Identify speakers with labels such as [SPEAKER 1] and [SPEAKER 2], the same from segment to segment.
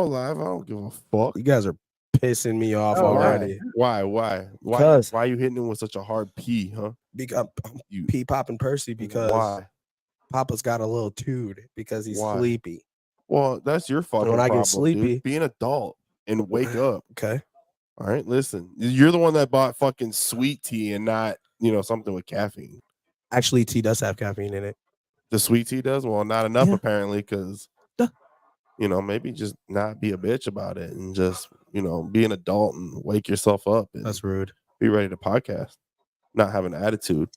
[SPEAKER 1] live. I don't give a fuck.
[SPEAKER 2] You guys are pissing me off
[SPEAKER 3] Oh,
[SPEAKER 2] already.
[SPEAKER 1] Why?
[SPEAKER 2] Because-
[SPEAKER 1] Why you hitting him with such a hard P, huh?
[SPEAKER 2] Because I'm
[SPEAKER 1] You
[SPEAKER 2] P popping Percy because
[SPEAKER 1] why?
[SPEAKER 2] Papa's got a little tood because he's
[SPEAKER 1] Why?
[SPEAKER 2] sleepy.
[SPEAKER 1] Well, that's your fucking
[SPEAKER 2] when I
[SPEAKER 1] problem,
[SPEAKER 2] get sleepy,
[SPEAKER 1] dude. Be an adult and wake up.
[SPEAKER 2] Okay.
[SPEAKER 1] All right, listen. You're the one that bought fucking sweet tea and not, something with caffeine.
[SPEAKER 2] Actually, tea does have caffeine in it.
[SPEAKER 1] The sweet tea does? Well, not enough
[SPEAKER 2] Yeah.
[SPEAKER 1] apparently, because
[SPEAKER 2] Duh.
[SPEAKER 1] Maybe just not be a bitch about it and just, be an adult and wake yourself up and
[SPEAKER 2] That's rude.
[SPEAKER 1] be ready to podcast. Not have an attitude.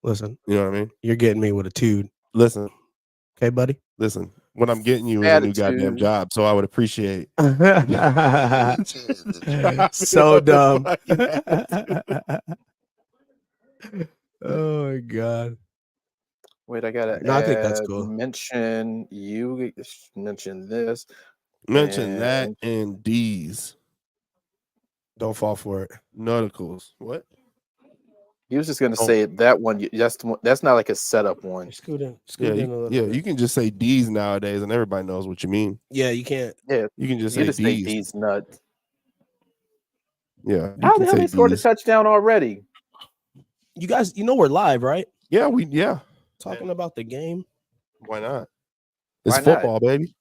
[SPEAKER 2] Listen,
[SPEAKER 1] You know what I mean?
[SPEAKER 2] you're getting me with a tood.
[SPEAKER 1] Listen.
[SPEAKER 2] Okay, buddy?
[SPEAKER 1] Listen. What I'm getting you is a new goddamn job, so I would appreciate.
[SPEAKER 2] So dumb. Oh my god.
[SPEAKER 3] Wait, I gotta
[SPEAKER 2] No, I think that's cool.
[SPEAKER 3] mention you mention this.
[SPEAKER 1] Mention that and D's.
[SPEAKER 2] Don't fall for it.
[SPEAKER 1] Nauticals. What?
[SPEAKER 3] He was just gonna say that one. That's not like a setup one.
[SPEAKER 2] Scoot in
[SPEAKER 1] Yeah,
[SPEAKER 2] a little bit.
[SPEAKER 1] you can just say D's nowadays, and everybody knows what you mean.
[SPEAKER 2] Yeah, you can't.
[SPEAKER 3] Yeah,
[SPEAKER 1] You can just
[SPEAKER 3] you
[SPEAKER 1] say
[SPEAKER 3] just say
[SPEAKER 1] D's.
[SPEAKER 3] D's nuts.
[SPEAKER 1] Yeah.
[SPEAKER 3] How the hell they scored a touchdown already?
[SPEAKER 2] You guys, we're live, right?
[SPEAKER 1] Yeah.
[SPEAKER 2] Talking about the game.
[SPEAKER 1] Why not? It's
[SPEAKER 3] Why not?
[SPEAKER 1] football, baby.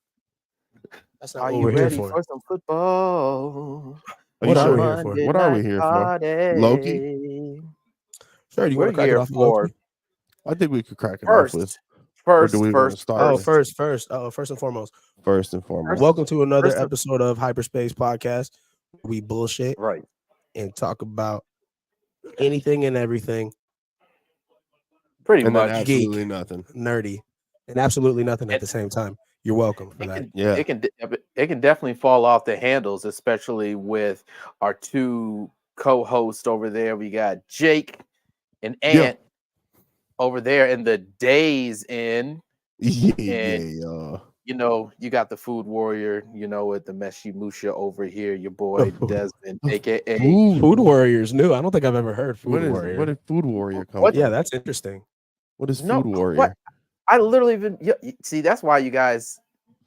[SPEAKER 2] That's not
[SPEAKER 3] Are
[SPEAKER 2] what
[SPEAKER 3] you
[SPEAKER 2] we're here
[SPEAKER 3] ready
[SPEAKER 2] for.
[SPEAKER 3] for some football?
[SPEAKER 1] What are we
[SPEAKER 2] here for?
[SPEAKER 1] What are we here for? Loki?
[SPEAKER 2] Sure, do you want to crack it off with
[SPEAKER 3] for
[SPEAKER 2] Loki?
[SPEAKER 1] I think we could crack it off with.
[SPEAKER 3] First,
[SPEAKER 2] First and foremost.
[SPEAKER 1] First and foremost.
[SPEAKER 2] Welcome to another episode of Hyperspace Podcast. We bullshit
[SPEAKER 3] right
[SPEAKER 2] and talk about anything and everything.
[SPEAKER 3] Pretty
[SPEAKER 1] and
[SPEAKER 3] much
[SPEAKER 1] absolutely
[SPEAKER 2] geek,
[SPEAKER 1] nothing,
[SPEAKER 2] nerdy, and absolutely nothing at the same time. You're welcome for that.
[SPEAKER 3] It can definitely fall off the handles, especially with our two co-hosts over there. We got Jake and Ant over there in the days in.
[SPEAKER 1] Yeah.
[SPEAKER 3] You got the Food Warrior, with the Meshi Musha over here, your boy Desmond, aka
[SPEAKER 2] Food Warrior's new. I don't think I've ever heard Food Warrior.
[SPEAKER 1] What did Food Warrior come from?
[SPEAKER 2] Yeah, that's interesting.
[SPEAKER 1] What is Food Warrior?
[SPEAKER 3] What? I literally been see. That's why you guys.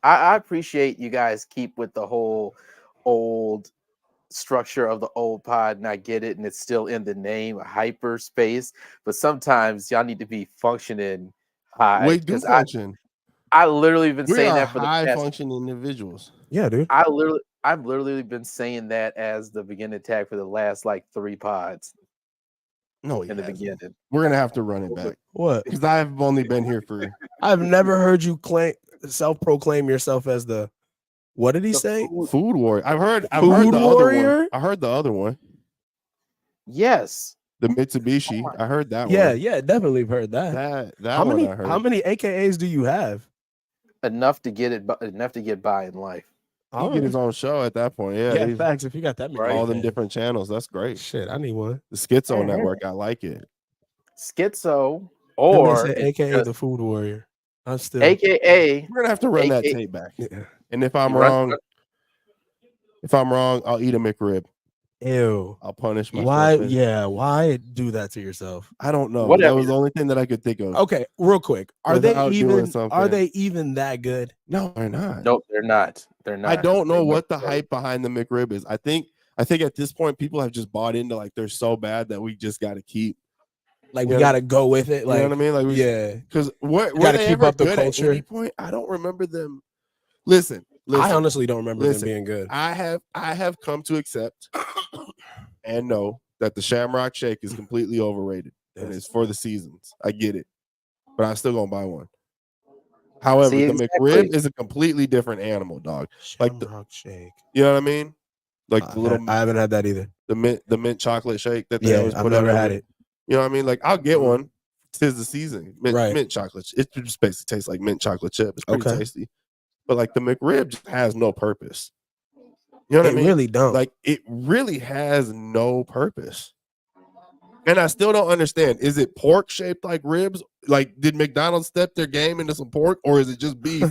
[SPEAKER 3] I appreciate you guys keep with the whole old structure of the old pod, and I get it, and it's still in the name, hyperspace. But sometimes y'all need to be functioning high.
[SPEAKER 1] Wait, do function.
[SPEAKER 3] I literally been
[SPEAKER 1] we
[SPEAKER 3] saying
[SPEAKER 1] are
[SPEAKER 3] that for the
[SPEAKER 1] high
[SPEAKER 3] past.
[SPEAKER 1] Functioning individuals.
[SPEAKER 2] Yeah, dude.
[SPEAKER 3] I've literally been saying that as the beginning tag for the last like 3 pods.
[SPEAKER 1] No,
[SPEAKER 3] in the beginning.
[SPEAKER 1] We're gonna have to run it back.
[SPEAKER 2] What?
[SPEAKER 1] Because I've only been here for.
[SPEAKER 2] I've never heard you self-proclaim yourself as the. What did he say?
[SPEAKER 1] Food Warrior. I've heard the
[SPEAKER 2] Warrior?
[SPEAKER 1] other one. I heard the other one.
[SPEAKER 3] Yes.
[SPEAKER 1] The Mitsubishi. I heard that one.
[SPEAKER 2] Yeah, definitely heard that.
[SPEAKER 1] That one I heard.
[SPEAKER 2] How many AKAs do you have?
[SPEAKER 3] Enough to get by in life.
[SPEAKER 1] He get his own show at that point.
[SPEAKER 2] Yeah, facts. If you got that many,
[SPEAKER 1] all them different channels, that's great.
[SPEAKER 2] Shit, I need one.
[SPEAKER 1] The Schizo Network, I like it.
[SPEAKER 3] Schizo or
[SPEAKER 2] AKA the Food Warrior. I'm still
[SPEAKER 3] AKA.
[SPEAKER 1] We're gonna have to run that tape back. Yeah. And if I'm wrong, I'll eat a McRib.
[SPEAKER 2] Ew.
[SPEAKER 1] I'll punish myself.
[SPEAKER 2] Why? Yeah. Why do that to yourself?
[SPEAKER 1] I don't know. That was the only thing that I could think of.
[SPEAKER 2] Okay, real quick. Are they even that good?
[SPEAKER 1] No, they're not.
[SPEAKER 3] Nope, they're not. They're not.
[SPEAKER 1] I don't know what the hype behind the McRib is. I think at this point people have just bought into like they're so bad that we just got to keep.
[SPEAKER 2] Like we got to go with it. Like,
[SPEAKER 1] you know what I mean? Like because what
[SPEAKER 2] got to keep up the culture.
[SPEAKER 1] At any point, I don't remember them. Listen.
[SPEAKER 2] I honestly don't remember them being good.
[SPEAKER 1] I have come to accept and know that the Shamrock Shake is completely overrated and it's for the seasons. I get it, but I'm still gonna buy one. However, the McRib is a completely different animal, dog.
[SPEAKER 2] Shamrock Shake.
[SPEAKER 1] You know what I mean? Like the little.
[SPEAKER 2] I haven't had that either.
[SPEAKER 1] The mint chocolate shake that they always put.
[SPEAKER 2] I've never had it.
[SPEAKER 1] You know what I mean? Like I'll get one. 'Tis the season. Mint chocolate. It just basically tastes like mint chocolate chip. It's pretty tasty. But like the McRib just has no purpose. You know what I mean?
[SPEAKER 2] It really don't.
[SPEAKER 1] Like it really has no purpose. And I still don't understand. Is it pork shaped like ribs? Like did McDonald's step their game into some pork, or is it just beef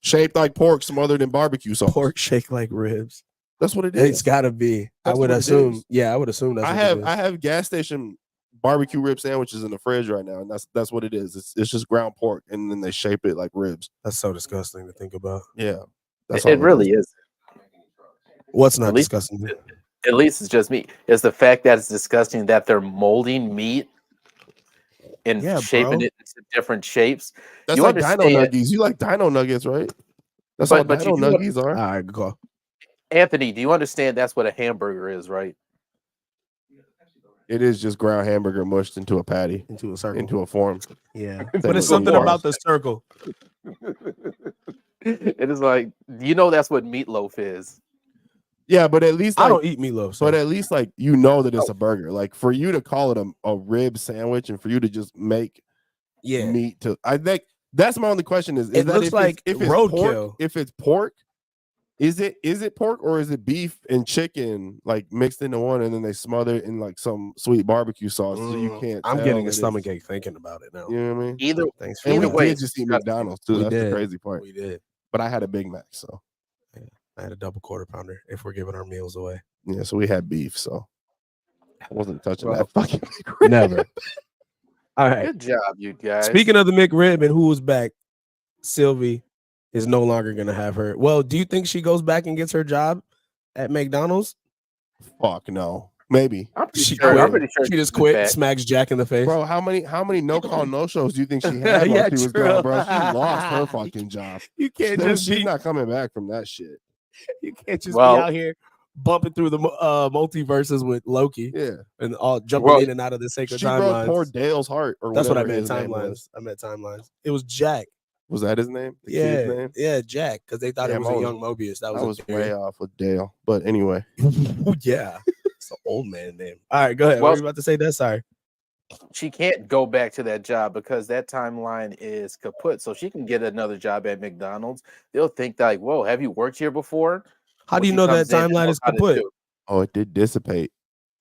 [SPEAKER 1] shaped like pork smothered in barbecue sauce?
[SPEAKER 2] Pork shake like ribs.
[SPEAKER 1] That's what it is.
[SPEAKER 2] It's gotta be. I would assume. Yeah, I would assume that's.
[SPEAKER 1] I have gas station barbecue rib sandwiches in the fridge right now, and that's what it is. It's just ground pork, and then they shape it like ribs.
[SPEAKER 2] That's so disgusting to think about.
[SPEAKER 1] Yeah, That's all
[SPEAKER 3] It really is.
[SPEAKER 2] What's not
[SPEAKER 3] At least,
[SPEAKER 2] disgusting?
[SPEAKER 3] at least it's just me. It's the fact that it's disgusting that they're molding meat and
[SPEAKER 2] Yeah,
[SPEAKER 3] shaping
[SPEAKER 2] bro.
[SPEAKER 3] it into different shapes.
[SPEAKER 1] That's
[SPEAKER 3] You
[SPEAKER 1] like Dino
[SPEAKER 3] understand,
[SPEAKER 1] Nuggies. You like Dino Nuggets, right? That's all
[SPEAKER 3] but you
[SPEAKER 1] Dino
[SPEAKER 3] do,
[SPEAKER 1] Nuggies are.
[SPEAKER 2] All right, good call.
[SPEAKER 3] Anthony. Do you understand that's what a hamburger is, right?
[SPEAKER 1] It is just ground hamburger mushed into a patty,
[SPEAKER 2] Into a circle.
[SPEAKER 1] into a form.
[SPEAKER 2] Yeah.
[SPEAKER 1] Same
[SPEAKER 2] But it's
[SPEAKER 1] with
[SPEAKER 2] something
[SPEAKER 1] meatballs.
[SPEAKER 2] about the circle.
[SPEAKER 3] It is like, you know, that's what meatloaf is.
[SPEAKER 1] Yeah, but at least
[SPEAKER 2] I
[SPEAKER 1] like,
[SPEAKER 2] don't eat meatloaf. So.
[SPEAKER 1] but at least like you know that it's
[SPEAKER 3] Oh.
[SPEAKER 1] a burger. Like for you to call it a rib sandwich and for you to just make
[SPEAKER 2] yeah.
[SPEAKER 1] meat to, I think that's my only question is
[SPEAKER 2] It
[SPEAKER 1] that
[SPEAKER 2] looks like
[SPEAKER 1] if it's
[SPEAKER 2] roadkill.
[SPEAKER 1] pork, if it's pork, is it pork or is it beef and chicken like mixed into one and then they smother it in like some sweet barbecue sauce so you can't.
[SPEAKER 2] I'm
[SPEAKER 1] tell
[SPEAKER 2] getting
[SPEAKER 1] that
[SPEAKER 2] a stomach
[SPEAKER 1] it's-
[SPEAKER 2] ache thinking about it now.
[SPEAKER 1] You know what I mean?
[SPEAKER 3] Either
[SPEAKER 2] Thanks for
[SPEAKER 1] And
[SPEAKER 3] either
[SPEAKER 1] we
[SPEAKER 3] way,
[SPEAKER 1] did
[SPEAKER 3] it's
[SPEAKER 1] just eat
[SPEAKER 3] disgusting.
[SPEAKER 1] McDonald's too.
[SPEAKER 2] We
[SPEAKER 1] That's
[SPEAKER 2] did.
[SPEAKER 1] the crazy part.
[SPEAKER 2] We did.
[SPEAKER 1] But I had a Big Mac, so
[SPEAKER 2] I had a double quarter pounder if we're giving our meals away.
[SPEAKER 1] yeah. So we had beef, so I wasn't touching
[SPEAKER 3] Well,
[SPEAKER 1] that fucking.
[SPEAKER 2] Never. All right.
[SPEAKER 3] Good job, you guys.
[SPEAKER 2] Speaking of the McRib and who was back, Sylvie is no longer going to have her. Well, do you think she goes back and gets her job at McDonald's?
[SPEAKER 1] Fuck no. Maybe.
[SPEAKER 3] I'm pretty
[SPEAKER 2] She
[SPEAKER 3] sure.
[SPEAKER 2] quit.
[SPEAKER 3] I'm pretty sure
[SPEAKER 2] She just
[SPEAKER 3] she's
[SPEAKER 2] quit,
[SPEAKER 3] back.
[SPEAKER 2] smacks Jack in the face.
[SPEAKER 1] Bro, how many no call no shows do you think she had while
[SPEAKER 2] Yeah,
[SPEAKER 1] she was
[SPEAKER 2] true.
[SPEAKER 1] gone, bro? She lost her fucking job.
[SPEAKER 2] You can't just
[SPEAKER 1] She's
[SPEAKER 2] be.
[SPEAKER 1] not coming back from that shit.
[SPEAKER 2] You can't just
[SPEAKER 3] Well-
[SPEAKER 2] be out here bumping through the multiverses with Loki
[SPEAKER 1] Yeah.
[SPEAKER 2] and all jumping
[SPEAKER 3] Well,
[SPEAKER 2] in and out of the sacred
[SPEAKER 1] She broke poor
[SPEAKER 2] timelines.
[SPEAKER 1] Dale's heart, or
[SPEAKER 2] That's what I
[SPEAKER 1] whatever
[SPEAKER 2] meant.
[SPEAKER 1] his name
[SPEAKER 2] Timelines.
[SPEAKER 1] was.
[SPEAKER 2] I meant timelines. It was Jack.
[SPEAKER 1] Was that his name? The kid's
[SPEAKER 2] Yeah,
[SPEAKER 1] name?
[SPEAKER 2] yeah, Jack, because they thought
[SPEAKER 1] Damn,
[SPEAKER 2] it was
[SPEAKER 1] I
[SPEAKER 2] a
[SPEAKER 1] was-
[SPEAKER 2] young Mobius. That
[SPEAKER 1] I
[SPEAKER 2] was,
[SPEAKER 1] was
[SPEAKER 2] a
[SPEAKER 1] way off with Dale. But anyway.
[SPEAKER 2] yeah, it's an old man name. All right, go ahead.
[SPEAKER 3] Well-
[SPEAKER 2] what were you about to say? That sorry.
[SPEAKER 3] She can't go back to that job because that timeline is kaput. So she can get another job at McDonald's. They'll think like, "Whoa, have you worked here before?"
[SPEAKER 2] How
[SPEAKER 3] When
[SPEAKER 2] do you
[SPEAKER 3] she
[SPEAKER 2] know that
[SPEAKER 3] comes in and
[SPEAKER 2] timeline
[SPEAKER 3] knows
[SPEAKER 2] is
[SPEAKER 3] how to
[SPEAKER 2] kaput?
[SPEAKER 3] do
[SPEAKER 1] Oh, it did dissipate.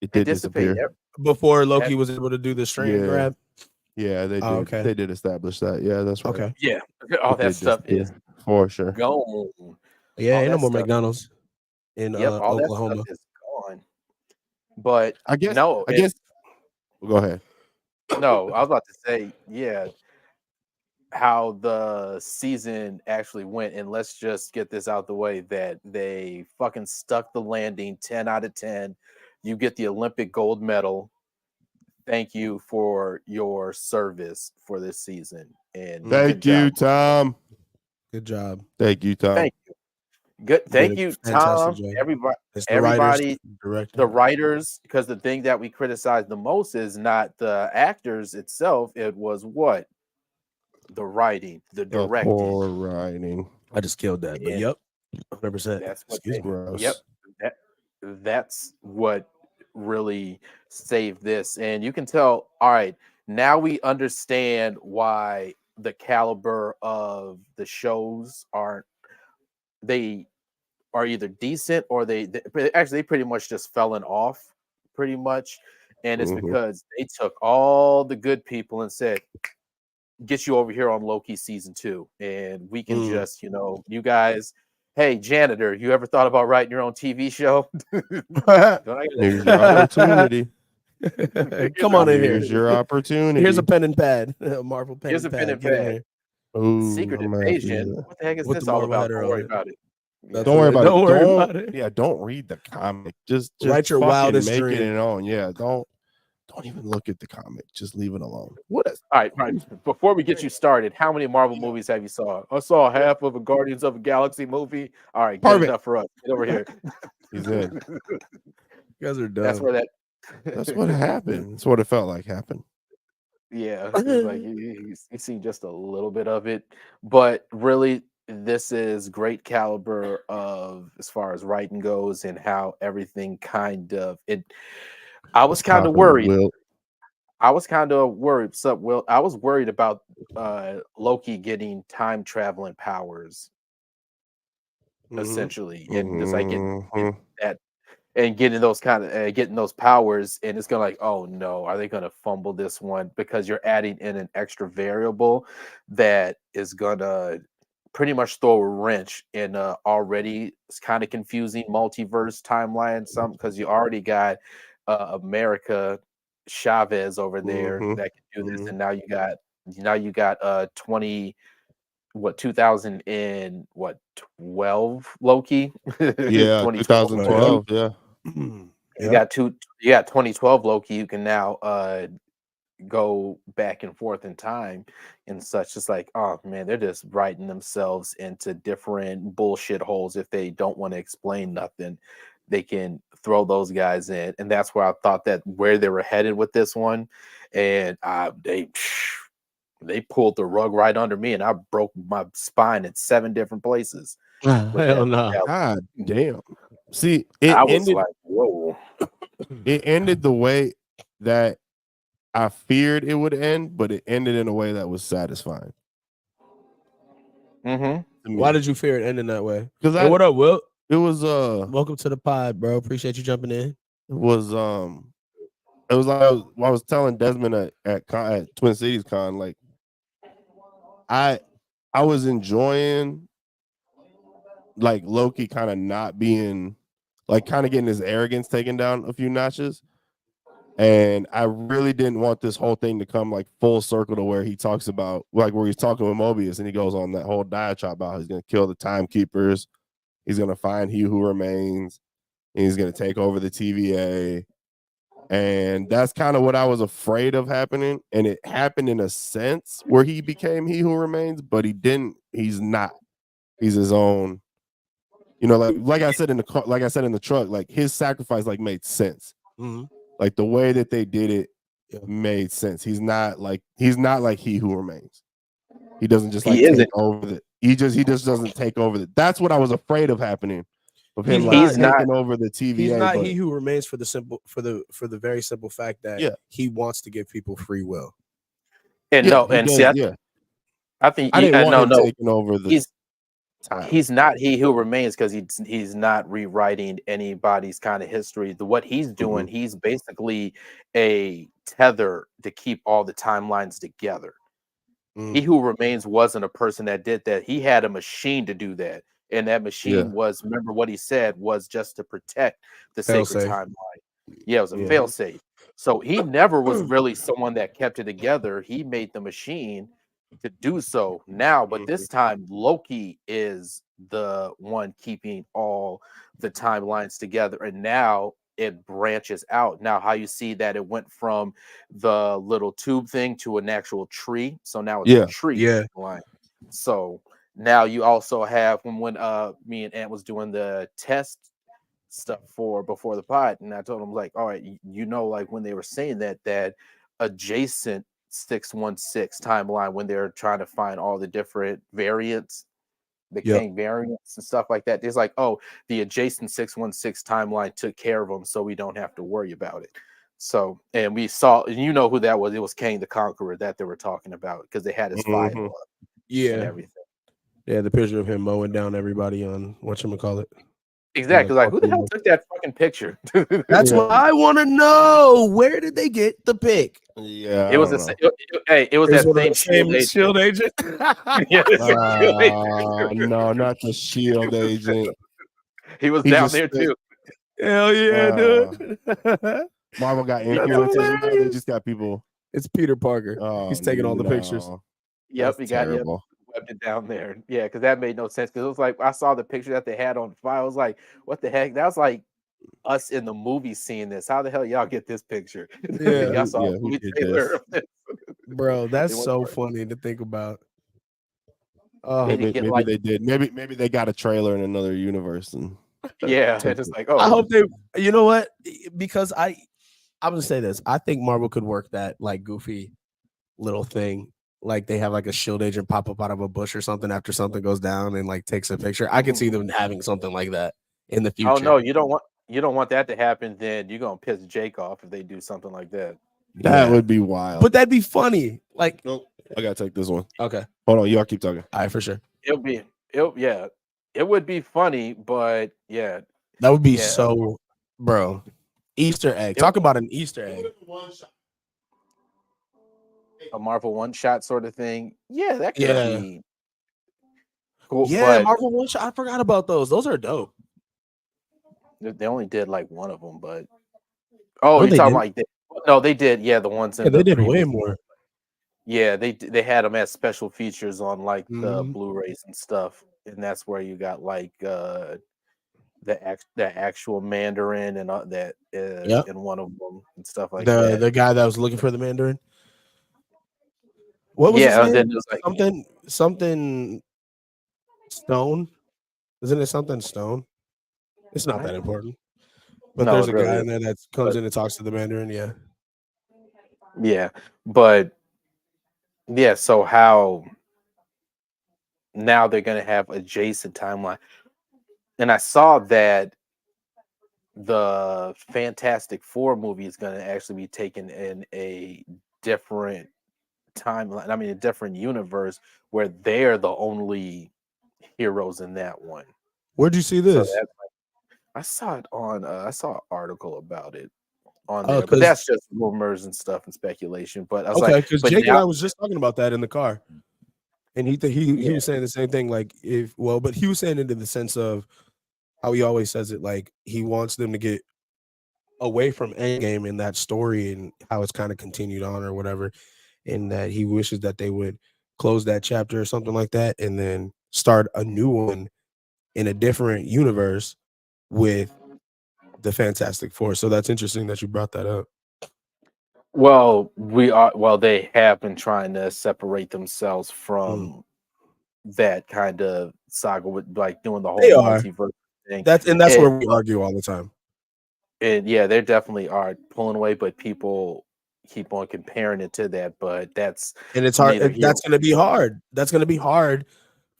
[SPEAKER 1] It did
[SPEAKER 3] dissipate.
[SPEAKER 1] disappear.
[SPEAKER 2] Before Loki was able to do the string
[SPEAKER 1] Yeah.
[SPEAKER 2] grab.
[SPEAKER 1] Yeah, they did.
[SPEAKER 2] Oh, okay.
[SPEAKER 1] They did establish that. Yeah, that's right.
[SPEAKER 2] Okay.
[SPEAKER 3] Yeah, all
[SPEAKER 1] It
[SPEAKER 3] that
[SPEAKER 1] did
[SPEAKER 3] stuff is
[SPEAKER 1] disappear, for sure.
[SPEAKER 3] gone.
[SPEAKER 2] Yeah,
[SPEAKER 3] All
[SPEAKER 2] ain't no
[SPEAKER 3] that
[SPEAKER 2] more
[SPEAKER 3] stuff-
[SPEAKER 2] McDonald's in
[SPEAKER 3] Yep, all
[SPEAKER 2] Oklahoma.
[SPEAKER 3] that stuff is gone. But
[SPEAKER 1] I guess.
[SPEAKER 3] no,
[SPEAKER 1] I guess. Go ahead.
[SPEAKER 3] no, I was about to say, yeah, how the season actually went, and let's just get this out the way that they fucking stuck the landing 10 out of 10. You get the Olympic gold medal. Thank you for your service for this season. And
[SPEAKER 1] Thank
[SPEAKER 3] good
[SPEAKER 1] you,
[SPEAKER 3] job.
[SPEAKER 1] Tom.
[SPEAKER 2] Good job.
[SPEAKER 1] Thank you, Tom.
[SPEAKER 3] Thank you. Good.
[SPEAKER 2] You
[SPEAKER 3] Thank
[SPEAKER 2] did a
[SPEAKER 3] you,
[SPEAKER 2] fantastic
[SPEAKER 3] Tom.
[SPEAKER 2] job.
[SPEAKER 3] Everybody,
[SPEAKER 2] It's the
[SPEAKER 3] everybody,
[SPEAKER 2] writers, director.
[SPEAKER 3] the writers, because the thing that we criticize the most is not the actors itself. It was what? The writing, the
[SPEAKER 1] The
[SPEAKER 3] directing.
[SPEAKER 1] poor writing.
[SPEAKER 2] I just killed that. But
[SPEAKER 3] And
[SPEAKER 2] yep, 100%.
[SPEAKER 3] that's what
[SPEAKER 2] Excuse
[SPEAKER 3] they-
[SPEAKER 2] me.
[SPEAKER 1] Gross.
[SPEAKER 3] Yep. That's what really saved this. And you can tell, all right, now we understand why the caliber of the shows they are either decent or they pretty much just fallen off pretty much. And it's
[SPEAKER 1] Mhm.
[SPEAKER 3] because they took all the good people and said, get you over here on Loki season 2. And we can just, you guys, hey, janitor, you ever thought about writing your own TV show?
[SPEAKER 1] Here's your opportunity.
[SPEAKER 2] Come on in here.
[SPEAKER 1] Here's your opportunity.
[SPEAKER 2] Here's a pen and pad. A Marvel pen
[SPEAKER 3] Here's
[SPEAKER 2] and
[SPEAKER 3] a
[SPEAKER 2] pad.
[SPEAKER 3] pen and
[SPEAKER 2] Get in
[SPEAKER 3] pad.
[SPEAKER 2] here.
[SPEAKER 1] Ooh,
[SPEAKER 3] Secret
[SPEAKER 1] I'm gonna have to do
[SPEAKER 3] Invasion.
[SPEAKER 1] that.
[SPEAKER 3] What the heck is
[SPEAKER 2] With
[SPEAKER 3] this
[SPEAKER 2] the
[SPEAKER 3] all
[SPEAKER 2] Marvel
[SPEAKER 3] about?
[SPEAKER 2] header
[SPEAKER 3] Don't worry
[SPEAKER 2] on it.
[SPEAKER 3] about it.
[SPEAKER 2] That's
[SPEAKER 1] Don't worry
[SPEAKER 2] it.
[SPEAKER 1] about
[SPEAKER 2] Don't
[SPEAKER 1] it.
[SPEAKER 2] worry
[SPEAKER 1] Don't,
[SPEAKER 2] about it.
[SPEAKER 1] Yeah, don't read the comic. Just
[SPEAKER 2] Write your
[SPEAKER 1] fucking
[SPEAKER 2] wildest
[SPEAKER 1] make
[SPEAKER 2] dream.
[SPEAKER 1] it on. Yeah, don't even look at the comic. Just leave it alone.
[SPEAKER 3] All right. Before we get you started, how many Marvel movies have you saw? I saw half of a Guardians of the Galaxy movie. All right, good
[SPEAKER 1] Perfect.
[SPEAKER 3] enough for us. Get over here.
[SPEAKER 1] He's in.
[SPEAKER 2] You guys are dumb.
[SPEAKER 3] That's where that.
[SPEAKER 1] That's what happened. That's what it felt like happened.
[SPEAKER 3] Yeah, it's like you see just a little bit of it, but really, this is great caliber of as far as writing goes and how everything kind of it. I was kind of worried.
[SPEAKER 1] Will.
[SPEAKER 3] I was kind of worried. Will, I was worried about Loki getting time traveling powers, essentially, and just like getting
[SPEAKER 1] Mhm.
[SPEAKER 3] that and getting those kind of getting those powers, and it's gonna like, oh no, are they gonna fumble this one because you're adding in an extra variable that is gonna pretty much throw a wrench in already it's kind of confusing multiverse timeline. Some because you already got America Chavez over there
[SPEAKER 1] Mhm.
[SPEAKER 3] that can do this, and now you got 20 what 2012 Loki.
[SPEAKER 1] Yeah,
[SPEAKER 3] 2012.
[SPEAKER 1] 2012. Yeah.
[SPEAKER 3] You
[SPEAKER 2] Yeah.
[SPEAKER 3] got 2012 Loki. You can now go back and forth in time and such. It's like, oh man, they're just writing themselves into different bullshit holes. If they don't want to explain nothing, they can throw those guys in, and that's where I thought that where they were headed with this one, and they pulled the rug right under me, and I broke my spine in 7 different places. With
[SPEAKER 2] Hell
[SPEAKER 3] that,
[SPEAKER 2] no.
[SPEAKER 1] God damn. See, it
[SPEAKER 3] I was
[SPEAKER 1] ended.
[SPEAKER 3] like, whoa.
[SPEAKER 1] It ended the way that I feared it would end, but it ended in a way that was satisfying
[SPEAKER 3] Mm-hmm.
[SPEAKER 1] to me.
[SPEAKER 2] Why did you fear it ending that way?
[SPEAKER 1] Because
[SPEAKER 2] Hey, what up, Will?
[SPEAKER 1] it was
[SPEAKER 2] Welcome to the pod, bro. Appreciate you jumping in.
[SPEAKER 1] it was like I was telling Desmond at Twin Cities Con, like I was enjoying like Loki kind of not being like kind of getting his arrogance taken down a few notches. And I really didn't want this whole thing to come like full circle to where he talks about like where he's talking with Mobius and he goes on that whole diatribe about how he's going to kill the timekeepers, he's going to find he who remains, and he's going to take over the TVA. And that's kind of what I was afraid of happening. And it happened in a sense where he became he who remains, but he didn't. He's not. He's his own. You know, like I said in the truck, like his sacrifice like made sense.
[SPEAKER 2] Mm-hmm.
[SPEAKER 1] Like the way that they did it
[SPEAKER 2] Yeah.
[SPEAKER 1] made sense. He's not like he who remains. He doesn't just like
[SPEAKER 3] He isn't.
[SPEAKER 1] take over the. He just doesn't take over the. That's what I was afraid of happening. Of him
[SPEAKER 2] He's
[SPEAKER 1] like
[SPEAKER 3] not-
[SPEAKER 1] taking over the TVA.
[SPEAKER 2] He's not
[SPEAKER 1] but
[SPEAKER 2] he who remains for the very simple fact that
[SPEAKER 1] Yeah.
[SPEAKER 2] he wants to give people free will.
[SPEAKER 3] And
[SPEAKER 1] yeah,
[SPEAKER 3] no,
[SPEAKER 1] he
[SPEAKER 3] and
[SPEAKER 1] does,
[SPEAKER 3] see,
[SPEAKER 1] yeah.
[SPEAKER 3] I think
[SPEAKER 1] I didn't want him
[SPEAKER 3] no.
[SPEAKER 1] taking over the time.
[SPEAKER 3] He's not he who remains because he's not rewriting anybody's kind of history. What he's doing, he's basically a tether to keep all the timelines together. He who remains wasn't a person that did that. He had a machine to do that. And that machine was, remember what he said, was just to protect the sacred
[SPEAKER 2] Fail-safe.
[SPEAKER 3] timeline. Yeah, it was a fail-safe. So he never was really someone that kept it together. He made the machine to do so now, but this time Loki is the one keeping all the timelines together, and now it branches out. Now, how you see that it went from the little tube thing to an actual tree, so now it's a tree line. So now you also have when me and Ant was doing the test stuff before the pod, and I told him like, all right, you know, like when they were saying that adjacent 616 timeline when they're trying to find all the different variants, the Kang variants and stuff like that. It's like, oh, the adjacent 616 timeline took care of them, so we don't have to worry about it. So, and we saw, and you know who that was? It was Kang the Conqueror that they were talking about because they had his file up and everything.
[SPEAKER 2] Yeah, the picture of him mowing down everybody on whatchamacallit.
[SPEAKER 3] Exactly. Like, who the hell took that fucking picture?
[SPEAKER 2] That's what I want to know. Where did they get the pic?
[SPEAKER 1] Yeah,
[SPEAKER 3] it was the it was that same
[SPEAKER 2] Shield agent.
[SPEAKER 3] Yeah,
[SPEAKER 1] no, not the Shield agent.
[SPEAKER 3] he was down there too.
[SPEAKER 2] Hell yeah, dude.
[SPEAKER 1] Marvel got influencers. They just got people.
[SPEAKER 2] It's Peter Parker. He's taking all the pictures.
[SPEAKER 3] Yep,
[SPEAKER 1] That's
[SPEAKER 3] he got
[SPEAKER 1] terrible.
[SPEAKER 3] webbed it down there. Yeah, because that made no sense. Because it was like I saw the picture that they had on file. I was like, what the heck? That was like us in the movie seeing this. How the hell y'all get this picture?
[SPEAKER 2] Yeah,
[SPEAKER 3] y'all saw a movie trailer of this.
[SPEAKER 2] Bro, that's so funny to think about.
[SPEAKER 1] Maybe they did. Maybe they got a trailer in another universe and
[SPEAKER 3] yeah, it's just like, oh,
[SPEAKER 2] I hope they. You know what? Because I'm gonna say this. I think Marvel could work that like goofy little thing. Like they have like a shield agent pop up out of a bush or something after something goes down and like takes a picture. I can see them having something like that in the future.
[SPEAKER 3] Oh no, you don't want that to happen. Then you're gonna piss Jake off if they do something like that.
[SPEAKER 1] That would be wild.
[SPEAKER 2] But that'd be funny. Like,
[SPEAKER 1] nope, I gotta take this one.
[SPEAKER 2] Okay,
[SPEAKER 1] hold on, y'all keep talking.
[SPEAKER 2] All right, for sure.
[SPEAKER 3] It would be funny, but yeah,
[SPEAKER 2] that would be so, bro. Easter egg. Talk about an Easter egg.
[SPEAKER 3] A Marvel one shot sort of thing. Yeah, that could be cool.
[SPEAKER 2] Yeah,
[SPEAKER 3] but
[SPEAKER 2] Marvel one shot. I forgot about those. Those are dope.
[SPEAKER 3] They only did like one of them, but you're talking about no, they did. Yeah, the ones in
[SPEAKER 2] they did
[SPEAKER 3] previous,
[SPEAKER 2] way more.
[SPEAKER 3] Yeah, they had them as special features on like the
[SPEAKER 2] Mhm.
[SPEAKER 3] Blu-rays and stuff, and that's where you got like the actual Mandarin and that
[SPEAKER 2] Yep.
[SPEAKER 3] in one of them and stuff like that.
[SPEAKER 2] The guy that was looking for the Mandarin. What was his
[SPEAKER 3] Yeah, and
[SPEAKER 2] name?
[SPEAKER 3] then it was like
[SPEAKER 2] Something Stone. Isn't it something Stone? It's not
[SPEAKER 3] I
[SPEAKER 2] that important. But
[SPEAKER 3] no,
[SPEAKER 2] there's
[SPEAKER 3] it
[SPEAKER 2] a
[SPEAKER 3] really
[SPEAKER 2] guy
[SPEAKER 3] is.
[SPEAKER 2] in there that comes
[SPEAKER 3] But
[SPEAKER 2] in and talks to the Mandarin. Yeah.
[SPEAKER 3] yeah, but yeah, so how now they're gonna have adjacent timeline, and I saw that the Fantastic Four movie is gonna actually be taken in a different timeline. I mean, a different universe where they're the only heroes in that one.
[SPEAKER 2] Where'd you see
[SPEAKER 3] So
[SPEAKER 2] this?
[SPEAKER 3] that I saw it on. I saw an article about it on
[SPEAKER 2] Oh,
[SPEAKER 3] there, but
[SPEAKER 2] because
[SPEAKER 3] that's just rumors and stuff and speculation. But I was
[SPEAKER 2] okay,
[SPEAKER 3] like,
[SPEAKER 2] because
[SPEAKER 3] but
[SPEAKER 2] Jake and
[SPEAKER 3] now,
[SPEAKER 2] I was just talking about that in the car, and he
[SPEAKER 3] yeah,
[SPEAKER 2] was saying the same thing. Like but he was saying it in the sense of how he always says it. Like he wants them to get away from Endgame in that story and how it's kind of continued on or whatever, and that he wishes that they would close that chapter or something like that, and then start a new one in a different universe with the Fantastic Four. So that's interesting that you brought that up.
[SPEAKER 3] well, we are. Well, they have been trying to separate themselves
[SPEAKER 2] Mm.
[SPEAKER 3] from that kind of saga with like doing the whole
[SPEAKER 2] They are.
[SPEAKER 3] multiverse thing.
[SPEAKER 2] That's where we argue all the time.
[SPEAKER 3] And yeah, they definitely are pulling away, but people keep on comparing it to that. But that's
[SPEAKER 2] And it's hard.
[SPEAKER 3] neither here.
[SPEAKER 2] That's going to be hard. That's going to be hard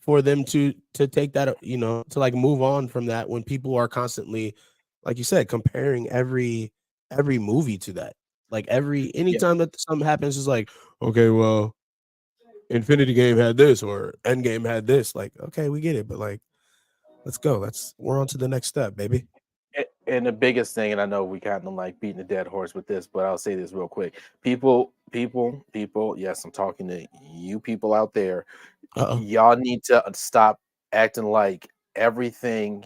[SPEAKER 2] for them to take that, to like move on from that when people are constantly, like you said, comparing every movie to that. Like
[SPEAKER 3] Yeah,
[SPEAKER 2] anytime that something happens, is like, okay, well, Infinity Game had this or Endgame had this. Like, okay, we get it, but like, let's go. We're on to the next step, baby.
[SPEAKER 3] and the biggest thing, and I know we kind of like beating a dead horse with this, but I'll say this real quick. People. Yes, I'm talking to you people out there.
[SPEAKER 2] Uh-oh.
[SPEAKER 3] Y'all need to stop acting like everything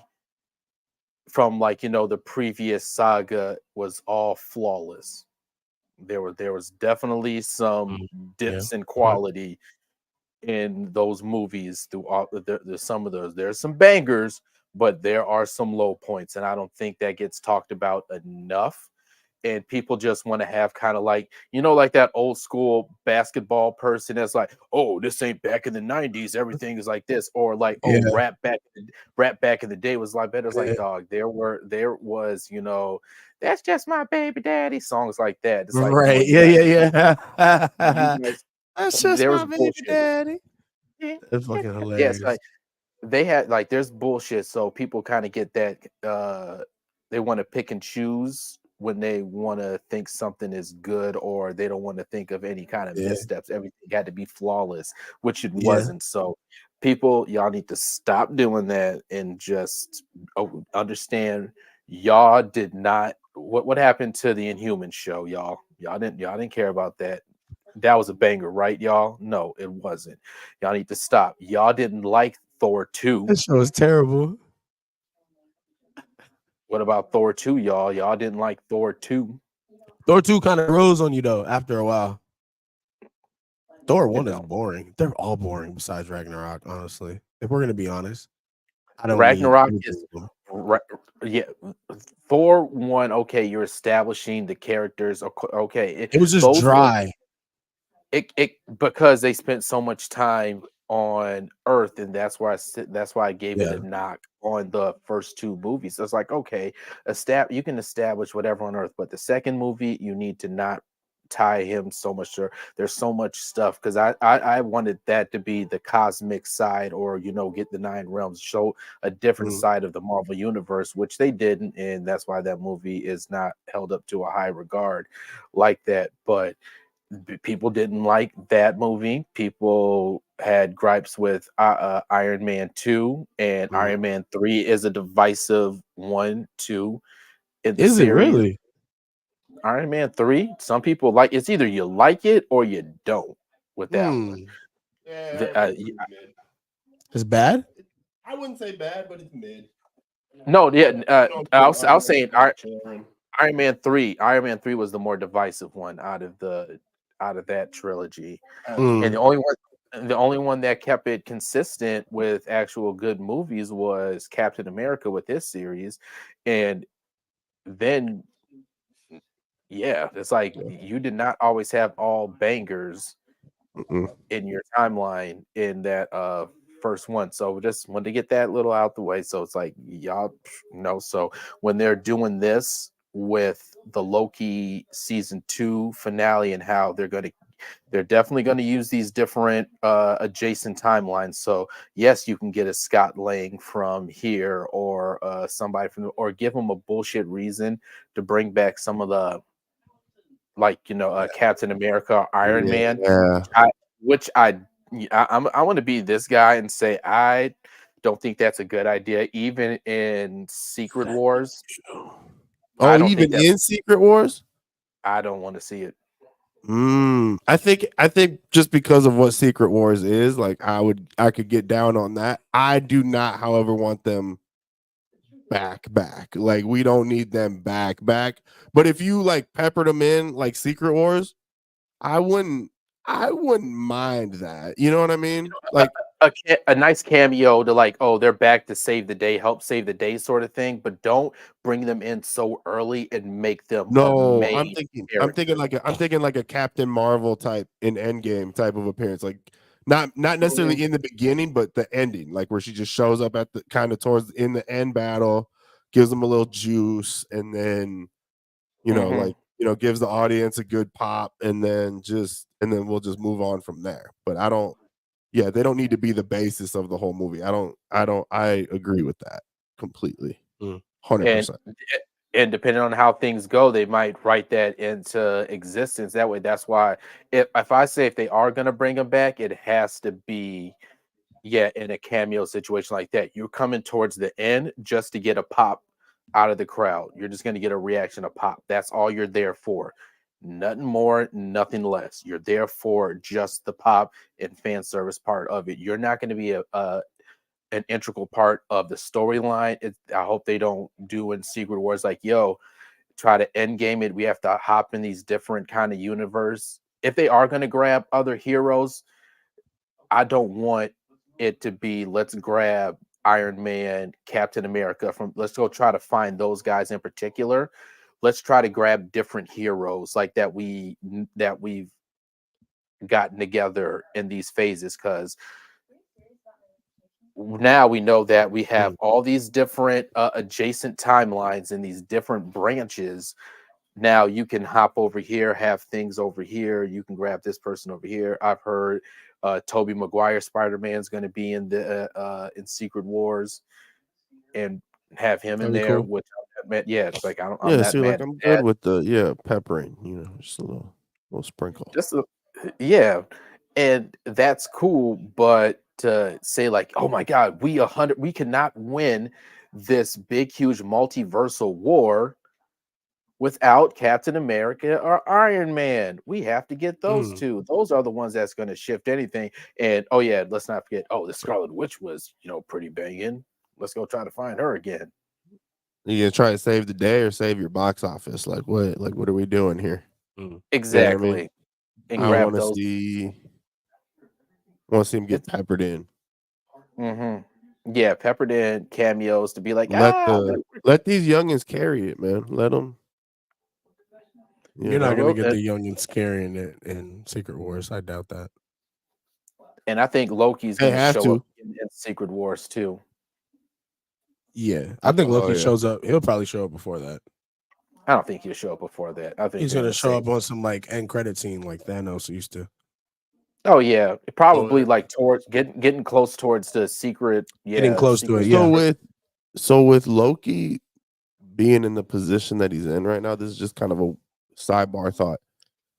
[SPEAKER 3] from like the previous saga was all flawless. There was definitely some
[SPEAKER 2] Mm, yeah.
[SPEAKER 3] dips in
[SPEAKER 2] Okay.
[SPEAKER 3] quality in those movies. Through all there's some of those. There's some bangers, but there are some low points, and I don't think that gets talked about enough. And people just want to have kind of like like that old school basketball person that's like, oh, this ain't back in the '90s. Everything is like this, or like, oh,
[SPEAKER 2] Yeah.
[SPEAKER 3] rap back in the day was a lot better. It's like,
[SPEAKER 2] Yeah.
[SPEAKER 3] dog, there was that's just my baby daddy songs like that. It's like, come
[SPEAKER 2] Right.
[SPEAKER 3] on,
[SPEAKER 2] Yeah.
[SPEAKER 3] you
[SPEAKER 2] Yeah.
[SPEAKER 3] guys,
[SPEAKER 2] That's just
[SPEAKER 3] there was
[SPEAKER 2] my baby
[SPEAKER 3] bullshit.
[SPEAKER 2] daddy. That's fucking
[SPEAKER 3] Yeah, it's
[SPEAKER 2] hilarious.
[SPEAKER 3] like they had like there's bullshit, so people kind of get that they want to pick and choose when they want to think something is good, or they don't want to think of any kind of
[SPEAKER 2] Yeah.
[SPEAKER 3] missteps. Everything had to be flawless, which it
[SPEAKER 2] Yeah.
[SPEAKER 3] wasn't. So people, y'all need to stop doing that and just understand y'all did not what happened to the Inhuman show, y'all didn't care about that. That was a banger, right, y'all? No, it wasn't. Y'all need to stop. Y'all didn't like Thor 2.
[SPEAKER 2] That show is terrible.
[SPEAKER 3] What about Thor 2, y'all? Y'all didn't like Thor 2.
[SPEAKER 2] Thor 2 kind of grows on you though after a while. Thor
[SPEAKER 3] It
[SPEAKER 2] 1 is
[SPEAKER 3] don't.
[SPEAKER 2] boring. They're all boring besides Ragnarok, honestly. If we're gonna be honest, I don't need
[SPEAKER 3] Ragnarok
[SPEAKER 2] anything
[SPEAKER 3] is
[SPEAKER 2] of them.
[SPEAKER 3] Ra- yeah, Thor 1, okay, you're establishing the characters. Okay,
[SPEAKER 2] It was just
[SPEAKER 3] those movies,
[SPEAKER 2] dry.
[SPEAKER 3] it because they spent so much time on Earth, and that's why I gave it
[SPEAKER 2] Yeah.
[SPEAKER 3] a knock on the first two movies. So it's like, okay, you can establish whatever on Earth, but the second movie you need to not tie him so much to. There's so much stuff because I wanted that to be the cosmic side, or get the nine realms, show a different
[SPEAKER 2] Mm.
[SPEAKER 3] side of the Marvel universe, which they didn't, and that's why that movie is not held up to a high regard like that. But people didn't like that movie. People had gripes with Iron Man 2, and
[SPEAKER 2] Mm.
[SPEAKER 3] Iron Man 3 is a divisive one too in the
[SPEAKER 2] Is it
[SPEAKER 3] series.
[SPEAKER 2] really?
[SPEAKER 3] Iron Man 3, some people like it's either you like it or you don't with that one.
[SPEAKER 1] Yeah,
[SPEAKER 3] The,
[SPEAKER 1] Iron Man 3 is mid.
[SPEAKER 2] It's bad?
[SPEAKER 1] I wouldn't say bad, but it's mid.
[SPEAKER 3] no, yeah,
[SPEAKER 1] You don't
[SPEAKER 3] I
[SPEAKER 1] put
[SPEAKER 3] was saying
[SPEAKER 1] Iron Man
[SPEAKER 3] Iron Man 3 was the more divisive one out of the out of that trilogy.
[SPEAKER 2] Mm.
[SPEAKER 3] And the only one that kept it consistent with actual good movies was Captain America with this series. And then yeah, it's like you did not always have all bangers in your timeline in that first one. So just wanted to get that little out the way. So it's like y'all know. So when they're doing this with the Loki season 2 finale and how they're definitely going to use these different adjacent timelines. So yes, you can get a Scott Lang from here or somebody from or give them a bullshit reason to bring back some of the Captain America, Iron Man,
[SPEAKER 1] Yeah.
[SPEAKER 3] I want to be this guy and say I don't think that's a good idea. Even in Secret Wars, I
[SPEAKER 1] Oh,
[SPEAKER 3] don't think
[SPEAKER 1] even
[SPEAKER 3] that's.
[SPEAKER 1] in Secret Wars?
[SPEAKER 3] I don't want to see it.
[SPEAKER 1] I think just because of what Secret Wars is, like I could get down on that. I do not, however, want them back. Like we don't need them back. But if you like peppered them in like Secret Wars, I wouldn't mind that. You know what I mean? Like
[SPEAKER 3] A nice cameo to like, oh, they're back to save the day, help save the day, sort of thing. But don't bring them in so early and make them a
[SPEAKER 1] no,
[SPEAKER 3] main
[SPEAKER 1] I'm thinking
[SPEAKER 3] character.
[SPEAKER 1] like a Captain Marvel type in Endgame type of appearance. Like not necessarily in the beginning, but the ending, like where she just shows up at the kind of towards in the end battle, gives them a little juice, and then gives the audience a good pop, and then we'll just move on from there. But they don't need to be the basis of the whole movie. I agree with that completely. 100%.
[SPEAKER 3] And depending on how things go, they might write that into existence. That way, that's why if I say if they are going to bring them back, it has to be in a cameo situation like that. You're coming towards the end just to get a pop out of the crowd. You're just going to get a reaction, a pop. That's all you're there for. Nothing more, nothing less. You're there for just the pop and fan service part of it. You're not going to be an integral part of the storyline. I hope they don't do in Secret Wars like, yo, try to end game it. We have to hop in these different kind of universe. If they are going to grab other heroes, I don't want it to be let's grab Iron Man, Captain America let's go try to find those guys in particular. Let's try to grab different heroes like we've gotten together in these phases because now we know that we have all these different adjacent timelines and these different branches. Now you can hop over here, have things over here. You can grab this person over here. I've heard Tobey Maguire Spider-Man is going to be in the in Secret Wars and have him in
[SPEAKER 2] That'd be
[SPEAKER 3] there.
[SPEAKER 2] cool.
[SPEAKER 3] Which it's like I'm
[SPEAKER 1] Yeah,
[SPEAKER 3] not
[SPEAKER 1] see, like
[SPEAKER 3] mad
[SPEAKER 1] I'm
[SPEAKER 3] at
[SPEAKER 1] good
[SPEAKER 3] that.
[SPEAKER 1] with peppering, just a little sprinkle.
[SPEAKER 3] Just and that's cool. But to say like, oh my God, we cannot win this big, huge multiversal war without Captain America or Iron Man. We have to get those two. Those are the ones that's going to shift anything. And oh yeah, let's not forget. Oh, the Scarlet Witch was pretty banging. Let's go try to find her again.
[SPEAKER 1] You gonna try to save the day or save your box office? Like what are we doing here?
[SPEAKER 3] Exactly.
[SPEAKER 1] You know what I mean?
[SPEAKER 3] And
[SPEAKER 1] I
[SPEAKER 3] grab
[SPEAKER 1] want to
[SPEAKER 3] those.
[SPEAKER 1] see him get peppered in.
[SPEAKER 3] Yeah, peppered in cameos to be like,
[SPEAKER 1] Let these youngins carry it, man. Let them.
[SPEAKER 2] You're not gonna
[SPEAKER 3] well,
[SPEAKER 2] get the youngins carrying it in Secret Wars. I doubt that.
[SPEAKER 3] and I think Loki's
[SPEAKER 1] They
[SPEAKER 3] going to
[SPEAKER 1] have
[SPEAKER 3] show
[SPEAKER 1] to.
[SPEAKER 3] up in Secret Wars too.
[SPEAKER 2] Yeah, I think Loki
[SPEAKER 1] yeah.
[SPEAKER 2] shows up. He'll probably show up before that.
[SPEAKER 3] I don't think he'll show up before that. I think
[SPEAKER 2] He's
[SPEAKER 3] they're
[SPEAKER 2] gonna
[SPEAKER 3] gonna
[SPEAKER 2] show
[SPEAKER 3] say,
[SPEAKER 2] up on some like end credit scene like Thanos used to.
[SPEAKER 3] oh yeah, probably
[SPEAKER 2] So,
[SPEAKER 3] like towards getting close towards the secret.
[SPEAKER 2] getting
[SPEAKER 3] Yeah,
[SPEAKER 2] close to it.
[SPEAKER 3] secret.
[SPEAKER 2] Yeah.
[SPEAKER 1] So with Loki being in the position that he's in right now, this is just kind of a sidebar thought.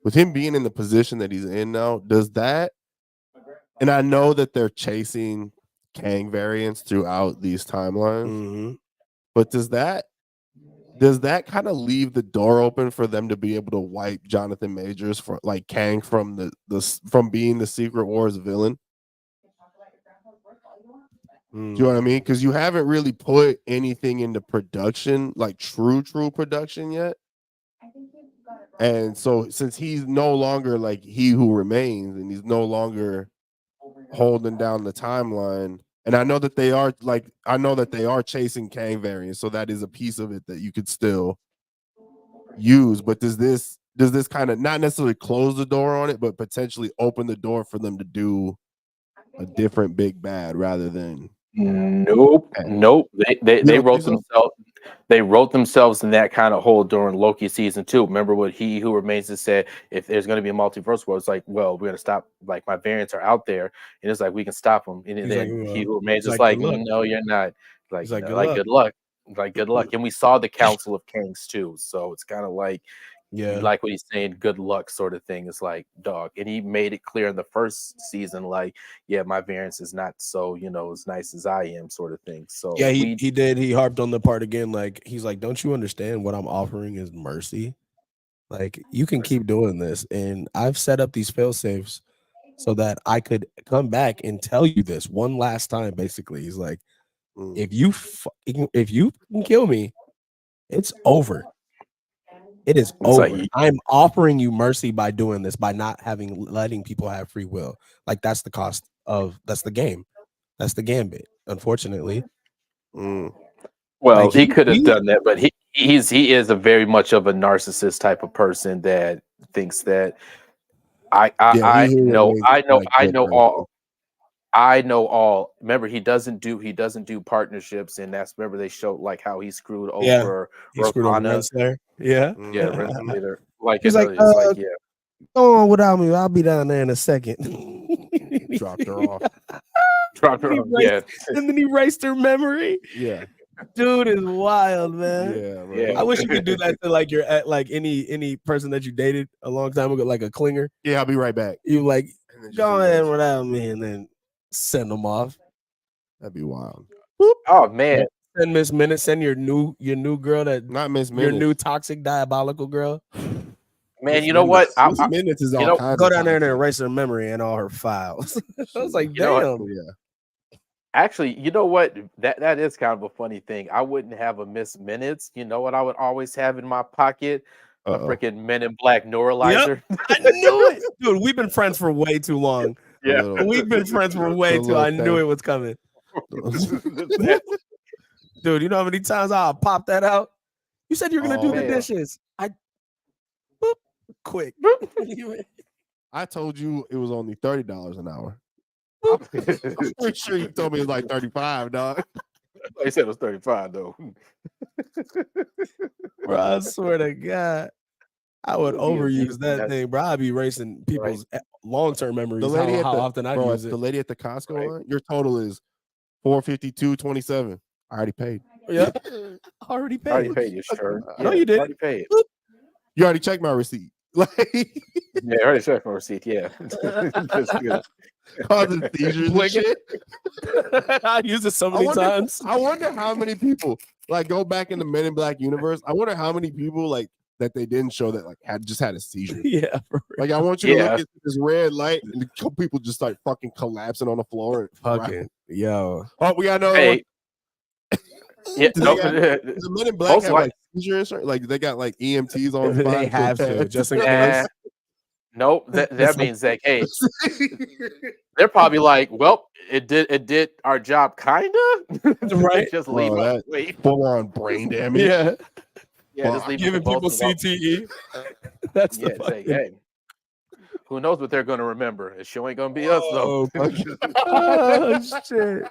[SPEAKER 1] With him being in the position that he's in now, does that? And I know that they're chasing Kang variants throughout these timelines, but does that kind of leave the door open for them to be able to wipe Jonathan Majors for like Kang from from being the Secret Wars villain? Do you know what I mean? Because you haven't really put anything into production, like true production yet. And so since he's no longer like he who remains, and he's no longer holding down the timeline, and I know that they are chasing Kang variants, so that is a piece of it that you could still use. But does this kind of not necessarily close the door on it, but potentially open the door for them to do a different big bad rather than
[SPEAKER 3] Nope.
[SPEAKER 1] You
[SPEAKER 3] They
[SPEAKER 1] don't
[SPEAKER 3] wrote
[SPEAKER 1] think so?
[SPEAKER 3] themselves. They wrote themselves in that kind of hole during Loki season 2. Remember what He Who Remains has said? If there's going to be a multiverse war, it's like, well, we're going to stop. Like my variants are out there, and it's like we can stop them. And
[SPEAKER 2] He's
[SPEAKER 3] then
[SPEAKER 2] like,
[SPEAKER 3] He Who Remains
[SPEAKER 2] he's
[SPEAKER 3] is
[SPEAKER 2] like, good
[SPEAKER 3] like,
[SPEAKER 2] luck.
[SPEAKER 3] no, you're not. Like,
[SPEAKER 2] He's like, good
[SPEAKER 3] like
[SPEAKER 2] luck.
[SPEAKER 3] good luck. Like good luck. And we saw the Council of Kings too, so it's kind of like.
[SPEAKER 2] Yeah.
[SPEAKER 3] Like what he's saying, good luck sort of thing. It's like, dog. And he made it clear in the first season, like, yeah, my variance is not so, as nice as I am, sort of thing. So
[SPEAKER 2] Yeah, he did. He harped on the part again. Like, he's like, don't you understand what I'm offering is mercy? Like, you can keep doing this. And I've set up these fail safes so that I could come back and tell you this one last time. Basically, he's like, if you can kill me, it's over. It is over.
[SPEAKER 3] like-
[SPEAKER 2] I'm offering you mercy by doing this, by not letting people have free will. Like, that's the cost of that's the game. That's the gambit, unfortunately.
[SPEAKER 3] Well,
[SPEAKER 2] Like,
[SPEAKER 3] he could have
[SPEAKER 2] he-
[SPEAKER 3] done that, but he is a very much of a narcissist type of person that thinks that I
[SPEAKER 1] he
[SPEAKER 3] know
[SPEAKER 1] remains
[SPEAKER 3] I know
[SPEAKER 1] like
[SPEAKER 3] I
[SPEAKER 1] good
[SPEAKER 3] know
[SPEAKER 1] person.
[SPEAKER 3] all. I know all. Remember, he doesn't do partnerships, and that's remember they showed like how he screwed
[SPEAKER 2] Yeah,
[SPEAKER 3] over
[SPEAKER 2] he screwed over
[SPEAKER 3] Rokana.
[SPEAKER 2] Renslayer. Yeah.
[SPEAKER 3] Yeah,
[SPEAKER 1] Mhm.
[SPEAKER 3] Renslayer. Like
[SPEAKER 2] He's like,
[SPEAKER 3] it's like yeah.
[SPEAKER 2] go on without me. I'll be down there in a second.
[SPEAKER 1] Dropped her off.
[SPEAKER 3] Dropped her off. Yeah,
[SPEAKER 2] And then he erased her memory.
[SPEAKER 1] Yeah.
[SPEAKER 2] Dude is wild, man.
[SPEAKER 1] Yeah,
[SPEAKER 3] Yeah.
[SPEAKER 1] man.
[SPEAKER 2] I wish you could do that to like your at like any person that you dated a long time ago, like a clinger.
[SPEAKER 1] Yeah, I'll be right back.
[SPEAKER 2] You like
[SPEAKER 1] And then just
[SPEAKER 2] go
[SPEAKER 1] erase
[SPEAKER 2] ahead
[SPEAKER 1] it.
[SPEAKER 2] without me, and then send them off.
[SPEAKER 1] That'd be wild.
[SPEAKER 3] Oh man,
[SPEAKER 2] Send Miss Minute. Send your new girl that
[SPEAKER 1] Not Miss
[SPEAKER 2] your
[SPEAKER 1] Minutes.
[SPEAKER 2] new toxic diabolical girl.
[SPEAKER 3] man.
[SPEAKER 1] Miss
[SPEAKER 3] You know what?
[SPEAKER 1] Minutes. Miss Minutes is all
[SPEAKER 3] know,
[SPEAKER 1] kinds
[SPEAKER 2] Go
[SPEAKER 1] of
[SPEAKER 2] down there and
[SPEAKER 1] toxic.
[SPEAKER 2] erase her memory and all her files. I was like,
[SPEAKER 3] You know what?
[SPEAKER 2] damn.
[SPEAKER 1] Yeah.
[SPEAKER 3] Actually, you know what? That is kind of a funny thing. I wouldn't have a Miss Minutes. You know what? I would always have in my pocket a freaking Men in Black neuralizer.
[SPEAKER 2] I knew it, dude. We've been friends for way too long.
[SPEAKER 3] Yeah.
[SPEAKER 2] We've been friends for way too. I knew it was coming. Dude, you know how many times I'll pop that out? You said you were gonna do the
[SPEAKER 3] man.
[SPEAKER 2] dishes. Quick.
[SPEAKER 1] I told you it was only $30 an hour. I'm pretty sure you told me it was like 35, dog.
[SPEAKER 3] He said it was 35 though.
[SPEAKER 2] Bro, I swear to God, I would overuse that thing, bro. I'd be erasing people's long-term memories.
[SPEAKER 1] The lady
[SPEAKER 2] how often I use it.
[SPEAKER 1] The lady at the Costco line, your total is $452.27. I already paid.
[SPEAKER 2] Yeah, already paid.
[SPEAKER 3] Already paid you, sure.
[SPEAKER 2] No, you didn't.
[SPEAKER 3] Already paid.
[SPEAKER 1] You already checked my receipt. Like
[SPEAKER 3] Yeah, already checked my receipt. Yeah. That's good.
[SPEAKER 1] causing seizures and shit.
[SPEAKER 2] I use it so many times.
[SPEAKER 1] I wonder how many people like go back in the Men in Black universe. I wonder how many people like that they didn't show that like had a seizure.
[SPEAKER 2] Yeah.
[SPEAKER 1] Like I want you to look at this red light and the people just start fucking collapsing on the floor.
[SPEAKER 2] Fucking yo.
[SPEAKER 1] Oh, we got another one.
[SPEAKER 3] Yeah,
[SPEAKER 1] the Men in Black have like seizure insurance? Like they got like EMTs on spot.
[SPEAKER 2] They have to just in case.
[SPEAKER 3] Nope, that means like, hey, they're probably like, well, it did our job, kinda,
[SPEAKER 2] right?
[SPEAKER 3] Just leave us. Wait,
[SPEAKER 1] full on brain damage.
[SPEAKER 3] Yeah, just leave
[SPEAKER 2] giving people CTE.
[SPEAKER 3] That's the fucking... hey, who knows what they're gonna remember? It sure ain't gonna be us though.
[SPEAKER 2] Oh shit.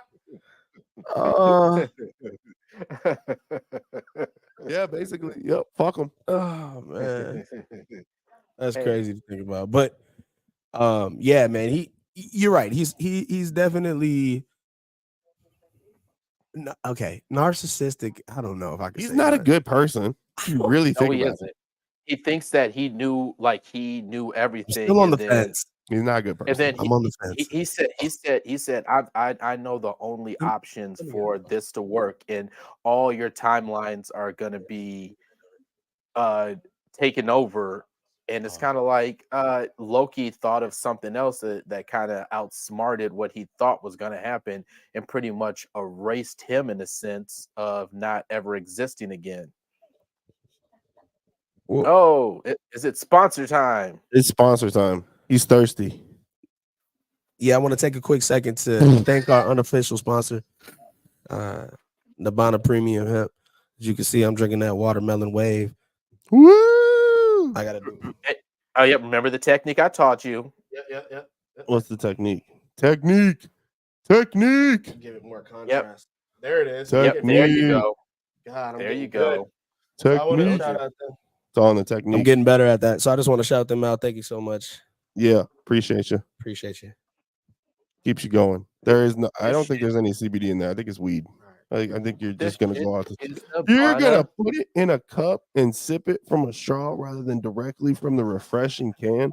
[SPEAKER 1] Yeah, basically. Yep. Fuck them.
[SPEAKER 2] Oh man, that's crazy to think about. But yeah, man, you're right. He's definitely narcissistic. I don't know if I can.
[SPEAKER 1] He's not a good person. You really think about it.
[SPEAKER 3] He thinks that he knew everything.
[SPEAKER 2] Still on the fence.
[SPEAKER 1] He's not a good person.
[SPEAKER 3] And then
[SPEAKER 2] I'm on the fence.
[SPEAKER 3] He said, I know the only options for this to work, and all your timelines are gonna be taken over. And it's kind of like Loki thought of something else that kind of outsmarted what he thought was gonna happen and pretty much erased him in a sense of not ever existing again. Oh, is it sponsor time?
[SPEAKER 1] It's sponsor time. He's thirsty.
[SPEAKER 2] Yeah, I want to take a quick second to thank our unofficial sponsor, Nabana Premium Hemp. As you can see, I'm drinking that watermelon wave.
[SPEAKER 1] Woo!
[SPEAKER 2] I gotta do.
[SPEAKER 3] Oh, yeah. Remember the technique I taught you?
[SPEAKER 2] Yeah.
[SPEAKER 1] What's the technique? Technique. Technique.
[SPEAKER 2] Give it more contrast. There it is.
[SPEAKER 1] Tech-
[SPEAKER 3] Yep, there you go.
[SPEAKER 2] God, I'm
[SPEAKER 3] There you
[SPEAKER 2] getting good.
[SPEAKER 3] go.
[SPEAKER 2] So I wanna
[SPEAKER 1] Technique.
[SPEAKER 2] shout out them.
[SPEAKER 1] It's all in the technique.
[SPEAKER 2] I'm getting better at that. So I just want to shout them out. Thank you so much.
[SPEAKER 1] Yeah, appreciate you.
[SPEAKER 2] Appreciate you.
[SPEAKER 1] Keeps you going. There is no. I
[SPEAKER 3] This
[SPEAKER 1] don't think
[SPEAKER 3] shit-
[SPEAKER 1] there's any CBD in there. I think it's weed. I think you're
[SPEAKER 3] This
[SPEAKER 1] just gonna
[SPEAKER 3] shit
[SPEAKER 1] go out.
[SPEAKER 3] is
[SPEAKER 1] You're
[SPEAKER 3] Nabana.
[SPEAKER 1] gonna put it in a cup and sip it from a straw rather than directly from the refreshing can.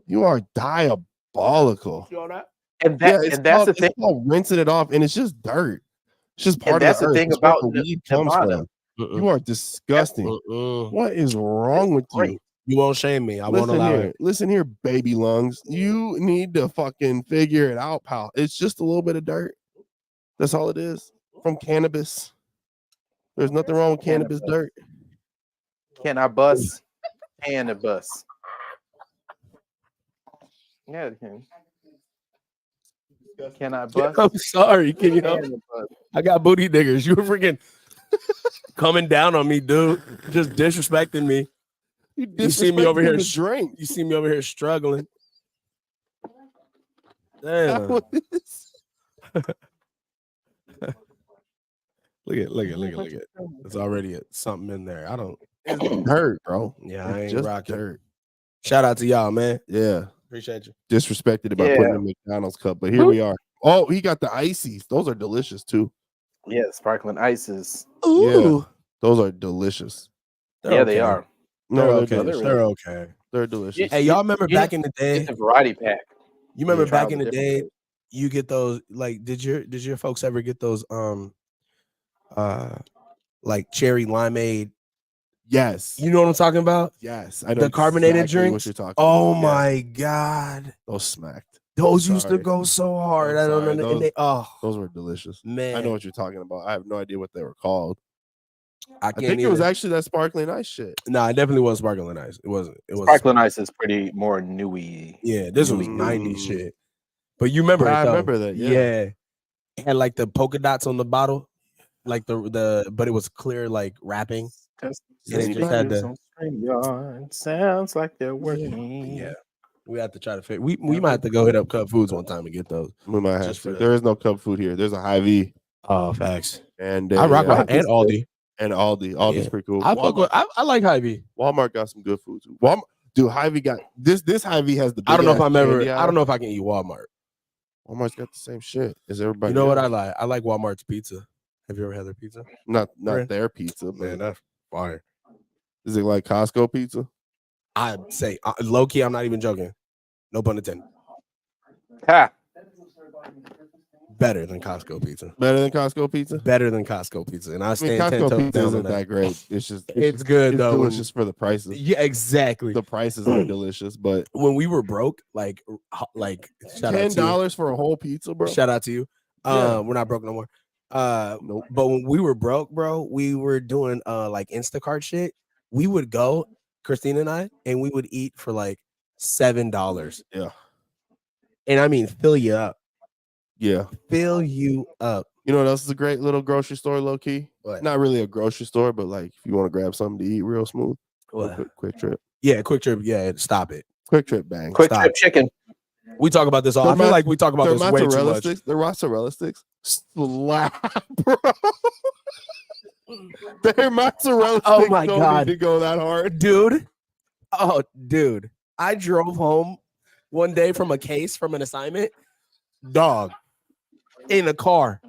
[SPEAKER 1] You are diabolical.
[SPEAKER 2] You all right?
[SPEAKER 3] And
[SPEAKER 1] Yeah,
[SPEAKER 3] that
[SPEAKER 1] it's
[SPEAKER 3] and that's
[SPEAKER 1] called,
[SPEAKER 3] the thing.
[SPEAKER 1] it's called rinsing it off, and it's just dirt. It's just part
[SPEAKER 3] that's
[SPEAKER 1] of
[SPEAKER 3] the
[SPEAKER 1] the earth.
[SPEAKER 3] thing
[SPEAKER 1] It's where
[SPEAKER 3] about
[SPEAKER 1] the weed comes
[SPEAKER 3] Nabana.
[SPEAKER 1] from. You are disgusting. What is wrong with you?
[SPEAKER 3] great.
[SPEAKER 2] You won't shame me. I won't
[SPEAKER 1] Listen
[SPEAKER 2] allow
[SPEAKER 1] here,
[SPEAKER 2] it.
[SPEAKER 1] listen here, baby lungs. You need to fucking figure it out, pal. It's just a little bit of dirt. That's all it is from cannabis. There's nothing wrong with cannabis dirt.
[SPEAKER 3] Can I bust? Can I bust? Yeah, it can. Can I bust?
[SPEAKER 2] I'm sorry. Can you help?
[SPEAKER 3] Can I bust?
[SPEAKER 2] I got booty diggers. You were freaking coming down on me, dude. Just disrespecting me. You see me over here.
[SPEAKER 1] disrespecting the drink.
[SPEAKER 2] You see me over here struggling.
[SPEAKER 1] That
[SPEAKER 2] Damn.
[SPEAKER 1] was-
[SPEAKER 2] Look at. There's already something in there. I don't.
[SPEAKER 1] It's dirt, bro.
[SPEAKER 2] Yeah, I
[SPEAKER 1] It's
[SPEAKER 2] ain't
[SPEAKER 1] just
[SPEAKER 2] rocking.
[SPEAKER 1] dirt.
[SPEAKER 2] Shout out to y'all, man.
[SPEAKER 1] Yeah.
[SPEAKER 2] Appreciate you.
[SPEAKER 1] Disrespected about putting in McDonald's cup, but here we are. Oh, he got the ices. Those are delicious too.
[SPEAKER 3] Yeah, sparkling ices.
[SPEAKER 2] Ooh.
[SPEAKER 1] Those are delicious.
[SPEAKER 2] They're
[SPEAKER 3] Yeah,
[SPEAKER 2] okay.
[SPEAKER 3] they are.
[SPEAKER 2] They're
[SPEAKER 1] No,
[SPEAKER 2] okay.
[SPEAKER 1] they're delicious.
[SPEAKER 2] They're okay.
[SPEAKER 1] They're delicious.
[SPEAKER 2] Hey, y'all remember
[SPEAKER 3] You-
[SPEAKER 2] back in the day?
[SPEAKER 3] It's a variety pack.
[SPEAKER 2] You remember
[SPEAKER 3] Try
[SPEAKER 2] back
[SPEAKER 3] all
[SPEAKER 2] in the
[SPEAKER 3] different
[SPEAKER 2] day?
[SPEAKER 3] flavors.
[SPEAKER 2] You get those like did your folks ever get those like cherry limeade?
[SPEAKER 1] Yes.
[SPEAKER 2] You know what I'm talking about?
[SPEAKER 1] Yes. I know
[SPEAKER 2] The carbonated
[SPEAKER 1] exactly
[SPEAKER 2] drinks.
[SPEAKER 1] what you're talking
[SPEAKER 2] Oh
[SPEAKER 1] about. Yeah.
[SPEAKER 2] my god.
[SPEAKER 1] Those smacked.
[SPEAKER 2] Those used to
[SPEAKER 1] Sorry.
[SPEAKER 2] go so hard.
[SPEAKER 1] I'm
[SPEAKER 2] I don't
[SPEAKER 1] sorry.
[SPEAKER 2] know. And they,
[SPEAKER 1] Those were delicious.
[SPEAKER 2] man.
[SPEAKER 1] I know what you're talking about. I have no idea what they were called.
[SPEAKER 2] I
[SPEAKER 1] I
[SPEAKER 2] can't
[SPEAKER 1] think it was
[SPEAKER 2] either.
[SPEAKER 1] actually that sparkling ice shit.
[SPEAKER 2] No, it definitely wasn't sparkling ice. It wasn't. It was
[SPEAKER 3] Sparkling ice is pretty more newy.
[SPEAKER 2] Yeah, this was
[SPEAKER 1] Mm.
[SPEAKER 2] 90s shit. But you remember it
[SPEAKER 1] I
[SPEAKER 2] though.
[SPEAKER 1] remember that. Yeah.
[SPEAKER 2] Yeah. It had like the polka dots on the bottle, like the but it was clear like wrapping. And it just had the
[SPEAKER 3] Sounds like they're working.
[SPEAKER 2] yeah. We have to try to fit. We might have to go hit up Cub Foods one time and get those.
[SPEAKER 1] We might have
[SPEAKER 2] Just
[SPEAKER 1] to.
[SPEAKER 2] for
[SPEAKER 1] There is no Cub food here. There's a Hy-Vee
[SPEAKER 2] Oh, facts.
[SPEAKER 1] and
[SPEAKER 2] I rock
[SPEAKER 1] a,
[SPEAKER 2] with and Aldi.
[SPEAKER 1] and Aldi. Aldi's
[SPEAKER 2] Yeah.
[SPEAKER 1] pretty cool.
[SPEAKER 2] I fuck with. I like Hy-Vee.
[SPEAKER 1] Walmart got some good food too. Dude, Hy-Vee got this. This Hy-Vee has the.
[SPEAKER 2] I don't know if
[SPEAKER 1] big-ass
[SPEAKER 2] I'm ever.
[SPEAKER 1] candy
[SPEAKER 2] I
[SPEAKER 1] aisle.
[SPEAKER 2] don't know if I can eat Walmart.
[SPEAKER 1] Walmart's got the same shit as everybody.
[SPEAKER 2] You know what I
[SPEAKER 1] else.
[SPEAKER 2] like? I like Walmart's pizza. Have you ever had their pizza?
[SPEAKER 1] Not
[SPEAKER 2] Brand?
[SPEAKER 1] their pizza, but
[SPEAKER 2] Man, that's fire.
[SPEAKER 1] is it like Costco pizza?
[SPEAKER 2] I'd say low key. I'm not even joking. No pun intended.
[SPEAKER 3] Ha!
[SPEAKER 2] Better than Costco pizza.
[SPEAKER 1] Better than Costco pizza?
[SPEAKER 2] Better than Costco pizza. And I
[SPEAKER 1] I mean,
[SPEAKER 2] stand 10
[SPEAKER 1] Costco
[SPEAKER 2] toes
[SPEAKER 1] pizza
[SPEAKER 2] down
[SPEAKER 1] isn't
[SPEAKER 2] on
[SPEAKER 1] that
[SPEAKER 2] that.
[SPEAKER 1] great. It's just
[SPEAKER 2] It's good
[SPEAKER 1] it's
[SPEAKER 2] though.
[SPEAKER 1] delicious for the prices.
[SPEAKER 2] Yeah, exactly.
[SPEAKER 1] The prices are delicious, but
[SPEAKER 2] When we were broke, like shout out to you.
[SPEAKER 1] $10 for a whole pizza, bro.
[SPEAKER 2] Shout out to you.
[SPEAKER 1] Yeah.
[SPEAKER 2] We're not broke no more.
[SPEAKER 1] Nope.
[SPEAKER 2] But when we were broke, bro, we were doing like Instacart shit. We would go, Christina and I, and we would eat for like $7.
[SPEAKER 1] Yeah.
[SPEAKER 2] And I mean fill you up.
[SPEAKER 1] Yeah.
[SPEAKER 2] Fill you up.
[SPEAKER 1] You know what else is a great little grocery store, low key?
[SPEAKER 2] What?
[SPEAKER 1] Not really a grocery store, but like if you want to grab something to eat real smooth,
[SPEAKER 2] What?
[SPEAKER 1] quick trip.
[SPEAKER 2] Yeah, Quick Trip. Yeah, stop it.
[SPEAKER 1] Quick trip bang.
[SPEAKER 3] Quick
[SPEAKER 2] Stop.
[SPEAKER 3] trip chicken.
[SPEAKER 2] We talk about this all. I
[SPEAKER 1] Their
[SPEAKER 2] feel like we talk about
[SPEAKER 1] Their
[SPEAKER 2] this way too
[SPEAKER 1] mozzarella
[SPEAKER 2] much.
[SPEAKER 1] sticks, their mozzarella sticks slap, bro. Their mozzarella
[SPEAKER 2] Oh
[SPEAKER 1] sticks
[SPEAKER 2] my
[SPEAKER 1] don't
[SPEAKER 2] God.
[SPEAKER 1] need to go that hard.
[SPEAKER 2] Dude. Oh, dude. I drove home one day from a case from an assignment. Dog. In a car.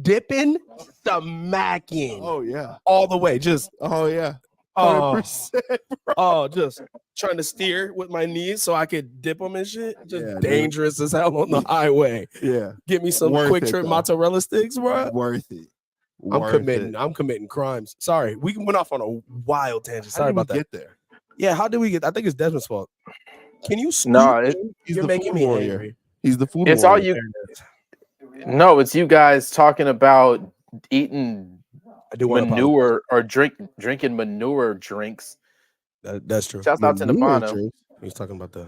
[SPEAKER 2] Dipping, smacking.
[SPEAKER 1] Oh yeah.
[SPEAKER 2] All the way. Just
[SPEAKER 1] Oh yeah.
[SPEAKER 2] oh,
[SPEAKER 1] 100%.
[SPEAKER 2] just trying to steer with my knees so I could dip them and shit. Just
[SPEAKER 1] Yeah, dude.
[SPEAKER 2] dangerous as hell on the highway.
[SPEAKER 1] Yeah.
[SPEAKER 2] Give me some
[SPEAKER 1] Worth
[SPEAKER 2] Quick
[SPEAKER 1] it,
[SPEAKER 2] Trip
[SPEAKER 1] though.
[SPEAKER 2] mozzarella sticks, bro.
[SPEAKER 1] Worth it.
[SPEAKER 2] I'm
[SPEAKER 1] Worth
[SPEAKER 2] committing.
[SPEAKER 1] it.
[SPEAKER 2] I'm committing crimes. Sorry, we went off on a wild tangent.
[SPEAKER 1] How
[SPEAKER 2] Sorry
[SPEAKER 1] did we
[SPEAKER 2] about that.
[SPEAKER 1] get there?
[SPEAKER 2] Yeah, how did we get? I think it's Desmond's fault. Can you?
[SPEAKER 3] No,
[SPEAKER 1] He's
[SPEAKER 2] You're
[SPEAKER 1] the
[SPEAKER 2] making
[SPEAKER 1] food
[SPEAKER 2] me
[SPEAKER 1] warrior.
[SPEAKER 2] angry.
[SPEAKER 1] He's the food
[SPEAKER 3] it's all
[SPEAKER 1] warrior.
[SPEAKER 3] you. No, it's you guys talking about eating
[SPEAKER 2] I do want to
[SPEAKER 3] manure or drinking manure drinks
[SPEAKER 2] That's true.
[SPEAKER 3] Shouts out to
[SPEAKER 1] New
[SPEAKER 3] Nibbana.
[SPEAKER 1] entrance,
[SPEAKER 2] He's talking about the.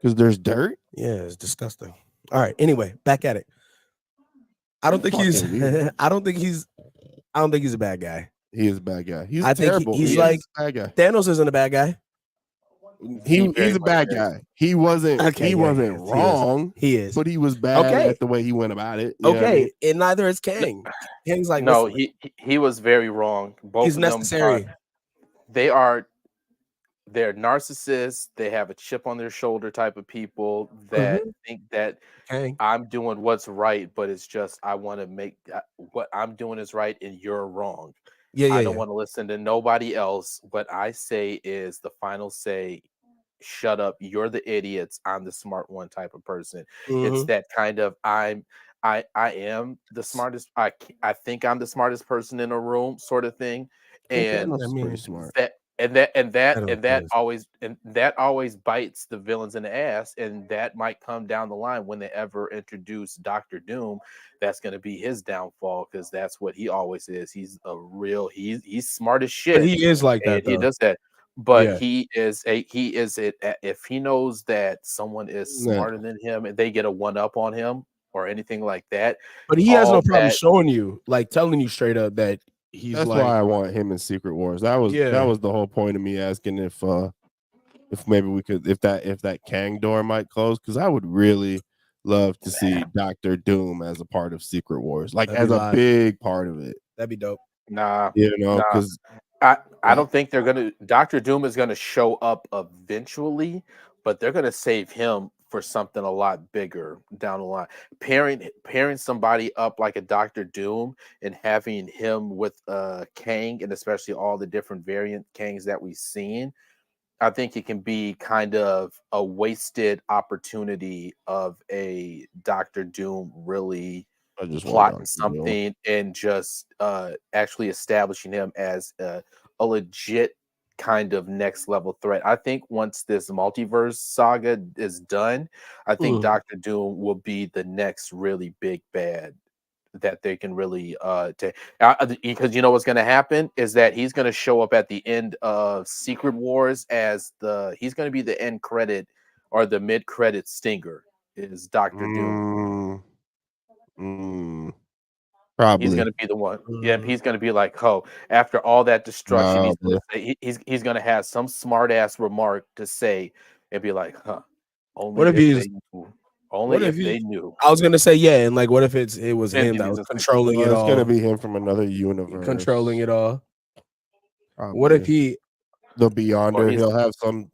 [SPEAKER 1] because there's dirt.
[SPEAKER 2] Yeah, it's disgusting. All right. Anyway, back at it. I don't think he's.
[SPEAKER 1] Fucking weird.
[SPEAKER 2] I don't think he's a bad guy.
[SPEAKER 1] He is a bad guy. He's
[SPEAKER 2] I think
[SPEAKER 1] terrible.
[SPEAKER 2] he's
[SPEAKER 1] He
[SPEAKER 2] like
[SPEAKER 1] is a bad guy.
[SPEAKER 2] Thanos isn't a bad guy.
[SPEAKER 3] He very
[SPEAKER 1] He's a
[SPEAKER 3] much
[SPEAKER 1] bad
[SPEAKER 3] is.
[SPEAKER 1] guy. He wasn't.
[SPEAKER 2] Okay,
[SPEAKER 1] he
[SPEAKER 2] yeah,
[SPEAKER 1] wasn't
[SPEAKER 2] he is.
[SPEAKER 1] wrong.
[SPEAKER 2] He is.
[SPEAKER 1] But he was bad
[SPEAKER 2] Okay.
[SPEAKER 1] at the way he went about it. You know what I
[SPEAKER 2] Okay,
[SPEAKER 1] mean?
[SPEAKER 2] and neither is Kang. Kang's like,
[SPEAKER 3] No,
[SPEAKER 2] listen,
[SPEAKER 3] he was very wrong. Both
[SPEAKER 2] he's
[SPEAKER 3] of them
[SPEAKER 2] necessary.
[SPEAKER 3] they're narcissists. They have a chip on their shoulder type of people that think that
[SPEAKER 2] Kang.
[SPEAKER 3] I'm doing what's right, but it's just I want to make what I'm doing is right and you're wrong.
[SPEAKER 2] Yeah,
[SPEAKER 3] I don't want to listen to nobody else. What I say is the final say. Shut up, you're the idiots, I'm the smart one type of person. It's that kind of I am the smartest, I think I'm the smartest person in a room sort of thing. And
[SPEAKER 1] Thanos is pretty smart.
[SPEAKER 3] that always bites the villains in the ass, and that might come down the line when they ever introduce Dr. Doom. That's going to be his downfall, because that's what he always is. He's he's smart as shit.
[SPEAKER 2] But he is like that,
[SPEAKER 3] He
[SPEAKER 2] though.
[SPEAKER 3] does that. But
[SPEAKER 2] Yeah.
[SPEAKER 3] if he knows that someone is smarter than him and they get a one up on him or anything like that.
[SPEAKER 2] But he has no problem showing you, like telling you straight up that he's
[SPEAKER 1] That's
[SPEAKER 2] like.
[SPEAKER 1] why I want him in Secret Wars. That was the whole point of me asking if maybe we could, if that Kang door might close, because I would really love to see Dr. Doom as a part of Secret Wars, like as a big part of it.
[SPEAKER 2] That'd be dope.
[SPEAKER 3] Nah,
[SPEAKER 1] you know, because
[SPEAKER 3] I don't think they're gonna. Dr. Doom is gonna show up eventually, but they're gonna save him for something a lot bigger down the line. Pairing somebody up like a Dr. Doom and having him with Kang, and especially all the different variant Kangs that we've seen, I think it can be kind of a wasted opportunity of a Dr. Doom really plotting something and just actually establishing him as a legit kind of next level threat. I think once this multiverse saga is done, I think Dr. Doom will be the next really big bad that they can really take, because you know what's going to happen is that he's going to show up at the end of Secret Wars as he's going to be the end credit or the mid credit stinger is Dr. Doom.
[SPEAKER 1] Probably
[SPEAKER 3] he's going to be the one. Yeah, he's going to be like, oh, after all that destruction, he's going to have some smart ass remark to say and be like, huh, only if they knew.
[SPEAKER 2] I was gonna say, yeah, and like, what if it was him that was controlling it all?
[SPEAKER 1] It's gonna be him from another universe
[SPEAKER 2] controlling it all.
[SPEAKER 1] Probably.
[SPEAKER 2] What if the
[SPEAKER 1] Beyonder? He'll have some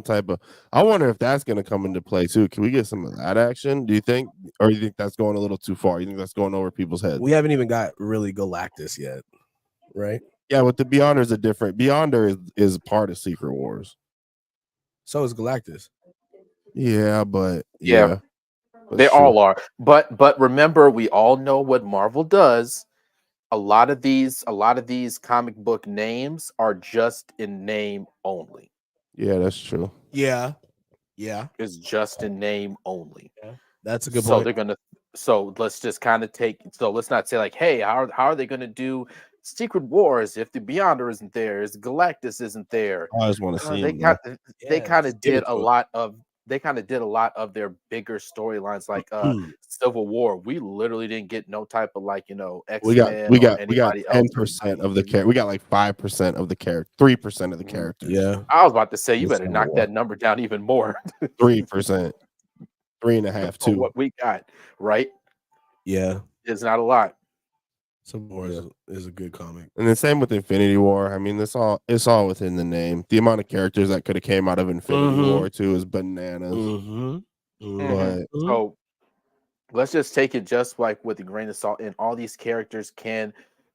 [SPEAKER 1] type of. I wonder if that's gonna come into play too. Can we get some of that action? Do you think, or do you think that's going a little too far? You think that's going over people's heads?
[SPEAKER 2] We haven't even got really Galactus yet, right?
[SPEAKER 1] Yeah, but the Beyonder is a different. Beyonder is part of Secret Wars.
[SPEAKER 2] So is Galactus.
[SPEAKER 1] Yeah, but yeah.
[SPEAKER 3] They all are. But remember, we all know what Marvel does. A lot of these comic book names are just in name only.
[SPEAKER 1] Yeah, that's true.
[SPEAKER 2] Yeah.
[SPEAKER 3] It's just in name only.
[SPEAKER 2] Yeah. That's a good
[SPEAKER 3] point.
[SPEAKER 2] So
[SPEAKER 3] they're gonna. So let's just kind of take. So let's not say like, hey, how are they gonna do Secret Wars if the Beyonder isn't there? If Galactus isn't there?
[SPEAKER 1] I just want to see.
[SPEAKER 3] They kind of did a lot of. They kind of did a lot of their bigger storylines, like Civil War. We literally didn't get no type of like X-Men.
[SPEAKER 1] We got 10% of the character. We got like 5% of the character, 3% of the characters.
[SPEAKER 2] Yeah,
[SPEAKER 3] I was about to say you better knock that number down even more.
[SPEAKER 1] 3%, 3.5%, 2.
[SPEAKER 3] What we got, right?
[SPEAKER 2] Yeah,
[SPEAKER 3] it's not a lot.
[SPEAKER 2] Civil War is a good comic,
[SPEAKER 1] and the same with Infinity War. I mean, it's all within the name. The amount of characters that could have came out of Infinity War too is bananas. But
[SPEAKER 3] so let's just take it just like with a grain of salt, and all these characters can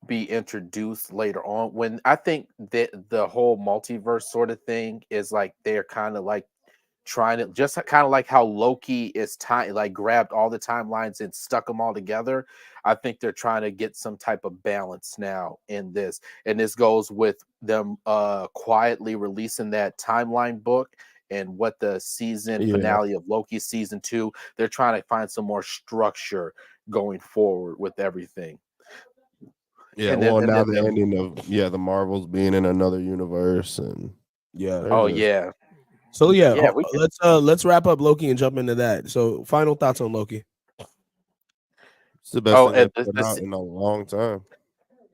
[SPEAKER 3] be introduced later on. When I think that the whole multiverse sort of thing is like they're kind of like trying to just kind of like how Loki is grabbed all the timelines and stuck them all together. I think they're trying to get some type of balance now in this, and this goes with them quietly releasing that timeline book and what the season finale of Loki season 2. They're trying to find some more structure going forward with everything.
[SPEAKER 1] Yeah, and now the ending of the Marvels being in another universe, and
[SPEAKER 2] Yeah.
[SPEAKER 1] There
[SPEAKER 3] Oh
[SPEAKER 1] it is.
[SPEAKER 3] yeah.
[SPEAKER 2] So yeah,
[SPEAKER 3] Yeah, we can-
[SPEAKER 2] let's wrap up Loki and jump into that. So final thoughts on Loki.
[SPEAKER 1] It's the best
[SPEAKER 3] Oh,
[SPEAKER 1] thing they
[SPEAKER 3] and
[SPEAKER 1] put out in a long time.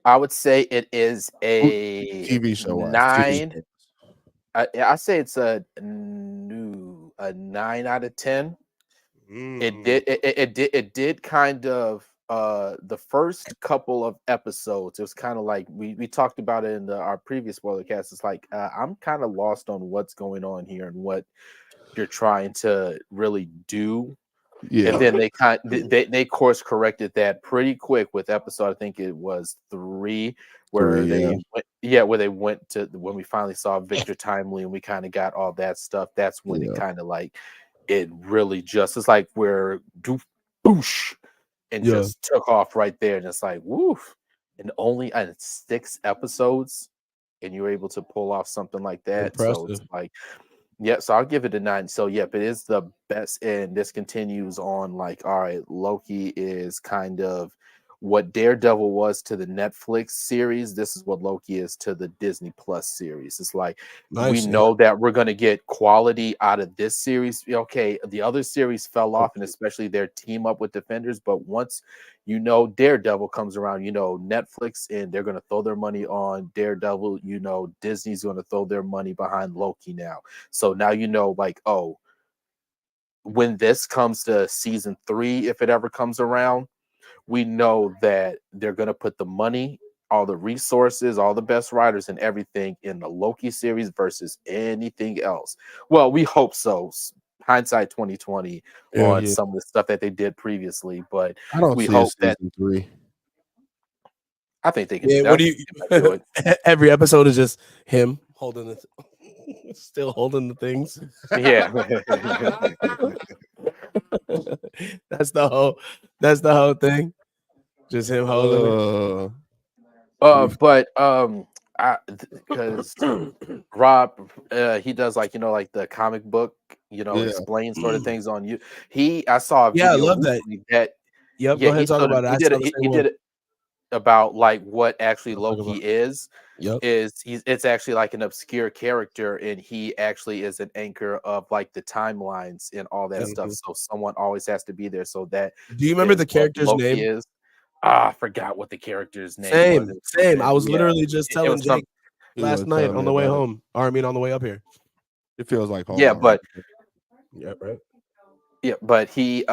[SPEAKER 3] I would say it is a
[SPEAKER 1] TV show wise.
[SPEAKER 3] 9. I say it's a 9 out of 10. It did kind of the first couple of episodes. It was kind of like we talked about it in our previous spoiler cast. It's like I'm kind of lost on what's going on here and what you're trying to really do.
[SPEAKER 1] Yeah.
[SPEAKER 3] And then they course corrected that pretty quick with episode, I think it was 3, where where they went to when we finally saw Victor Timely and we kind of got all that stuff. That's when it kind of like it really just it's like where boosh and just took off right there, and it's like woof. And only 6 episodes, and you're able to pull off something like that. So it's
[SPEAKER 2] Impressive.
[SPEAKER 3] like yeah, so I'll give it a 9. So yep, it is the best, and this continues on like, all right, Loki is kind of what Daredevil was to the Netflix series. This is what Loki is to the Disney Plus series. It's like we know that we're gonna get quality out of this series. Okay, the other series fell off, and especially their team up with Defenders. But once you know Daredevil comes around, you know Netflix, and they're gonna throw their money on Daredevil. You know Disney's gonna throw their money behind Loki now. So now you know, like, oh, when this comes to season 3, if it ever comes around, we know that they're going to put the money, all the resources, all the best writers and everything in the Loki series versus anything else. Well, we hope so. Hindsight 2020 on some of the stuff that they did previously, but
[SPEAKER 1] I don't
[SPEAKER 3] we
[SPEAKER 1] see
[SPEAKER 3] hope
[SPEAKER 1] a
[SPEAKER 3] that
[SPEAKER 1] season 3.
[SPEAKER 3] I think they can
[SPEAKER 2] Yeah,
[SPEAKER 3] do that.
[SPEAKER 2] what do you every episode is just him holding it, still holding the things.
[SPEAKER 3] Yeah.
[SPEAKER 2] That's the whole thing. Just him holding it.
[SPEAKER 3] But because Rob, he does like like the comic book, explain sort of things on you. I saw a video.
[SPEAKER 2] I love that. Yep, go ahead and talk about it.
[SPEAKER 3] He did it. He did it about like what actually Loki is.
[SPEAKER 2] Yep.
[SPEAKER 3] It's actually like an obscure character, and he actually is an anchor of like the timelines and all that stuff. So someone always has to be there. So that
[SPEAKER 2] do you remember the character's
[SPEAKER 3] Loki
[SPEAKER 2] name?
[SPEAKER 3] I forgot what the character's name was.
[SPEAKER 2] Same. I was literally just telling Jake last night on the way home. Or I mean on the way up here.
[SPEAKER 1] It feels like home.
[SPEAKER 3] Yeah, but
[SPEAKER 2] right.
[SPEAKER 3] Yeah, but he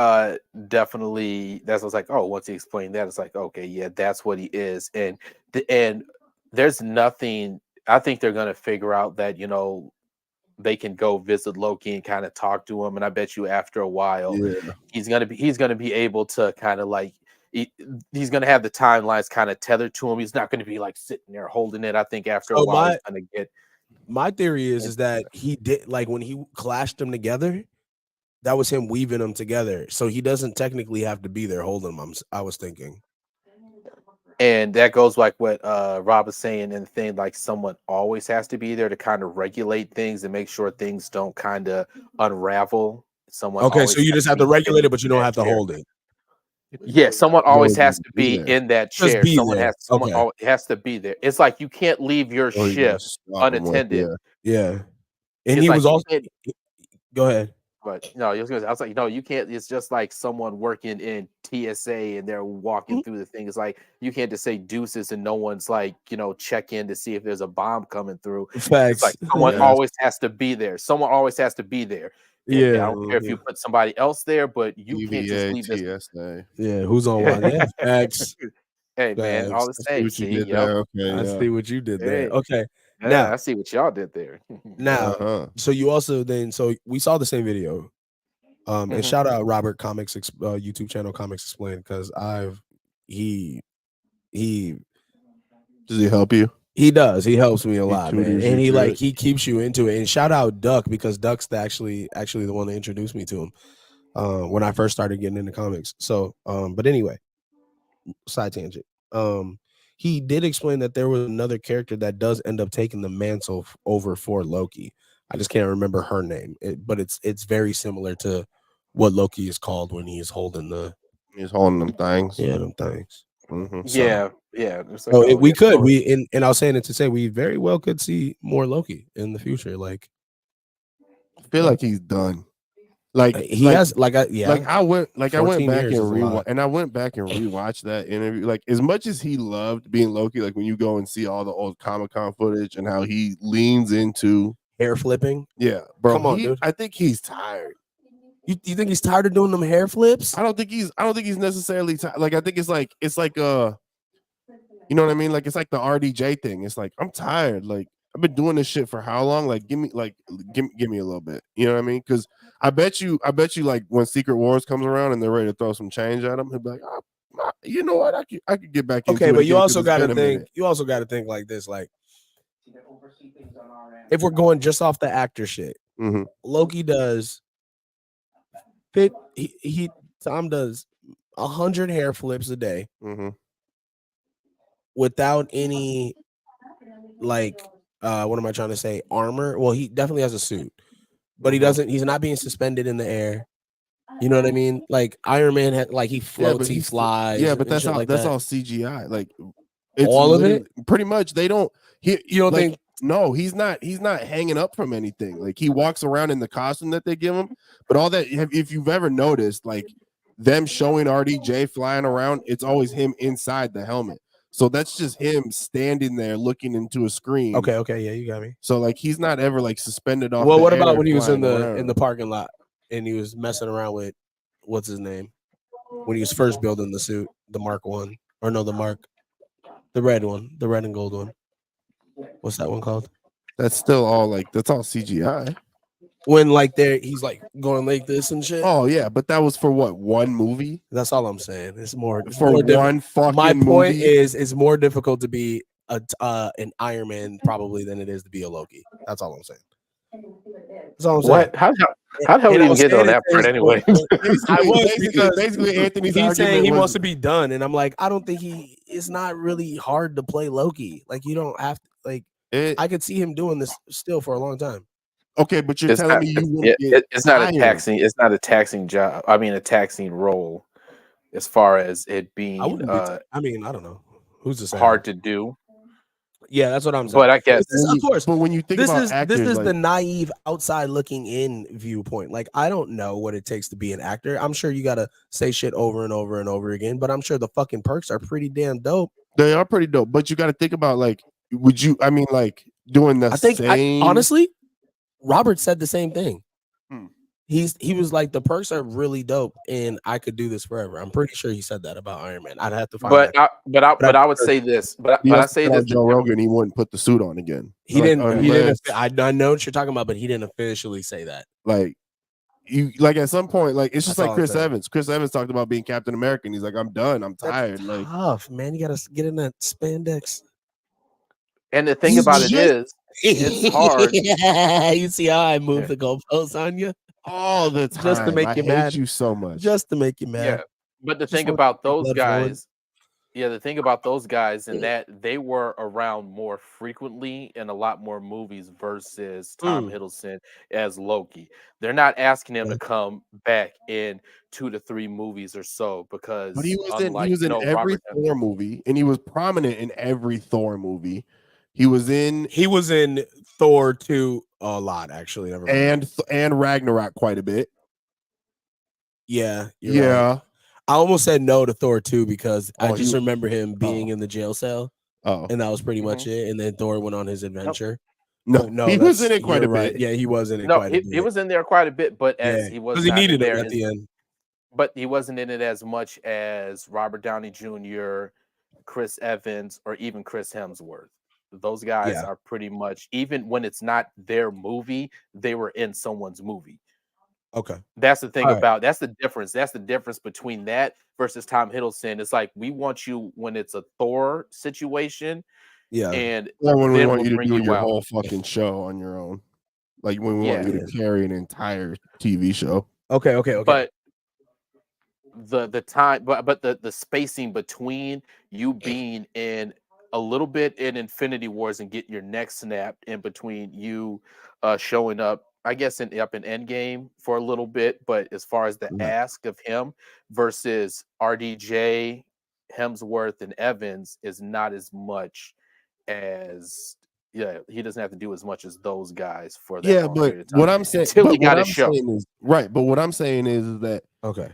[SPEAKER 3] definitely that's what's like, oh, once he explained that, it's like, okay, yeah, that's what he is. And there's nothing. I think they're gonna figure out that, they can go visit Loki and kind of talk to him. And I bet you after a while, he's gonna be able to kind of like he's gonna have the timelines kind of tethered to him. He's not gonna be like sitting there holding it. I think after a while he's gonna get.
[SPEAKER 2] My theory is that he did, like, when he clashed them together, that was him weaving them together. So he doesn't technically have to be there holding them. I was thinking.
[SPEAKER 3] And that goes like what Rob is saying in the thing, like someone always has to be there to kind of regulate things and make sure things don't kind of unravel. Someone
[SPEAKER 2] so you just have to regulate it, but you don't have to hold it.
[SPEAKER 3] Yeah, someone always has to be in that chair. Someone has to be there. It's like you can't leave your shift unattended.
[SPEAKER 2] Yeah. And he was also go ahead.
[SPEAKER 3] But no, I was like, no, you can't. It's just like someone working in TSA and they're walking through the thing. It's like you can't just say deuces and no one's like, check in to see if there's a bomb coming through.
[SPEAKER 2] Facts.
[SPEAKER 3] It's like someone always has to be there. Someone always has to be there.
[SPEAKER 2] Yeah,
[SPEAKER 3] I don't care if you put somebody else there, but you can't just leave this.
[SPEAKER 2] Yeah, who's on one? Yeah, facts.
[SPEAKER 3] Hey man, all the same. See,
[SPEAKER 2] I see what you did there. Okay.
[SPEAKER 3] Yeah,
[SPEAKER 2] now
[SPEAKER 3] I see what y'all did there.
[SPEAKER 2] Now, so you also so we saw the same video. And shout out Robert Comics YouTube channel Comics Explained, because he
[SPEAKER 1] does he help you?
[SPEAKER 2] He does. He helps me a lot, man. And he keeps you into it. And shout out Duck, because Duck's actually the one that introduced me to him when I first started getting into comics. So but anyway, side tangent. He did explain that there was another character that does end up taking the mantle over for Loki. I just can't remember her name, but it's very similar to what Loki is called when he's holding them things.
[SPEAKER 1] Yeah,
[SPEAKER 2] them things.
[SPEAKER 1] Mhm.
[SPEAKER 3] Yeah. It's like,
[SPEAKER 2] So
[SPEAKER 3] oh,
[SPEAKER 2] we
[SPEAKER 3] yeah,
[SPEAKER 2] could
[SPEAKER 3] totally.
[SPEAKER 2] and I was saying it to say we very well could see more Loki in the future. Like
[SPEAKER 1] I feel like he's done. Like
[SPEAKER 2] he has like
[SPEAKER 1] I went
[SPEAKER 2] 14
[SPEAKER 1] back
[SPEAKER 2] years
[SPEAKER 1] and
[SPEAKER 2] is a lot.
[SPEAKER 1] rewatched that interview. Like as much as he loved being Loki, like when you go and see all the old Comic-Con footage and how he leans into
[SPEAKER 2] Hair flipping.
[SPEAKER 1] yeah, bro.
[SPEAKER 2] Come on, dude.
[SPEAKER 1] I think he's tired.
[SPEAKER 2] You think he's tired of doing them hair flips?
[SPEAKER 1] I don't think he's necessarily tired. Like I think it's like you know what I mean? Like it's like the RDJ thing. It's like I'm tired. Like I've been doing this shit for how long? Like give me a little bit. You know what I mean? Because I bet you like when Secret Wars comes around and they're ready to throw some change at him, he'll be like, you know what? I could get back into
[SPEAKER 2] Okay,
[SPEAKER 1] it.
[SPEAKER 2] but you
[SPEAKER 1] again,
[SPEAKER 2] also
[SPEAKER 1] 'cause it's
[SPEAKER 2] got to
[SPEAKER 1] been a
[SPEAKER 2] think.
[SPEAKER 1] minute.
[SPEAKER 2] You also got to think like this. Like if we're going just off the actor shit,
[SPEAKER 1] Mhm.
[SPEAKER 2] Loki does. Tom does 100 hair flips a day
[SPEAKER 1] Mhm.
[SPEAKER 2] without any like what am I trying to say? Armor. Well, he definitely has a suit, but he's not being suspended in the air. You know what I mean? Like Iron Man had like he floats, he flies.
[SPEAKER 1] Yeah, but
[SPEAKER 2] and shit
[SPEAKER 1] that's
[SPEAKER 2] that.
[SPEAKER 1] all CGI. Like it's
[SPEAKER 2] All of it.
[SPEAKER 1] Pretty much. They don't. You
[SPEAKER 2] don't think?
[SPEAKER 1] No, he's not hanging up from anything. Like he walks around in the costume that they give him. But all that, if you've ever noticed, like them showing RDJ flying around, it's always him inside the helmet. So that's just him standing there looking into a screen.
[SPEAKER 2] Okay, yeah, you got me.
[SPEAKER 1] So like he's not ever like suspended off.
[SPEAKER 2] Well, what
[SPEAKER 1] air
[SPEAKER 2] about when he was in
[SPEAKER 1] flying
[SPEAKER 2] the parking lot and he was messing around with what's his name when he was first building the suit, the Mark One or no, the red one, the red and gold one. What's that one called?
[SPEAKER 1] That's still all like that's all CGI.
[SPEAKER 2] When like he's like going like this and shit.
[SPEAKER 1] Oh yeah, but that was for what, one movie?
[SPEAKER 2] That's all I'm saying. It's more
[SPEAKER 1] For one fucking
[SPEAKER 2] My point
[SPEAKER 1] movie?
[SPEAKER 2] is, it's more difficult to be an Iron Man probably than it is to be a Loki. That's all I'm saying. That's all I'm saying.
[SPEAKER 3] What? How the hell we even get on that part anyway?
[SPEAKER 1] Basically, Anthony's
[SPEAKER 2] he's saying he
[SPEAKER 1] was,
[SPEAKER 2] wants to be done, and I'm like, I don't think it's not really hard to play Loki. Like you don't have to like. I could see him doing this still for a long time.
[SPEAKER 1] Okay, but you're telling me
[SPEAKER 3] it's not a taxing. It's not a taxing job. I mean, a taxing role, as far as it being.
[SPEAKER 2] I mean, I don't know who's to say
[SPEAKER 3] hard to do.
[SPEAKER 2] Yeah, that's what I'm saying.
[SPEAKER 3] But I guess,
[SPEAKER 2] of course.
[SPEAKER 1] But when you think about actors,
[SPEAKER 2] this is
[SPEAKER 1] like,
[SPEAKER 2] the naive outside looking in viewpoint. Like I don't know what it takes to be an actor. I'm sure you got to say shit over and over and over again. But I'm sure the fucking perks are pretty damn dope.
[SPEAKER 1] They are pretty dope. But you got to think about like, would you? I mean, like doing the same.
[SPEAKER 2] Honestly, Robert said the same thing. He was like, the perks are really dope, and I could do this forever. I'm pretty sure he said that about Iron Man. I'd have to find.
[SPEAKER 3] But I would say this. But I say this.
[SPEAKER 1] Joe Rogan, he wouldn't put the suit on again.
[SPEAKER 2] He didn't. He didn't. I know what you're talking about, but he didn't officially say that.
[SPEAKER 1] Like you, like at some point, like it's just
[SPEAKER 2] That's
[SPEAKER 1] like Chris Evans. Chris Evans talked about being Captain America, and he's like, "I'm done. I'm tired."
[SPEAKER 2] That's tough, man. You gotta get in that spandex.
[SPEAKER 3] And the thing about it is, it's hard.
[SPEAKER 2] You see how I move the goalposts on you
[SPEAKER 1] all the time,
[SPEAKER 2] just to make you mad.
[SPEAKER 1] You so much,
[SPEAKER 2] just to make you mad.
[SPEAKER 3] Yeah, but the thing about those guys, and that they were around more frequently in a lot more movies versus Tom Hiddleston as Loki. They're not asking him to come back in 2 to 3 movies or so because.
[SPEAKER 1] But he was in every Thor movie, and he was prominent in every Thor movie. He was in
[SPEAKER 2] Thor 2 a lot, actually.
[SPEAKER 1] And Ragnarok quite a bit.
[SPEAKER 2] Yeah. Right. I almost said no to Thor 2 because I just remember him being in the jail cell. And that was pretty much it. And then Thor went on his adventure.
[SPEAKER 1] No, he was in it quite a bit.
[SPEAKER 2] Yeah, he was in it quite a bit.
[SPEAKER 3] He was in there quite a bit, but he was because
[SPEAKER 2] he needed it at the end.
[SPEAKER 3] But he wasn't in it as much as Robert Downey Jr., Chris Evans, or even Chris Hemsworth. Those guys are pretty much, even when it's not their movie, they were in someone's movie.
[SPEAKER 2] Okay.
[SPEAKER 3] That's the thing that's the difference. That's the difference between that versus Tom Hiddleston. It's like, we want you when it's a Thor situation.
[SPEAKER 2] Yeah.
[SPEAKER 3] And
[SPEAKER 1] when we want you to do your whole fucking show on your own. Like when we want you to carry an entire TV show.
[SPEAKER 2] Okay.
[SPEAKER 3] But the time, but the spacing between you being in a little bit in Infinity Wars and getting your neck snapped in between you showing up, I guess, in Endgame for a little bit, but as far as the ask of him versus RDJ Hemsworth and Evans is not as much as he doesn't have to do as much as those guys for that
[SPEAKER 1] Yeah,
[SPEAKER 3] long
[SPEAKER 1] but
[SPEAKER 3] period of time.
[SPEAKER 1] what I'm saying,
[SPEAKER 3] Until
[SPEAKER 1] but
[SPEAKER 3] he got
[SPEAKER 1] what
[SPEAKER 3] his
[SPEAKER 1] I'm
[SPEAKER 3] show.
[SPEAKER 1] saying is right. But what I'm saying is that
[SPEAKER 2] Okay.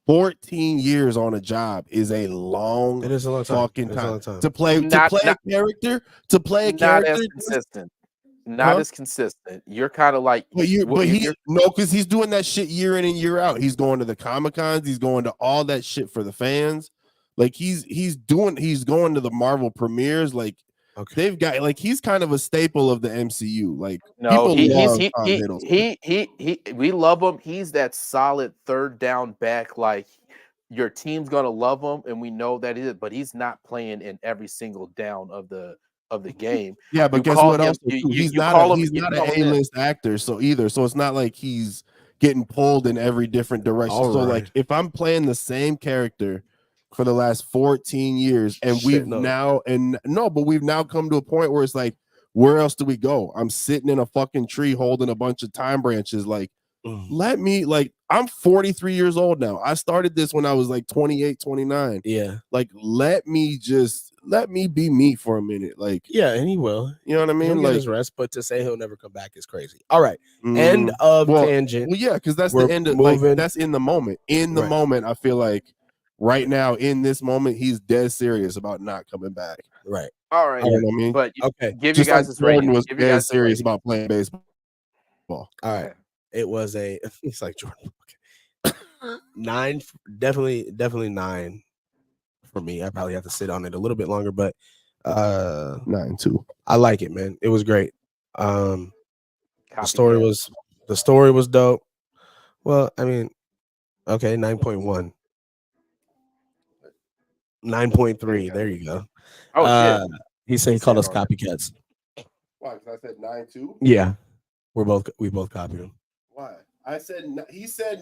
[SPEAKER 1] 14 years on a job is a long,
[SPEAKER 2] It is a long time.
[SPEAKER 1] fucking
[SPEAKER 2] It's a
[SPEAKER 1] time
[SPEAKER 2] long time.
[SPEAKER 1] to play
[SPEAKER 3] Not
[SPEAKER 1] a character. To play a
[SPEAKER 3] not
[SPEAKER 1] character,
[SPEAKER 3] as consistent. Not
[SPEAKER 1] Huh?
[SPEAKER 3] as consistent. You're kind of like,
[SPEAKER 1] but
[SPEAKER 3] you're
[SPEAKER 1] because he's doing that shit year in and year out. He's going to the Comic Cons. He's going to all that shit for the fans. Like he's going to the Marvel premieres. Like
[SPEAKER 2] Okay.
[SPEAKER 1] they've got like he's kind of a staple of the MCU. Like
[SPEAKER 3] no,
[SPEAKER 1] people love Tom
[SPEAKER 3] he
[SPEAKER 1] Hiddleston.
[SPEAKER 3] we love him. He's that solid third down back. Like your team's gonna love him, and we know that he is. But he's not playing in every single down of the game.
[SPEAKER 1] Yeah, but
[SPEAKER 3] You
[SPEAKER 1] guess
[SPEAKER 3] call
[SPEAKER 1] what?
[SPEAKER 3] him-
[SPEAKER 1] Also,
[SPEAKER 3] you-
[SPEAKER 1] too,
[SPEAKER 3] you-
[SPEAKER 1] he's
[SPEAKER 3] you
[SPEAKER 1] not
[SPEAKER 3] call
[SPEAKER 1] a
[SPEAKER 3] him-
[SPEAKER 1] he's
[SPEAKER 3] you
[SPEAKER 1] not
[SPEAKER 3] call
[SPEAKER 1] an
[SPEAKER 3] him in.
[SPEAKER 1] A-list actor. So it's not like he's getting pulled in every different direction.
[SPEAKER 2] All
[SPEAKER 1] So
[SPEAKER 2] right.
[SPEAKER 1] like if I'm playing the same character for the last 14 years, and
[SPEAKER 2] Shit,
[SPEAKER 1] we've
[SPEAKER 2] no.
[SPEAKER 1] now come to a point where it's like, where else do we go? I'm sitting in a fucking tree holding a bunch of time branches. Like, let me I'm 43 years old now. I started this when I was like 28, 29.
[SPEAKER 2] Yeah.
[SPEAKER 1] Like, let me be me for a minute. Like,
[SPEAKER 2] Yeah, and he will.
[SPEAKER 1] you know what I
[SPEAKER 2] He'll
[SPEAKER 1] mean?
[SPEAKER 2] get
[SPEAKER 1] Like,
[SPEAKER 2] his rest, but to say he'll never come back is crazy. All right. End of tangent.
[SPEAKER 1] Well, yeah, because that's
[SPEAKER 2] We're
[SPEAKER 1] the end of
[SPEAKER 2] moving.
[SPEAKER 1] that's in the moment. In the
[SPEAKER 2] Right.
[SPEAKER 1] moment, I feel like right now, in this moment, he's dead serious about not coming back.
[SPEAKER 2] Right.
[SPEAKER 3] All right,
[SPEAKER 1] You know what I mean?
[SPEAKER 3] but
[SPEAKER 2] Okay.
[SPEAKER 3] give
[SPEAKER 1] Just
[SPEAKER 3] you guys
[SPEAKER 1] like
[SPEAKER 3] his
[SPEAKER 1] Jordan
[SPEAKER 3] rating.
[SPEAKER 1] was
[SPEAKER 3] Give you
[SPEAKER 1] dead
[SPEAKER 3] guys his
[SPEAKER 1] serious
[SPEAKER 3] rating.
[SPEAKER 1] about playing baseball.
[SPEAKER 2] All right. It was it's like Jordan. Okay. 9, definitely 9 for me. I probably have to sit on it a little bit longer, but
[SPEAKER 1] 9-2.
[SPEAKER 2] I like it, man. It was great. The story
[SPEAKER 3] Copycat.
[SPEAKER 2] was dope. Well, I mean, okay, 9.1. 9.3. There you go.
[SPEAKER 3] Oh shit!
[SPEAKER 2] He said he called us
[SPEAKER 3] Stand on
[SPEAKER 2] copycats.
[SPEAKER 1] Why? Because I said 9-2.
[SPEAKER 2] Yeah. We both copied him.
[SPEAKER 1] Why? He said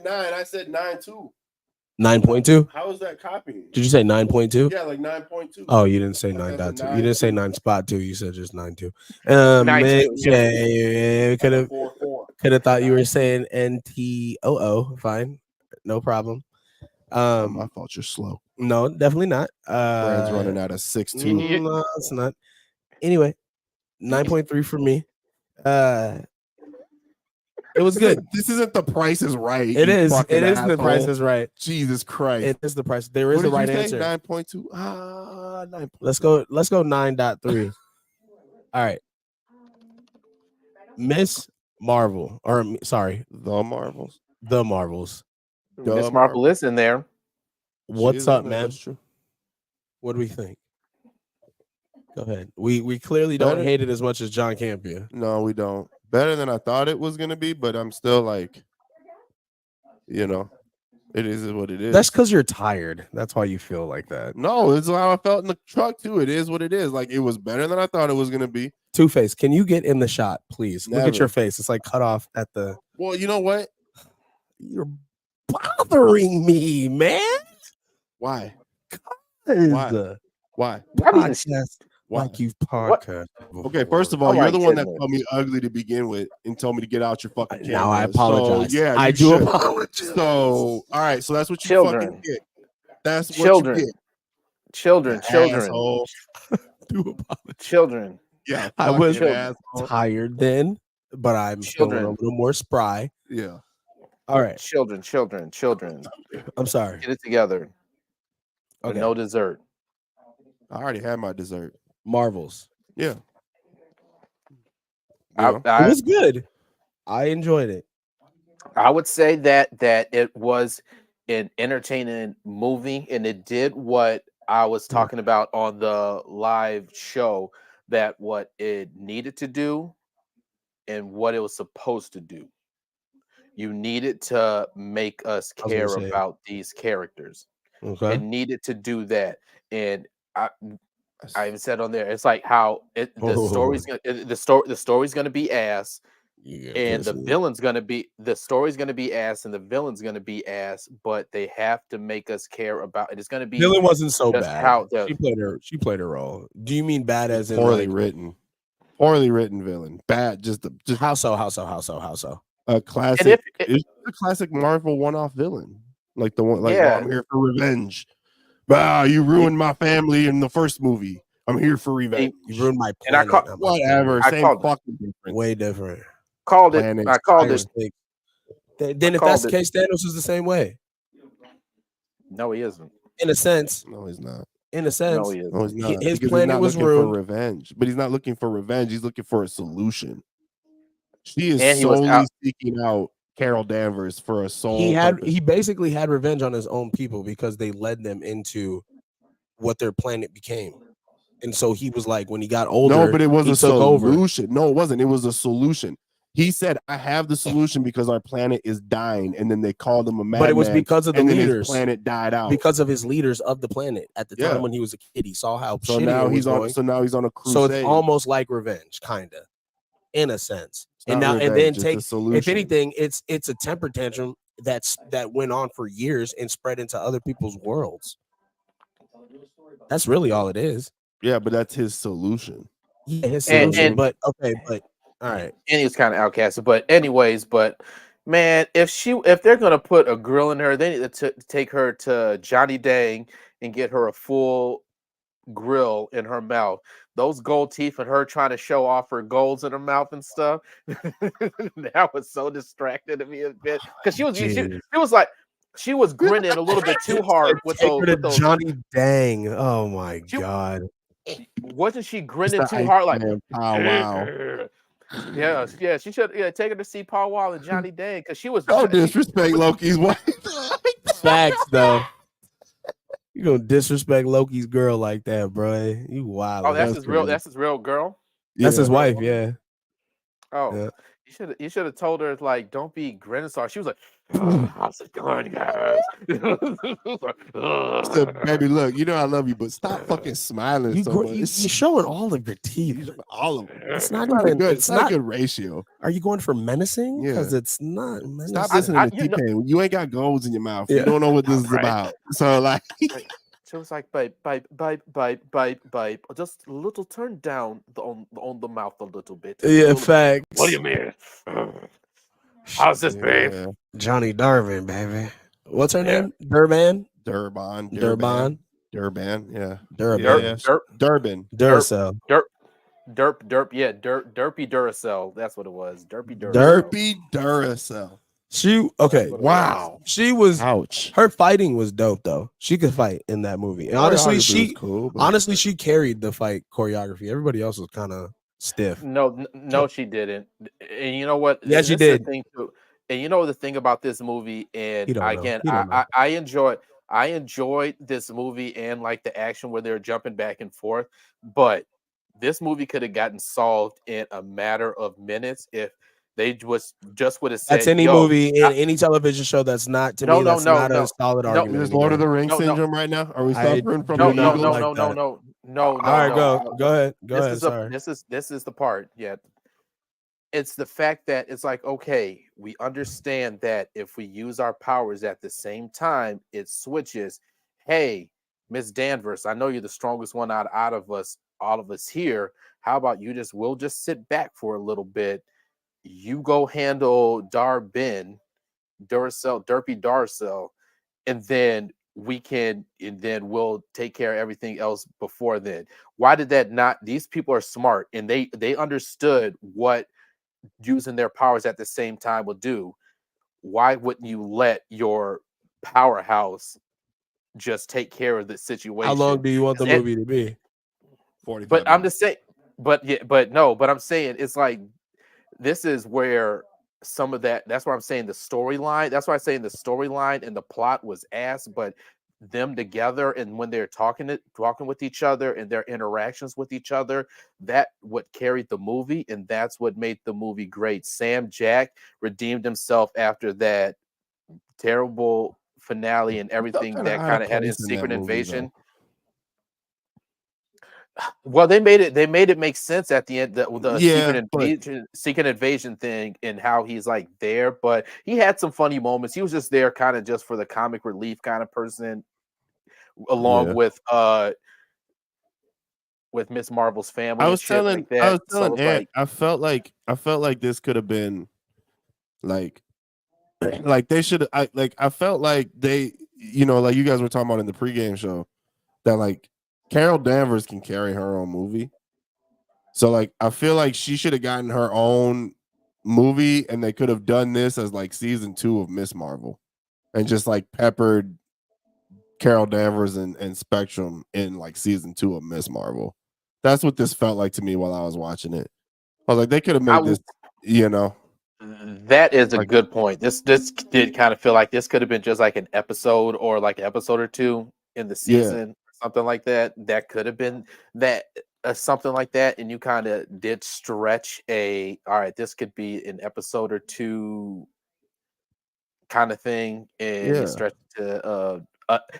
[SPEAKER 1] 9. I said 9-2.
[SPEAKER 2] 9.2?
[SPEAKER 1] How is that copying?
[SPEAKER 2] Did you say 9.2?
[SPEAKER 1] Yeah, like 9.2.
[SPEAKER 2] Oh, you didn't say
[SPEAKER 1] Like that's a
[SPEAKER 2] 9.2. You didn't say
[SPEAKER 1] 9.2.
[SPEAKER 2] 9.2. You said just 9.2.
[SPEAKER 3] 9.2,
[SPEAKER 2] Could have thought you were saying NTOO. Fine, no problem.
[SPEAKER 1] My fault. You're slow.
[SPEAKER 2] No, definitely not.
[SPEAKER 1] Brand's running out of 6-2.
[SPEAKER 2] No, it's not. Anyway, 9.3 for me. It was good.
[SPEAKER 1] This isn't The Price is Right.
[SPEAKER 2] It is.
[SPEAKER 1] fucking
[SPEAKER 2] It is. The
[SPEAKER 1] asshole.
[SPEAKER 2] Price is right.
[SPEAKER 1] Jesus Christ.
[SPEAKER 2] It is the price. There is
[SPEAKER 1] What
[SPEAKER 2] the
[SPEAKER 1] did
[SPEAKER 2] right
[SPEAKER 1] you say?
[SPEAKER 2] answer.
[SPEAKER 1] 9.2. 9.
[SPEAKER 2] Let's go 9.3. All right. Miss Marvel, or sorry,
[SPEAKER 1] The Marvels.
[SPEAKER 2] the Marvels.
[SPEAKER 3] Miss Marvel is in there.
[SPEAKER 2] What's up, man?
[SPEAKER 1] That's true.
[SPEAKER 2] What do we think? Go ahead. We clearly don't
[SPEAKER 1] Better-
[SPEAKER 2] hate it as much as John Campia.
[SPEAKER 1] No, we don't. Better than I thought it was gonna be, but I'm still like, it is what it is.
[SPEAKER 2] That's because you're tired. That's why you feel like that.
[SPEAKER 1] No, it's how I felt in the truck too. It is what it is. Like it was better than I thought it was gonna be.
[SPEAKER 2] Two-Face, can you get in the shot, please? Look at
[SPEAKER 1] Never.
[SPEAKER 2] your face. It's like cut off at the.
[SPEAKER 1] Well, you know what?
[SPEAKER 2] You're bothering me, man.
[SPEAKER 1] Why?
[SPEAKER 2] Why?
[SPEAKER 1] Why?
[SPEAKER 2] Podcast
[SPEAKER 1] Why?
[SPEAKER 2] like you've podcast.
[SPEAKER 1] Okay, first of all,
[SPEAKER 3] Oh
[SPEAKER 1] you're
[SPEAKER 3] my
[SPEAKER 1] the one that
[SPEAKER 3] goodness.
[SPEAKER 1] called me ugly to begin with and told me to get out your fucking camera.
[SPEAKER 2] Now I apologize.
[SPEAKER 1] So, yeah,
[SPEAKER 2] I
[SPEAKER 1] you
[SPEAKER 2] do
[SPEAKER 1] should.
[SPEAKER 2] apologize.
[SPEAKER 1] So, all right, so that's what you
[SPEAKER 3] Children.
[SPEAKER 1] fucking get. That's what
[SPEAKER 3] Children.
[SPEAKER 1] you get.
[SPEAKER 3] Children.
[SPEAKER 1] Asshole.
[SPEAKER 2] do apologize.
[SPEAKER 3] Children.
[SPEAKER 1] Yeah,
[SPEAKER 2] I was
[SPEAKER 1] fucking asshole.
[SPEAKER 2] tired then, but I'm feeling
[SPEAKER 3] Children.
[SPEAKER 2] a little more spry.
[SPEAKER 1] Yeah.
[SPEAKER 2] All right.
[SPEAKER 3] Children.
[SPEAKER 2] I'm sorry.
[SPEAKER 3] Get it together. But
[SPEAKER 2] Okay.
[SPEAKER 3] no dessert.
[SPEAKER 1] I already had my dessert.
[SPEAKER 2] Marvels.
[SPEAKER 1] Yeah.
[SPEAKER 2] It was good. I enjoyed it.
[SPEAKER 3] I would say that it was an entertaining movie, and it did what I was talking about on the live show, that what it needed to do and what it was supposed to do. You needed to make us
[SPEAKER 2] I was gonna
[SPEAKER 3] care
[SPEAKER 2] say-
[SPEAKER 3] about these characters.
[SPEAKER 2] Okay.
[SPEAKER 3] It needed to do that, and I even said on there, it's like how the story's gonna be ass, and the villain's gonna be the story's gonna be ass, and the villain's gonna be ass, but they have to make us care about it. It's gonna be
[SPEAKER 2] Villain wasn't so
[SPEAKER 3] just
[SPEAKER 2] bad.
[SPEAKER 3] how
[SPEAKER 2] She played her role. Do you mean bad as in
[SPEAKER 1] poorly
[SPEAKER 2] like,
[SPEAKER 1] written villain. Bad, just
[SPEAKER 2] how so?
[SPEAKER 1] a classic.
[SPEAKER 3] And
[SPEAKER 1] It's a classic Marvel one-off villain, like the one, like
[SPEAKER 3] Yeah.
[SPEAKER 1] I'm here for revenge. Wow, you ruined my family in the first movie. I'm here for revenge.
[SPEAKER 2] You ruined my
[SPEAKER 3] And I
[SPEAKER 2] planet.
[SPEAKER 3] call-
[SPEAKER 1] Whatever,
[SPEAKER 3] I
[SPEAKER 1] same
[SPEAKER 3] called it.
[SPEAKER 1] fucking difference.
[SPEAKER 2] Way different.
[SPEAKER 3] Called it.
[SPEAKER 1] Planets,
[SPEAKER 3] I called
[SPEAKER 2] Higher
[SPEAKER 3] it.
[SPEAKER 2] stakes. Then if
[SPEAKER 3] called
[SPEAKER 2] that's the
[SPEAKER 3] it.
[SPEAKER 2] case, Thanos is the same way.
[SPEAKER 3] No, he isn't.
[SPEAKER 2] In a sense.
[SPEAKER 1] No, he's not.
[SPEAKER 2] In a sense.
[SPEAKER 3] No, he isn't.
[SPEAKER 1] No, he's not.
[SPEAKER 2] His
[SPEAKER 1] Because
[SPEAKER 2] planet
[SPEAKER 1] he's not
[SPEAKER 2] was
[SPEAKER 1] looking
[SPEAKER 2] ruined.
[SPEAKER 1] for revenge. But he's not looking for revenge. He's looking for a solution. She is
[SPEAKER 3] And he was
[SPEAKER 1] solely
[SPEAKER 3] out-
[SPEAKER 1] seeking out Carol Danvers for a soul.
[SPEAKER 2] He basically had revenge on his own people because they led them into what their planet became. And so he was like, when he got older,
[SPEAKER 1] No, but it was
[SPEAKER 2] he
[SPEAKER 1] a
[SPEAKER 2] took over.
[SPEAKER 1] solution. No, it wasn't. It was a solution. He said, I have the solution because our planet is dying. And then they called him a madman.
[SPEAKER 2] But it was because of the
[SPEAKER 1] and then
[SPEAKER 2] leaders.
[SPEAKER 1] his planet died out.
[SPEAKER 2] Because of his leaders of the planet at the time
[SPEAKER 1] Yeah.
[SPEAKER 2] when he was a kid. He saw how
[SPEAKER 1] So
[SPEAKER 2] shitty
[SPEAKER 1] now
[SPEAKER 2] it was
[SPEAKER 1] he's on.
[SPEAKER 2] going.
[SPEAKER 1] So now he's on a crusade.
[SPEAKER 2] So it's almost like revenge, kind of, in a sense.
[SPEAKER 1] It's
[SPEAKER 2] And
[SPEAKER 1] not
[SPEAKER 2] now and
[SPEAKER 1] revenge,
[SPEAKER 2] then
[SPEAKER 1] it's
[SPEAKER 2] take
[SPEAKER 1] a solution.
[SPEAKER 2] if anything, it's a temper tantrum that went on for years and spread into other people's worlds. That's really all it is.
[SPEAKER 1] Yeah, but that's his solution.
[SPEAKER 2] Yeah, his
[SPEAKER 3] And-
[SPEAKER 2] solution.
[SPEAKER 3] and-
[SPEAKER 2] But okay, but all right.
[SPEAKER 3] And he was kind of outcasted. But anyways, man, if they're gonna put a grill in her, they need to take her to Johnny Dang and get her a full grill in her mouth. Those gold teeth and her trying to show off her golds in her mouth and stuff. That was so distracting to me a bit because she was like she was grinning a little bit too hard with
[SPEAKER 2] Take
[SPEAKER 3] those.
[SPEAKER 2] her to
[SPEAKER 3] With those
[SPEAKER 2] Johnny Dang. Oh my
[SPEAKER 3] She-
[SPEAKER 2] god.
[SPEAKER 3] wasn't she
[SPEAKER 1] It's
[SPEAKER 3] grinning
[SPEAKER 1] the
[SPEAKER 3] too hard? Like,
[SPEAKER 1] Iceman powwow.
[SPEAKER 3] yeah, she should take her to see Paul Wall and Johnny Dang because she was.
[SPEAKER 1] Don't disrespect Loki's wife.
[SPEAKER 2] Facts though. You gonna disrespect Loki's girl like that, bro? You wild.
[SPEAKER 3] Oh, that's
[SPEAKER 1] That's
[SPEAKER 3] his real.
[SPEAKER 1] crazy.
[SPEAKER 3] That's his real girl.
[SPEAKER 2] That's
[SPEAKER 1] Yeah.
[SPEAKER 2] his wife. Yeah.
[SPEAKER 3] Oh,
[SPEAKER 2] Yeah.
[SPEAKER 3] you should have told her like, don't be grinning so hard. She was like, how's it going, guys?
[SPEAKER 1] I said, baby, look, you know I love you, but stop fucking smiling
[SPEAKER 2] You
[SPEAKER 1] so
[SPEAKER 2] gr-
[SPEAKER 1] much.
[SPEAKER 2] you, you're showing all of your teeth.
[SPEAKER 1] All of them.
[SPEAKER 2] It's not
[SPEAKER 1] Not a
[SPEAKER 2] even.
[SPEAKER 1] good.
[SPEAKER 2] It's
[SPEAKER 1] It's not
[SPEAKER 2] not.
[SPEAKER 1] a good ratio.
[SPEAKER 2] Are you going for menacing?
[SPEAKER 1] Yeah.
[SPEAKER 2] Because it's not menacing.
[SPEAKER 1] Stop listening to
[SPEAKER 3] you know-
[SPEAKER 1] T-Pain. You ain't got golds in your mouth.
[SPEAKER 2] Yeah.
[SPEAKER 1] You don't know what this is
[SPEAKER 3] Right.
[SPEAKER 1] about. So like,
[SPEAKER 3] She was like, babe, just a little turn down on the mouth a little bit. Just a
[SPEAKER 2] Yeah,
[SPEAKER 3] little bit.
[SPEAKER 2] facts.
[SPEAKER 3] What do you mean? How's this, babe?
[SPEAKER 1] yeah.
[SPEAKER 2] Johnny Darvin, baby. What's her
[SPEAKER 3] Yeah.
[SPEAKER 2] name? Durban.
[SPEAKER 1] Durban.
[SPEAKER 2] Yeah.
[SPEAKER 1] Yeah.
[SPEAKER 2] Durban.
[SPEAKER 1] Yeah.
[SPEAKER 3] Derp,
[SPEAKER 1] Durban.
[SPEAKER 2] Duracell.
[SPEAKER 3] Derpy Duracell. That's what it was. Derpy Duracell.
[SPEAKER 1] Derpy Duracell.
[SPEAKER 2] She okay.
[SPEAKER 1] Wow.
[SPEAKER 2] She was.
[SPEAKER 1] Ouch.
[SPEAKER 2] Her fighting was dope though. She could fight in that movie. And honestly,
[SPEAKER 1] Choreography was cool, but-
[SPEAKER 2] honestly she carried the fight choreography. Everybody else was kind of stiff.
[SPEAKER 3] No, she didn't. And you know what?
[SPEAKER 2] Yes, she
[SPEAKER 3] This is the
[SPEAKER 2] did.
[SPEAKER 3] thing too. And you know the thing about this movie, and
[SPEAKER 2] He don't know.
[SPEAKER 3] again,
[SPEAKER 2] He don't know.
[SPEAKER 3] I enjoyed this movie and like the action where they're jumping back and forth. But this movie could have gotten solved in a matter of minutes if they just would have said.
[SPEAKER 2] That's any
[SPEAKER 3] "Yo,
[SPEAKER 2] movie in any television show that's not to me. That's not a solid argument.
[SPEAKER 1] Is Lord of the
[SPEAKER 2] anymore.
[SPEAKER 1] Rings
[SPEAKER 3] No, no.
[SPEAKER 1] syndrome right now? Are we
[SPEAKER 2] I-
[SPEAKER 1] suffering from
[SPEAKER 3] No,
[SPEAKER 1] the
[SPEAKER 3] no,
[SPEAKER 1] Eagles?
[SPEAKER 3] no,
[SPEAKER 2] like
[SPEAKER 3] no,
[SPEAKER 2] that.
[SPEAKER 3] no.
[SPEAKER 2] All right,
[SPEAKER 3] no.
[SPEAKER 2] go ahead. Go
[SPEAKER 3] This
[SPEAKER 2] ahead.
[SPEAKER 3] is
[SPEAKER 2] Sorry.
[SPEAKER 3] this is the part. Yeah. It's the fact that it's like, okay, we understand that if we use our powers at the same time, it switches. Hey, Miss Danvers, I know you're the strongest one out of us, all of us here. How about we'll just sit back for a little bit. You go handle Durpy Duracell, and then we'll take care of everything else before then. Why did that not? These people are smart and they understood what using their powers at the same time will do. Why wouldn't you let your powerhouse just take care of the situation?
[SPEAKER 2] How long do you want the
[SPEAKER 3] And-
[SPEAKER 2] movie to be?
[SPEAKER 1] 45
[SPEAKER 3] But I'm
[SPEAKER 1] minutes.
[SPEAKER 3] just saying, but I'm saying it's like this is where some of that's why I'm saying the storyline. That's why I'm saying the storyline and the plot was ass, but them together and when they're talking with each other and their interactions with each other, that what carried the movie, and that's what made the movie great. Sam Jack redeemed himself after that terrible finale and everything
[SPEAKER 1] kinda
[SPEAKER 3] that
[SPEAKER 1] out
[SPEAKER 3] kind
[SPEAKER 1] of
[SPEAKER 3] of had in
[SPEAKER 1] place in that
[SPEAKER 3] Secret
[SPEAKER 1] movie,
[SPEAKER 3] Invasion. Well, they made it make sense at the end. The
[SPEAKER 1] Yeah,
[SPEAKER 3] secret invasion thing and how he's like there, but he had some funny moments. He was just there, kind of just for the comic relief kind of person, along
[SPEAKER 1] Yeah.
[SPEAKER 3] with Miss Marvel's family.
[SPEAKER 1] I
[SPEAKER 3] and
[SPEAKER 1] was
[SPEAKER 3] shit
[SPEAKER 1] telling
[SPEAKER 3] like that.
[SPEAKER 1] I was
[SPEAKER 3] So
[SPEAKER 1] telling
[SPEAKER 3] it's
[SPEAKER 1] Ant,
[SPEAKER 3] like,
[SPEAKER 1] I felt like this could have been like they should I felt like they, like you guys were talking about in the pregame show, that like Carol Danvers can carry her own movie. So like I feel like she should have gotten her own movie, and they could have done this as like season 2 of Miss Marvel, and just like peppered Carol Danvers and Spectrum in like season 2 of Miss Marvel. That's what this felt like to me while I was watching it. I was like, they could have made this, you know.
[SPEAKER 3] That is a
[SPEAKER 1] Like-
[SPEAKER 3] good point. This did kind of feel like this could have been just like an episode or like an episode or two in the season, something like that. That could have been that something like that, and you kind of did stretch all right, this could be an episode or two kind of thing, and you stretched to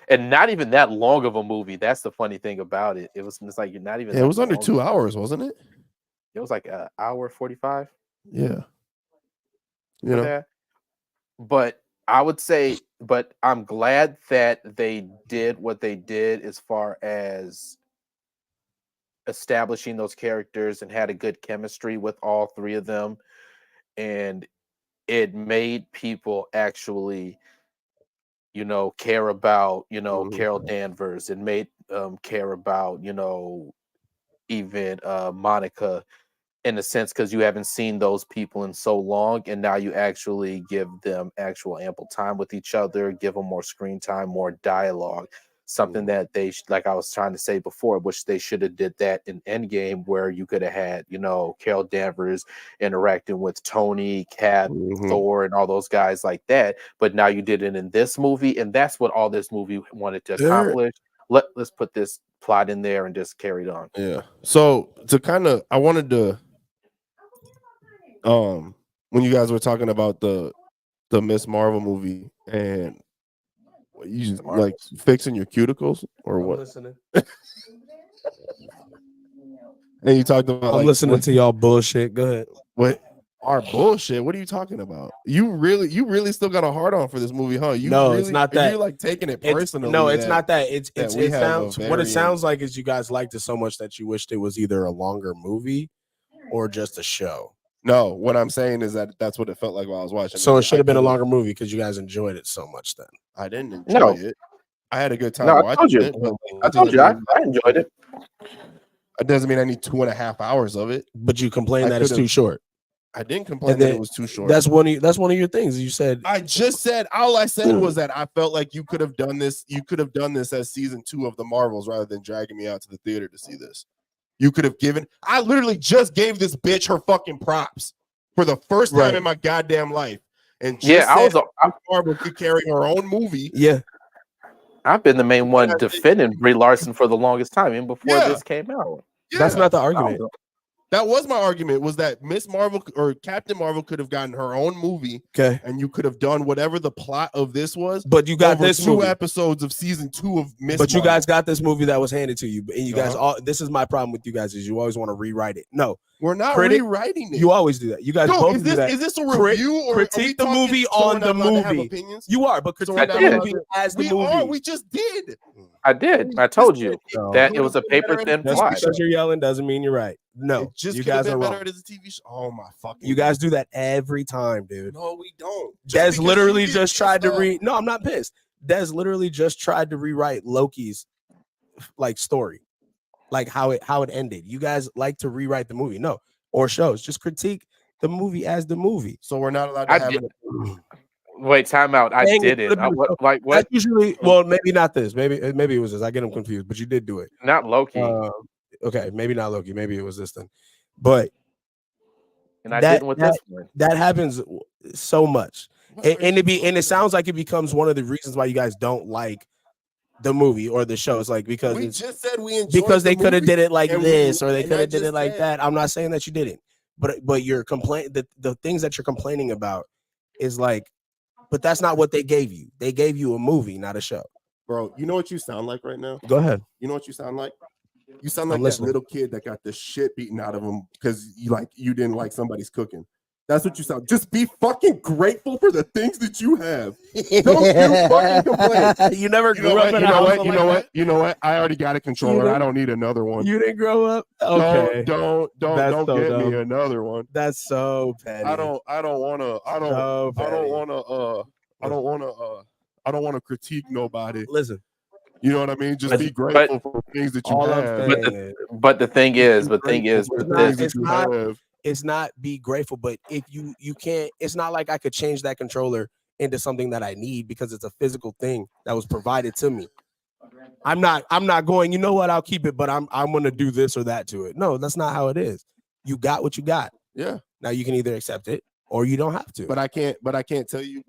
[SPEAKER 3] and not even that long of a movie. That's the funny thing about it. It's like you're not even.
[SPEAKER 1] Yeah, it was under 2 hours, wasn't it?
[SPEAKER 3] It was like an hour 45.
[SPEAKER 1] Yeah.
[SPEAKER 3] For that. But I would say, but I'm glad that they did what they did as far as establishing those characters and had a good chemistry with all three of them. And it made people actually, care about, Carol Danvers, and made care about, even Monica, in a sense, because you haven't seen those people in so long, and now you actually give them actual ample time with each other, give them more screen time, more dialogue, something that they like I was trying to say before, which they should have did that in Endgame, where you could have had Carol Danvers interacting with Tony, Cap, Thor, and all those guys like that, but now you did it in this movie, and that's what all this movie wanted to accomplish. Let's put this plot in there and just carry it on.
[SPEAKER 1] Yeah. So I wanted to when you guys were talking about the Miss Marvel movie, and you just like fixing your cuticles or what?
[SPEAKER 2] Listening.
[SPEAKER 1] And you talked about
[SPEAKER 2] I'm listening to y'all bullshit. Go ahead.
[SPEAKER 1] What our bullshit? What are you talking about? You really still got a hard on for this movie, huh?
[SPEAKER 2] No, it's not that.
[SPEAKER 1] You're like taking it personally.
[SPEAKER 2] No, it's not that. It sounds what it
[SPEAKER 1] very-
[SPEAKER 2] sounds like is you guys liked it so much that you wished it was either a longer movie or just a show.
[SPEAKER 1] No, what I'm saying is that's what it felt like while I was watching.
[SPEAKER 2] So it should have been a longer movie because you guys enjoyed it so much. Then
[SPEAKER 1] I didn't enjoy it. I had a good time
[SPEAKER 3] I told you.
[SPEAKER 1] it. But
[SPEAKER 3] I told you I enjoyed it.
[SPEAKER 1] It doesn't mean I need 2.5 hours of it.
[SPEAKER 2] But you complained that it's too short.
[SPEAKER 1] I didn't complain that it was too short.
[SPEAKER 2] That's one of your things. You said
[SPEAKER 1] all I said was that I felt like you could have done this. You could have done this as season 2 of the Marvels rather than dragging me out to the theater to see this. You could have I literally just gave this bitch her fucking props for the first time in my goddamn life. And Marvel could carry her own movie.
[SPEAKER 2] Yeah.
[SPEAKER 3] I've been the main one defending Brie Larson for the longest time, even before this came out.
[SPEAKER 2] Yeah. That's not the argument.
[SPEAKER 1] That was my argument, was that Miss Marvel or Captain Marvel could have gotten her own movie.
[SPEAKER 2] Okay.
[SPEAKER 1] And you could have done whatever the plot of this was.
[SPEAKER 2] But you got this
[SPEAKER 1] 2 episodes of season 2 of Miss
[SPEAKER 2] But
[SPEAKER 1] Marvel.
[SPEAKER 2] you guys got this movie that was handed to you. And you guys this is my problem with you guys is you always want to rewrite it. No.
[SPEAKER 1] We're not rewriting it.
[SPEAKER 2] You always do that. You guys both do that.
[SPEAKER 1] Is this a review or
[SPEAKER 2] critique the movie on the movie? You are, but critique the movie as the movie.
[SPEAKER 1] We just did.
[SPEAKER 3] I did. I told you that it was a paper thin plot.
[SPEAKER 2] Just because you're yelling doesn't mean you're right. No, you guys are wrong.
[SPEAKER 1] As a TV show. Oh my fucking!
[SPEAKER 2] You guys do that every time, dude.
[SPEAKER 1] No, we don't.
[SPEAKER 2] Des literally just tried to read. No, I'm not pissed. Des literally just tried to rewrite Loki's like story, like how it ended. You guys like to rewrite the movie, no, or shows. Just critique the movie as the movie.
[SPEAKER 1] So we're not allowed to have it.
[SPEAKER 3] Wait, time out. I did it. What?
[SPEAKER 2] That's usually, well, maybe not this. Maybe it was this. I get them confused, but you did do it.
[SPEAKER 3] Not Loki.
[SPEAKER 2] Okay, maybe not Loki. Maybe it was this then. But
[SPEAKER 3] and I didn't with this one.
[SPEAKER 2] That happens so much, and it sounds like it becomes one of the reasons why you guys don't like the movie or the show. It's like because
[SPEAKER 1] we just said we enjoyed
[SPEAKER 2] because they could have did it like this
[SPEAKER 1] or
[SPEAKER 2] they could have did it like that. I'm not saying that you didn't, but your complaint, the things that you're complaining about is like, but that's not what they gave you. They gave you a movie, not a show.
[SPEAKER 1] Bro, you know what you sound like right now?
[SPEAKER 2] Go ahead.
[SPEAKER 1] You know what you sound like? You sound like that little kid that got the shit beaten out of him because you didn't like somebody's cooking. That's what you sound. Just be fucking grateful for the things that you have. Don't you fucking complain.
[SPEAKER 2] You never grew up in a house.
[SPEAKER 1] You know what? I already got a controller. I don't need another one.
[SPEAKER 2] You didn't grow up? Okay.
[SPEAKER 1] Don't get me another one.
[SPEAKER 2] That's so petty.
[SPEAKER 1] I don't want to critique nobody.
[SPEAKER 2] Listen.
[SPEAKER 1] You know what I mean? Just be
[SPEAKER 3] But-
[SPEAKER 1] grateful for things that you
[SPEAKER 2] All I'm
[SPEAKER 1] have.
[SPEAKER 2] saying is,
[SPEAKER 3] But the thing is,
[SPEAKER 1] Be grateful for
[SPEAKER 3] with
[SPEAKER 1] the
[SPEAKER 2] not-
[SPEAKER 1] things
[SPEAKER 3] this,
[SPEAKER 1] that you
[SPEAKER 2] not-
[SPEAKER 1] have.
[SPEAKER 2] it's not be grateful, but if you can't, it's not like I could change that controller into something that I need because it's a physical thing that was provided to me. I'm not going, you know what, I'll keep it, but I'm gonna do this or that to it. No, that's not how it is. You got what you got.
[SPEAKER 1] Yeah.
[SPEAKER 2] Now you can either accept it or you don't have to.
[SPEAKER 1] But I can't tell you,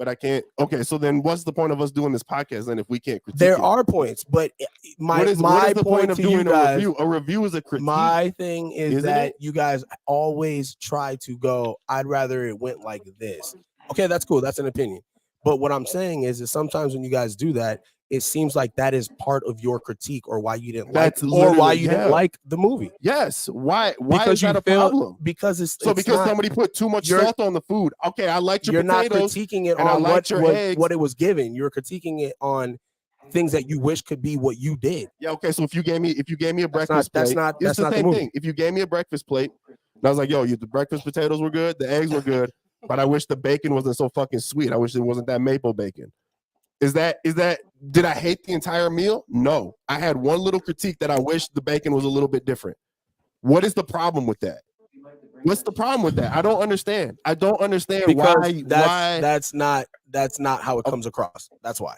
[SPEAKER 1] Okay, so then what's the point of us doing this podcast then if we can't critique
[SPEAKER 2] there
[SPEAKER 1] it?
[SPEAKER 2] are points, but my
[SPEAKER 1] What is the point of
[SPEAKER 2] to
[SPEAKER 1] doing
[SPEAKER 2] you guys,
[SPEAKER 1] a review? A review is a critique.
[SPEAKER 2] my thing is
[SPEAKER 1] isn't
[SPEAKER 2] that
[SPEAKER 1] it?
[SPEAKER 2] you guys always try to go, I'd rather it went like this. Okay, that's cool. That's an opinion. But what I'm saying is sometimes when you guys do that, it seems like that is part of your critique or why you didn't
[SPEAKER 1] That's
[SPEAKER 2] like or why
[SPEAKER 1] literally-
[SPEAKER 2] you
[SPEAKER 1] yeah.
[SPEAKER 2] didn't like the movie.
[SPEAKER 1] Yes. Why
[SPEAKER 2] Because
[SPEAKER 1] is that
[SPEAKER 2] you
[SPEAKER 1] a
[SPEAKER 2] feel-
[SPEAKER 1] problem?
[SPEAKER 2] Because it's
[SPEAKER 1] So
[SPEAKER 2] it's
[SPEAKER 1] because
[SPEAKER 2] not,
[SPEAKER 1] somebody put too much
[SPEAKER 2] you're-
[SPEAKER 1] salt on the food. Okay, I liked your
[SPEAKER 2] you're not
[SPEAKER 1] potatoes.
[SPEAKER 2] critiquing it
[SPEAKER 1] and I
[SPEAKER 2] on
[SPEAKER 1] liked your eggs.
[SPEAKER 2] what it was given. You're critiquing it on things that you wish could be what you did.
[SPEAKER 1] Yeah, okay. So if you gave me a breakfast
[SPEAKER 2] that's
[SPEAKER 1] plate,
[SPEAKER 2] not-
[SPEAKER 1] it's
[SPEAKER 2] that's
[SPEAKER 1] the
[SPEAKER 2] not the
[SPEAKER 1] same
[SPEAKER 2] movie.
[SPEAKER 1] thing. If you gave me a breakfast plate, and I was like, yo, the breakfast potatoes were good, the eggs were good, but I wish the bacon wasn't so fucking sweet. I wish it wasn't that maple bacon. Is that did I hate the entire meal? No. I had one little critique that I wish the bacon was a little bit different. What is the problem with that? What's the problem with that? I don't understand. I don't understand
[SPEAKER 2] Because
[SPEAKER 1] why
[SPEAKER 2] that's not how it comes across. That's why.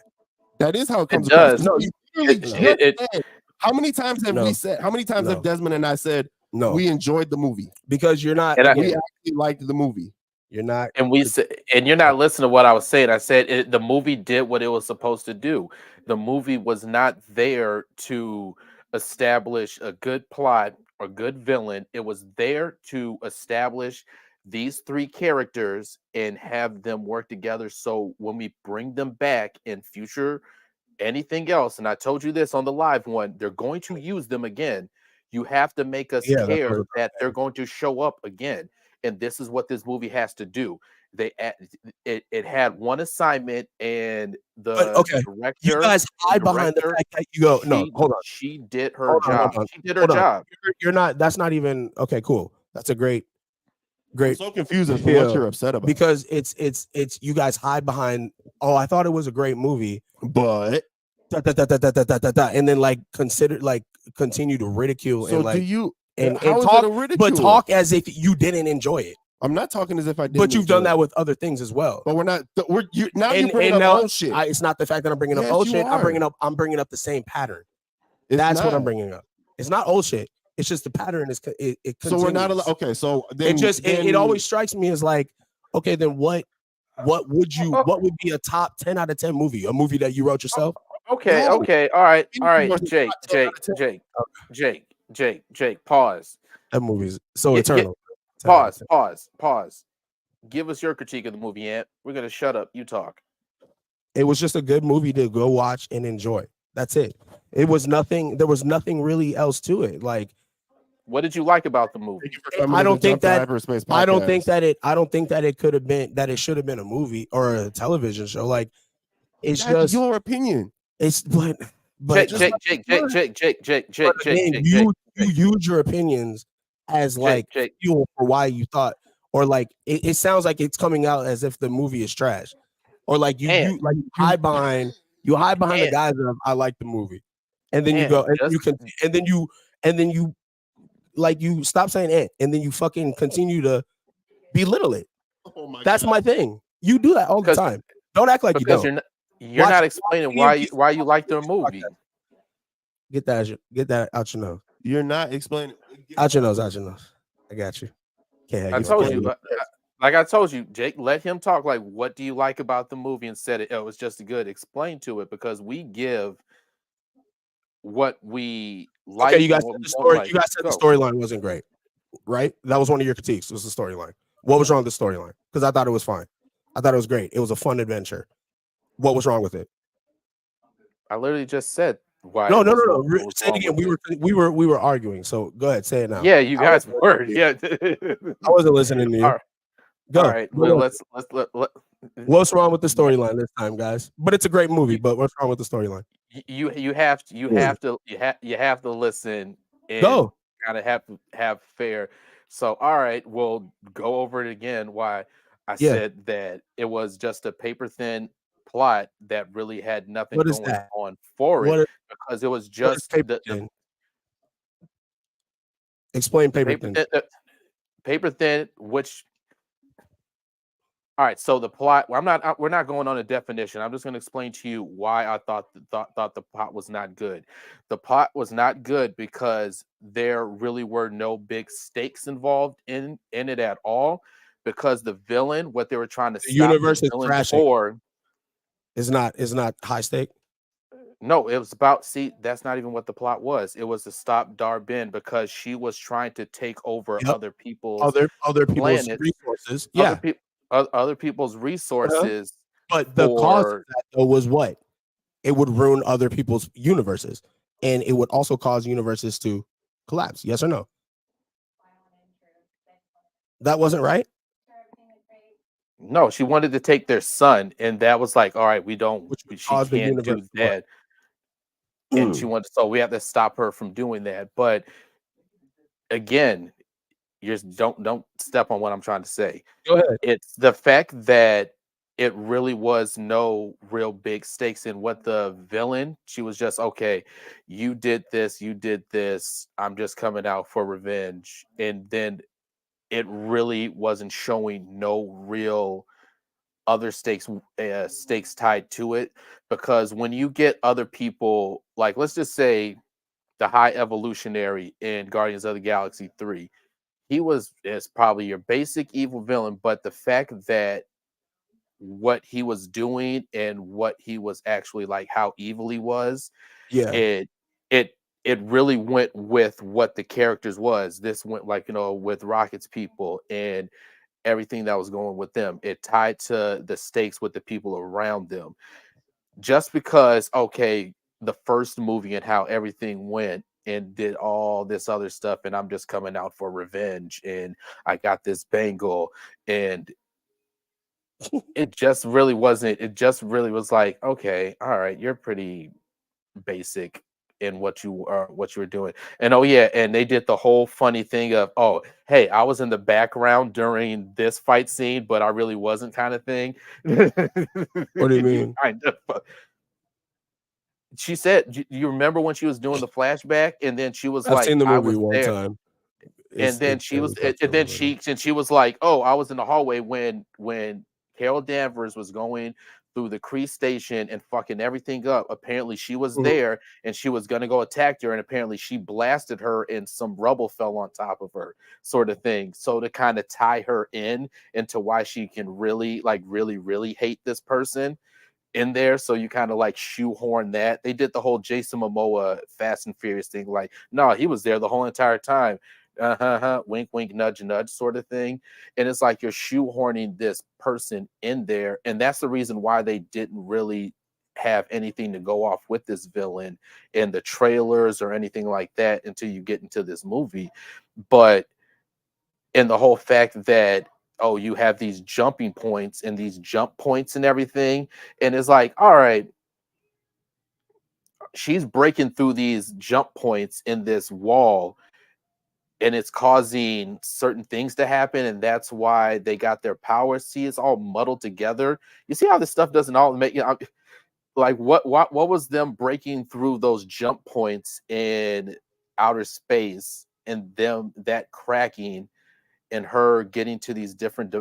[SPEAKER 1] that is how it comes
[SPEAKER 3] does.
[SPEAKER 1] across. No, you literally
[SPEAKER 3] It-
[SPEAKER 1] just said, how many times have
[SPEAKER 2] No.
[SPEAKER 1] we said, how many times
[SPEAKER 2] No.
[SPEAKER 1] have Desmond and I said
[SPEAKER 2] No,
[SPEAKER 1] we enjoyed the movie?
[SPEAKER 2] because you're not.
[SPEAKER 3] And I-
[SPEAKER 2] again,
[SPEAKER 1] We actually liked the movie.
[SPEAKER 2] you're not.
[SPEAKER 3] And we said, and you're not listening to what I was saying. I said the movie did what it was supposed to do. The movie was not there to establish a good plot or good villain. It was there to establish these three characters and have them work together. So when we bring them back in future, anything else, and I told you this on the live one, they're going to use them again. You have to make us
[SPEAKER 2] Yeah, that's
[SPEAKER 3] care
[SPEAKER 2] what-
[SPEAKER 3] that they're going to show up again. And this is what this movie has to do. It had one assignment, and the
[SPEAKER 2] But, okay,
[SPEAKER 3] director,
[SPEAKER 2] You guys hide behind the
[SPEAKER 3] director,
[SPEAKER 2] fact that you go. No, hold on.
[SPEAKER 3] She did her
[SPEAKER 2] Hold on,
[SPEAKER 3] job.
[SPEAKER 2] hold on,
[SPEAKER 3] She did her
[SPEAKER 2] hold on.
[SPEAKER 3] job.
[SPEAKER 2] You're not. That's not even okay. Cool. That's a great.
[SPEAKER 1] I'm so confused as to
[SPEAKER 2] Yeah.
[SPEAKER 1] what you're upset about.
[SPEAKER 2] Because it's you guys hide behind. Oh, I thought it was a great movie.
[SPEAKER 1] But
[SPEAKER 2] And then continue to ridicule
[SPEAKER 1] so
[SPEAKER 2] and
[SPEAKER 1] do you?
[SPEAKER 2] and
[SPEAKER 1] how is
[SPEAKER 2] talk,
[SPEAKER 1] it a ridicule?
[SPEAKER 2] but talk as if you didn't enjoy it.
[SPEAKER 1] I'm not talking as if I did.
[SPEAKER 2] But you've done that with other things as well.
[SPEAKER 1] But we're not. You're
[SPEAKER 2] And
[SPEAKER 1] bringing up
[SPEAKER 2] now
[SPEAKER 1] old shit.
[SPEAKER 2] it's not the fact that I'm bringing up
[SPEAKER 1] Yes,
[SPEAKER 2] old
[SPEAKER 1] you
[SPEAKER 2] shit.
[SPEAKER 1] are.
[SPEAKER 2] I'm bringing up the same pattern.
[SPEAKER 1] It's
[SPEAKER 2] That's what
[SPEAKER 1] not.
[SPEAKER 2] I'm bringing up. It's not old shit. It's just the pattern is it
[SPEAKER 1] So we're not
[SPEAKER 2] continues.
[SPEAKER 1] allowed. Okay, so then
[SPEAKER 2] It always strikes me as like, okay, then what would be a top 10 out of 10 movie? A movie that you wrote yourself?
[SPEAKER 3] Okay,
[SPEAKER 1] No.
[SPEAKER 3] okay, all right,
[SPEAKER 1] Wasn't
[SPEAKER 3] Jake,
[SPEAKER 1] top 10 out of 10.
[SPEAKER 3] Jake, pause.
[SPEAKER 2] That movie's so
[SPEAKER 3] Yeah,
[SPEAKER 2] eternal. 10 out of 10.
[SPEAKER 3] Pause. Give us your critique of the movie, Ant. We're gonna shut up. You talk.
[SPEAKER 2] It was just a good movie to go watch and enjoy. That's it. It was nothing. There was nothing really else to it. Like,
[SPEAKER 3] What did you like about the movie?
[SPEAKER 1] Thank you for coming
[SPEAKER 2] I
[SPEAKER 1] to
[SPEAKER 2] don't
[SPEAKER 1] the
[SPEAKER 2] think
[SPEAKER 1] Jump to
[SPEAKER 2] that-
[SPEAKER 1] Hyperspace
[SPEAKER 2] I don't think
[SPEAKER 1] podcast.
[SPEAKER 2] that it. I don't think that it could have been that it should have been a movie or a television show. Like, it's
[SPEAKER 1] That's
[SPEAKER 2] just
[SPEAKER 1] your opinion.
[SPEAKER 2] it's but
[SPEAKER 3] Jake.
[SPEAKER 2] but again, you use your opinions as like
[SPEAKER 3] Jake.
[SPEAKER 2] fuel for why you thought, or like it sounds like it's coming out as if the movie is trash, or like you hide behind the guys of I like the movie, and then you go and you can and then you like you stop saying it, and then you fucking continue to belittle it.
[SPEAKER 1] Oh my
[SPEAKER 2] That's
[SPEAKER 1] God.
[SPEAKER 2] my thing. You do that all the
[SPEAKER 3] 'Cause-
[SPEAKER 2] time. Don't act like you
[SPEAKER 3] Because
[SPEAKER 2] don't.
[SPEAKER 3] you're
[SPEAKER 2] Watch-
[SPEAKER 3] not explaining why you like the movie.
[SPEAKER 2] Get that out your nose.
[SPEAKER 1] You're not explaining.
[SPEAKER 2] Out your nose. I got you. Can't have
[SPEAKER 3] I
[SPEAKER 2] you
[SPEAKER 3] told
[SPEAKER 2] fucking-
[SPEAKER 3] you, like I told you, Jake, let him talk. Like, what do you like about the movie? Instead, it was just good. Explain to it, because we give what we like.
[SPEAKER 2] Okay, you guys
[SPEAKER 3] and what
[SPEAKER 2] said
[SPEAKER 3] we
[SPEAKER 2] the
[SPEAKER 3] don't
[SPEAKER 2] story.
[SPEAKER 3] like.
[SPEAKER 2] You guys said the
[SPEAKER 3] Go.
[SPEAKER 2] storyline wasn't great, right? That was one of your critiques. Was the storyline? What was wrong with the storyline? Because I thought it was fine. I thought it was great. It was a fun adventure. What was wrong with it?
[SPEAKER 3] I literally just said why.
[SPEAKER 2] No.
[SPEAKER 3] it was wrong- what was
[SPEAKER 2] Say it
[SPEAKER 3] wrong
[SPEAKER 2] again.
[SPEAKER 3] with
[SPEAKER 2] We were arguing. So go ahead. Say it now.
[SPEAKER 3] Yeah, you
[SPEAKER 2] I
[SPEAKER 3] guys
[SPEAKER 2] wasn't
[SPEAKER 3] were.
[SPEAKER 2] listening
[SPEAKER 3] Yeah.
[SPEAKER 2] I wasn't listening to you.
[SPEAKER 3] All right.
[SPEAKER 2] Go.
[SPEAKER 3] All right.
[SPEAKER 2] Go
[SPEAKER 3] Well,
[SPEAKER 2] on.
[SPEAKER 3] let
[SPEAKER 2] What's wrong with the storyline this time, guys? But it's a great movie. But what's wrong with the storyline?
[SPEAKER 3] you have to listen and
[SPEAKER 2] Go.
[SPEAKER 3] kind of have fair. So all right, we'll go over it again. Why I
[SPEAKER 2] Yeah.
[SPEAKER 3] said that it was just a paper thin plot that really had nothing
[SPEAKER 2] What is
[SPEAKER 3] going
[SPEAKER 2] that?
[SPEAKER 3] on for it
[SPEAKER 2] What,
[SPEAKER 3] because it was
[SPEAKER 2] what is
[SPEAKER 3] just
[SPEAKER 2] paper
[SPEAKER 3] the
[SPEAKER 2] thin? Explain paper
[SPEAKER 3] paper
[SPEAKER 2] thin.
[SPEAKER 3] thin, paper thin, which all right, so the plot. Well, we're not going on a definition. I'm just going to explain to you why I thought the plot was not good. The plot was not good because there really were no big stakes involved in it at all. Because the villain, what they were trying to
[SPEAKER 2] The
[SPEAKER 3] stop the
[SPEAKER 2] universe is
[SPEAKER 3] villain
[SPEAKER 2] crashing.
[SPEAKER 3] for,
[SPEAKER 2] Is not high stake.
[SPEAKER 3] no, it was about. See, that's not even what the plot was. It was to stop Darbin because she was trying to take over
[SPEAKER 2] Yep.
[SPEAKER 3] other people's
[SPEAKER 2] Other people's
[SPEAKER 3] planets,
[SPEAKER 2] resources.
[SPEAKER 3] other
[SPEAKER 2] Yeah.
[SPEAKER 3] people, other people's
[SPEAKER 2] Uh-huh.
[SPEAKER 3] resources
[SPEAKER 2] But the cause of
[SPEAKER 3] for.
[SPEAKER 2] that though was what? It would ruin other people's universes, and it would also cause universes to collapse. Yes or no? That wasn't right.
[SPEAKER 3] No, she wanted to take their son, and that was like, all right,
[SPEAKER 2] Which would
[SPEAKER 3] she
[SPEAKER 2] cause the
[SPEAKER 3] can't
[SPEAKER 2] universe
[SPEAKER 3] do
[SPEAKER 2] to what?
[SPEAKER 3] that, and she wanted, so we have to stop her from doing that. But again, you just don't step on what I'm trying to say.
[SPEAKER 2] Go ahead.
[SPEAKER 3] It's the fact that it really was no real big stakes in what the villain. She was just okay. You did this. You did this. I'm just coming out for revenge, and then it really wasn't showing no real other stakes tied to it because when you get other people like let's just say the high evolutionary in Guardians of the Galaxy 3, he was is probably your basic evil villain, but the fact that what he was doing and what he was actually like how evil he was,
[SPEAKER 2] Yeah.
[SPEAKER 3] it it it really went with what the characters was. This went like with Rocket's people and everything that was going with them. It tied to the stakes with the people around them. Just because, okay, the first movie and how everything went and did all this other stuff, and I'm just coming out for revenge, and I got this bangle, and it just really wasn't. It just really was like, okay, all right, you're pretty basic in what you were doing. And oh yeah, and they did the whole funny thing of, oh, hey, I was in the background during this fight scene, but I really wasn't kind of thing.
[SPEAKER 2] What do you
[SPEAKER 3] You
[SPEAKER 2] mean?
[SPEAKER 3] kind of she said, you remember when she was doing the flashback and then she was
[SPEAKER 2] I've
[SPEAKER 3] like,
[SPEAKER 2] seen the
[SPEAKER 3] I
[SPEAKER 2] movie
[SPEAKER 3] was
[SPEAKER 2] one
[SPEAKER 3] there.
[SPEAKER 2] time.
[SPEAKER 3] And then
[SPEAKER 2] It was about
[SPEAKER 3] and
[SPEAKER 2] to
[SPEAKER 3] then
[SPEAKER 2] remember.
[SPEAKER 3] she was like, "Oh, I was in the hallway when Carol Danvers was going through the Kree station and fucking everything up. Apparently, she was
[SPEAKER 2] Mhm.
[SPEAKER 3] there and she was gonna go attack her, and apparently she blasted her and some rubble fell on top of her, sort of thing. So to kind of tie her in into why she can really, like, really, really hate this person." In there, so you kind of like shoehorn that. They did the whole Jason Momoa Fast and Furious thing, like, no, he was there the whole entire time. Wink, wink, nudge, nudge, sort of thing. And it's like you're shoehorning this person in there, and that's the reason why they didn't really have anything to go off with this villain in the trailers or anything like that until you get into this movie. But in the whole fact that oh, you have these jumping points and these jump points and everything, and it's like, all right, she's breaking through these jump points in this wall and it's causing certain things to happen, and that's why they got their powers. See, it's all muddled together. You see how this stuff doesn't all make like what was them breaking through those jump points in outer space and them that cracking and her getting to these different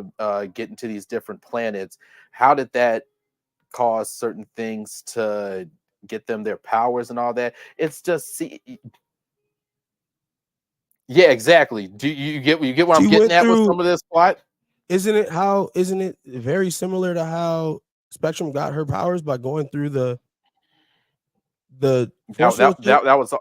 [SPEAKER 3] planets. How did that cause certain things to get them their powers and all that? It's just see, yeah, exactly. Do you get what I'm
[SPEAKER 2] She
[SPEAKER 3] getting
[SPEAKER 2] went
[SPEAKER 3] at with
[SPEAKER 2] through.
[SPEAKER 3] some of this plot?
[SPEAKER 2] Isn't it very similar to how Spectrum got her powers by going through the
[SPEAKER 3] That
[SPEAKER 2] force
[SPEAKER 3] that
[SPEAKER 2] field shit?
[SPEAKER 3] that, that was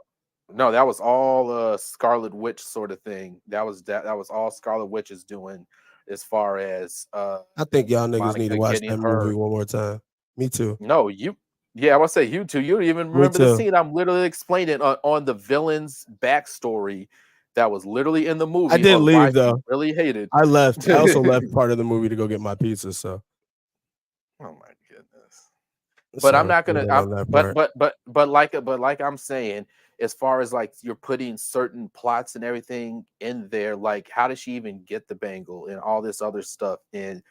[SPEAKER 3] no, that was all Scarlet Witch sort of thing. That was all Scarlet Witch is doing as far as
[SPEAKER 2] I think y'all niggas need to
[SPEAKER 3] Monica
[SPEAKER 2] watch
[SPEAKER 3] getting
[SPEAKER 2] that movie
[SPEAKER 3] her.
[SPEAKER 2] one more time. Me too.
[SPEAKER 3] No, yeah, I want to say you two. You don't even
[SPEAKER 2] Me
[SPEAKER 3] remember the
[SPEAKER 2] too.
[SPEAKER 3] scene. I'm literally explaining on the villain's backstory that was literally in the
[SPEAKER 2] I
[SPEAKER 3] movie
[SPEAKER 2] did
[SPEAKER 3] on why
[SPEAKER 2] leave
[SPEAKER 3] she
[SPEAKER 2] though.
[SPEAKER 3] really hated.
[SPEAKER 2] I left. I also left part of the movie to go get my pizza. So
[SPEAKER 3] Oh my goodness. But I'm
[SPEAKER 2] sorry
[SPEAKER 3] not
[SPEAKER 2] for
[SPEAKER 3] gonna.
[SPEAKER 2] that on that part.
[SPEAKER 3] But like I'm saying, as far as like you're putting certain plots and everything in there, like how does she even get the bangle and all this other stuff? And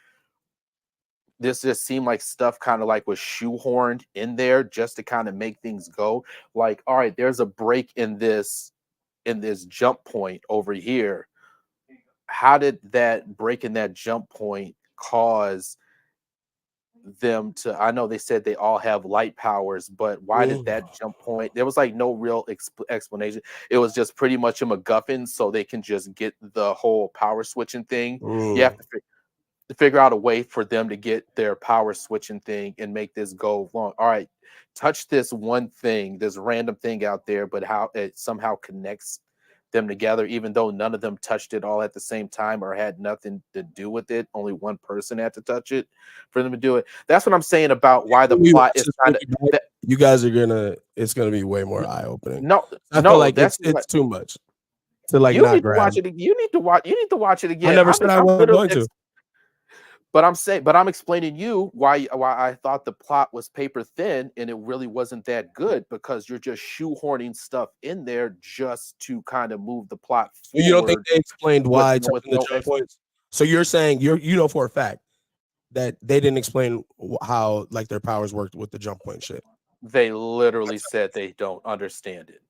[SPEAKER 3] this just seemed like stuff kind of like was shoehorned in there just to kind of make things go. Like, all right, there's a break in this jump point over here. How did that break in that jump point cause them to, I know they said they all have light powers, but why did that jump point, there was like no real explanation. It was just pretty much a MacGuffin so they can just get the whole power switching thing. You have to figure out a way for them to get their power switching thing and make this go long. All right, touch this one thing, this random thing out there, but how it somehow connects them together, even though none of them touched it all at the same time or had nothing to do with it. Only one person had to touch it for them to do it. That's what I'm saying about why the plot is kind of.
[SPEAKER 2] You guys are it's gonna be way more eye opening.
[SPEAKER 3] No,
[SPEAKER 2] I feel like it's too much to like
[SPEAKER 3] you
[SPEAKER 2] not
[SPEAKER 3] need
[SPEAKER 2] grab.
[SPEAKER 3] to watch it. You need to watch it again.
[SPEAKER 2] I never said I wasn't going to.
[SPEAKER 3] But I'm explaining you why I thought the plot was paper thin and it really wasn't that good, because you're just shoehorning stuff in there just to kind of move the plot forward.
[SPEAKER 2] You don't think they explained why the jump points? So you're saying you know for a fact that they didn't explain how like their powers worked with the jump point shit.
[SPEAKER 3] They literally said they don't understand it.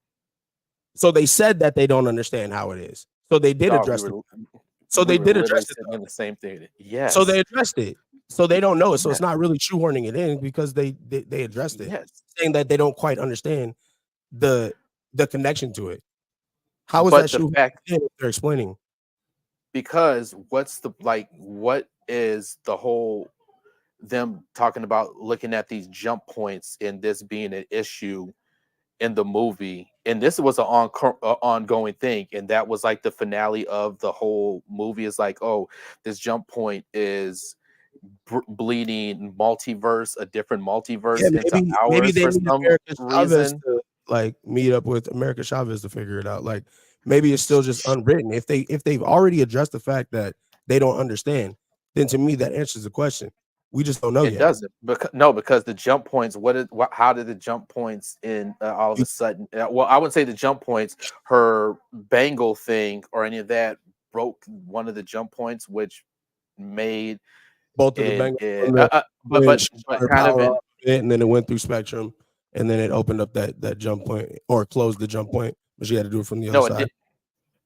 [SPEAKER 2] So they said that they don't understand how it is. So they did address it. So they did address it.
[SPEAKER 3] In the same thing. Yes.
[SPEAKER 2] So they addressed it. So they don't know it. So it's not really shoehorning it in because they addressed it.
[SPEAKER 3] Yes.
[SPEAKER 2] Saying that they don't quite understand the connection to it. How is that shoehorning in if they're explaining?
[SPEAKER 3] Because what is the whole them talking about looking at these jump points and this being an issue in the movie, and this was an ongoing thing, and that was like the finale of the whole movie is like, oh, this jump point is bleeding multiverse, a different multiverse into ours.
[SPEAKER 2] Maybe they
[SPEAKER 3] for
[SPEAKER 2] need
[SPEAKER 3] some reason
[SPEAKER 2] to like meet up with America Chavez to figure it out. Like maybe it's still just unwritten. If they've already addressed the fact that they don't understand, then to me that answers the question. We just don't know yet.
[SPEAKER 3] It doesn't. Because the jump points, how did the jump points in all of a sudden, well, I wouldn't say the jump points, her bangle thing or any of that broke one of the jump points, which made
[SPEAKER 2] both of the bangles, but kind of and then it went through Spectrum, and then it opened up that jump point or closed the jump point, but she had to do it from the other side.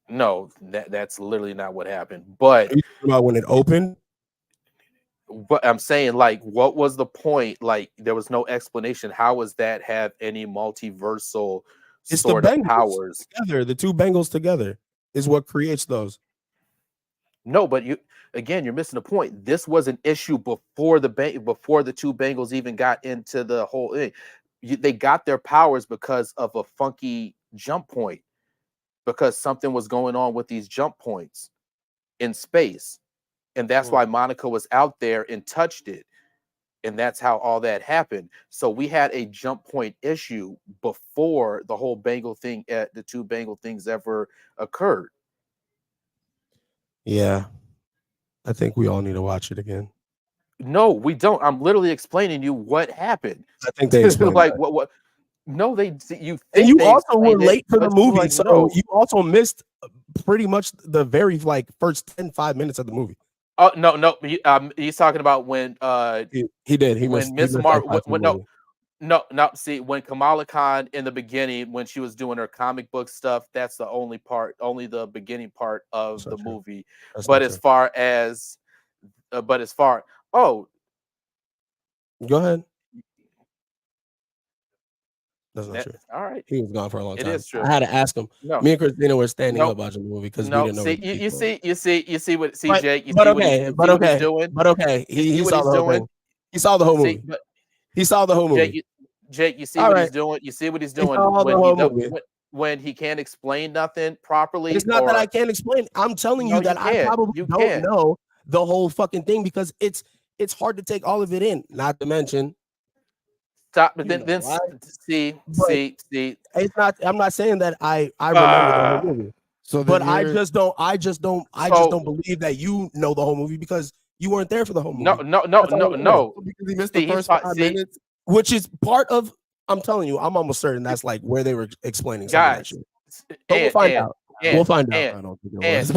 [SPEAKER 3] No, that's literally not what happened. But
[SPEAKER 2] are you talking about when it opened?
[SPEAKER 3] But I'm saying, like, what was the point? Like, there was no explanation. How was that have any multiversal sort of powers?
[SPEAKER 2] Together, the two bangles together is what creates those.
[SPEAKER 3] No, but you're missing the point. This was an issue before the two bangles even got into the whole thing. They got their powers because of a funky jump point, because something was going on with these jump points in space. And that's why Monica was out there and touched it. And that's how all that happened. So we had a jump point issue before the whole bangle thing, the two bangle things ever occurred.
[SPEAKER 2] Yeah. I think we all need to watch it again.
[SPEAKER 3] No, we don't. I'm literally explaining you what happened.
[SPEAKER 2] I think they explained
[SPEAKER 3] like what? No, you
[SPEAKER 2] also were late for the movie, like, so no. You also missed pretty much the very first 5 minutes of the movie.
[SPEAKER 3] Oh no! He's talking about when
[SPEAKER 2] he did. He
[SPEAKER 3] when Miss Marvel. No. See, when Kamala Khan in the beginning, when she was doing her comic book stuff, that's the only the beginning part of the movie. But as far as, go
[SPEAKER 2] ahead. That's not true.
[SPEAKER 3] All right.
[SPEAKER 2] He was gone for a long time.
[SPEAKER 3] It is true.
[SPEAKER 2] I had to ask him.
[SPEAKER 3] No.
[SPEAKER 2] Me and Christina were standing up watching the movie because we didn't know.
[SPEAKER 3] You see what Jake.
[SPEAKER 2] But okay. He saw the whole thing. He saw the whole movie. He saw the whole movie.
[SPEAKER 3] Jake, you see what he's doing. You see what he's doing when he can't explain nothing properly.
[SPEAKER 2] It's not that I can't explain. I'm telling you that I probably don't know the whole fucking thing because it's hard to take all of it in. Not to mention.
[SPEAKER 3] Stop, but then see.
[SPEAKER 2] It's not. I'm not saying that I remember the whole movie. So, but I just don't believe that you know the whole movie because you weren't there for the whole movie.
[SPEAKER 3] No.
[SPEAKER 2] Because he missed the first 5 minutes, which is part of. I'm telling you, I'm almost certain that's like where they were explaining something. Guys, we'll find out. We'll find out. I don't think it was.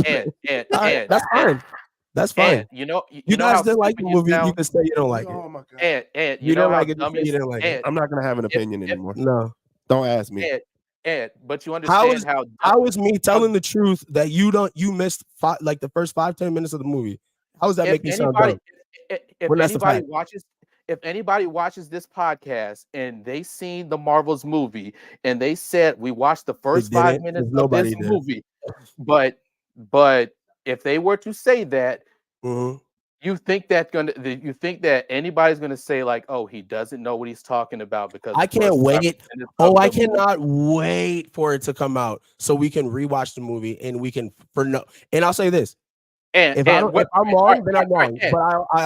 [SPEAKER 3] And
[SPEAKER 2] that's That's fine.
[SPEAKER 3] And you know
[SPEAKER 2] You
[SPEAKER 3] how
[SPEAKER 2] guys didn't like the
[SPEAKER 3] stupid you
[SPEAKER 2] movie. You
[SPEAKER 3] sound.
[SPEAKER 2] can say you don't like it.
[SPEAKER 1] Oh my god.
[SPEAKER 3] And
[SPEAKER 2] You
[SPEAKER 3] you know
[SPEAKER 2] didn't
[SPEAKER 3] how
[SPEAKER 2] like it.
[SPEAKER 3] dumb
[SPEAKER 2] You
[SPEAKER 3] you
[SPEAKER 2] didn't like it.
[SPEAKER 1] I'm not gonna have an opinion
[SPEAKER 3] if-
[SPEAKER 1] anymore.
[SPEAKER 2] No.
[SPEAKER 1] Don't ask me.
[SPEAKER 3] but you
[SPEAKER 2] How
[SPEAKER 3] understand
[SPEAKER 2] is
[SPEAKER 3] how
[SPEAKER 2] is me telling the truth that you missed like the first 5-10 minutes of the movie? How does that
[SPEAKER 3] if
[SPEAKER 2] make me sound
[SPEAKER 3] anybody
[SPEAKER 2] dumb?
[SPEAKER 3] if
[SPEAKER 2] When that's a
[SPEAKER 3] anybody
[SPEAKER 2] fact.
[SPEAKER 3] watches if anybody watches this podcast and they seen the Marvels movie and they said we watched the first 5
[SPEAKER 2] didn't,
[SPEAKER 3] minutes
[SPEAKER 2] 'cause
[SPEAKER 3] of
[SPEAKER 2] nobody
[SPEAKER 3] this
[SPEAKER 2] did.
[SPEAKER 3] movie, but if they were to say that,
[SPEAKER 2] Mhm.
[SPEAKER 3] you think that anybody's gonna say like, oh, he doesn't know what he's talking about because
[SPEAKER 2] I
[SPEAKER 3] the first
[SPEAKER 2] can't
[SPEAKER 3] 5
[SPEAKER 2] wait.
[SPEAKER 3] minutes
[SPEAKER 2] Oh,
[SPEAKER 3] of
[SPEAKER 2] I
[SPEAKER 3] the movie-
[SPEAKER 2] cannot wait for it to come out so we can rewatch the movie and we can And I'll say this: if I'm wrong, then I'm wrong. But I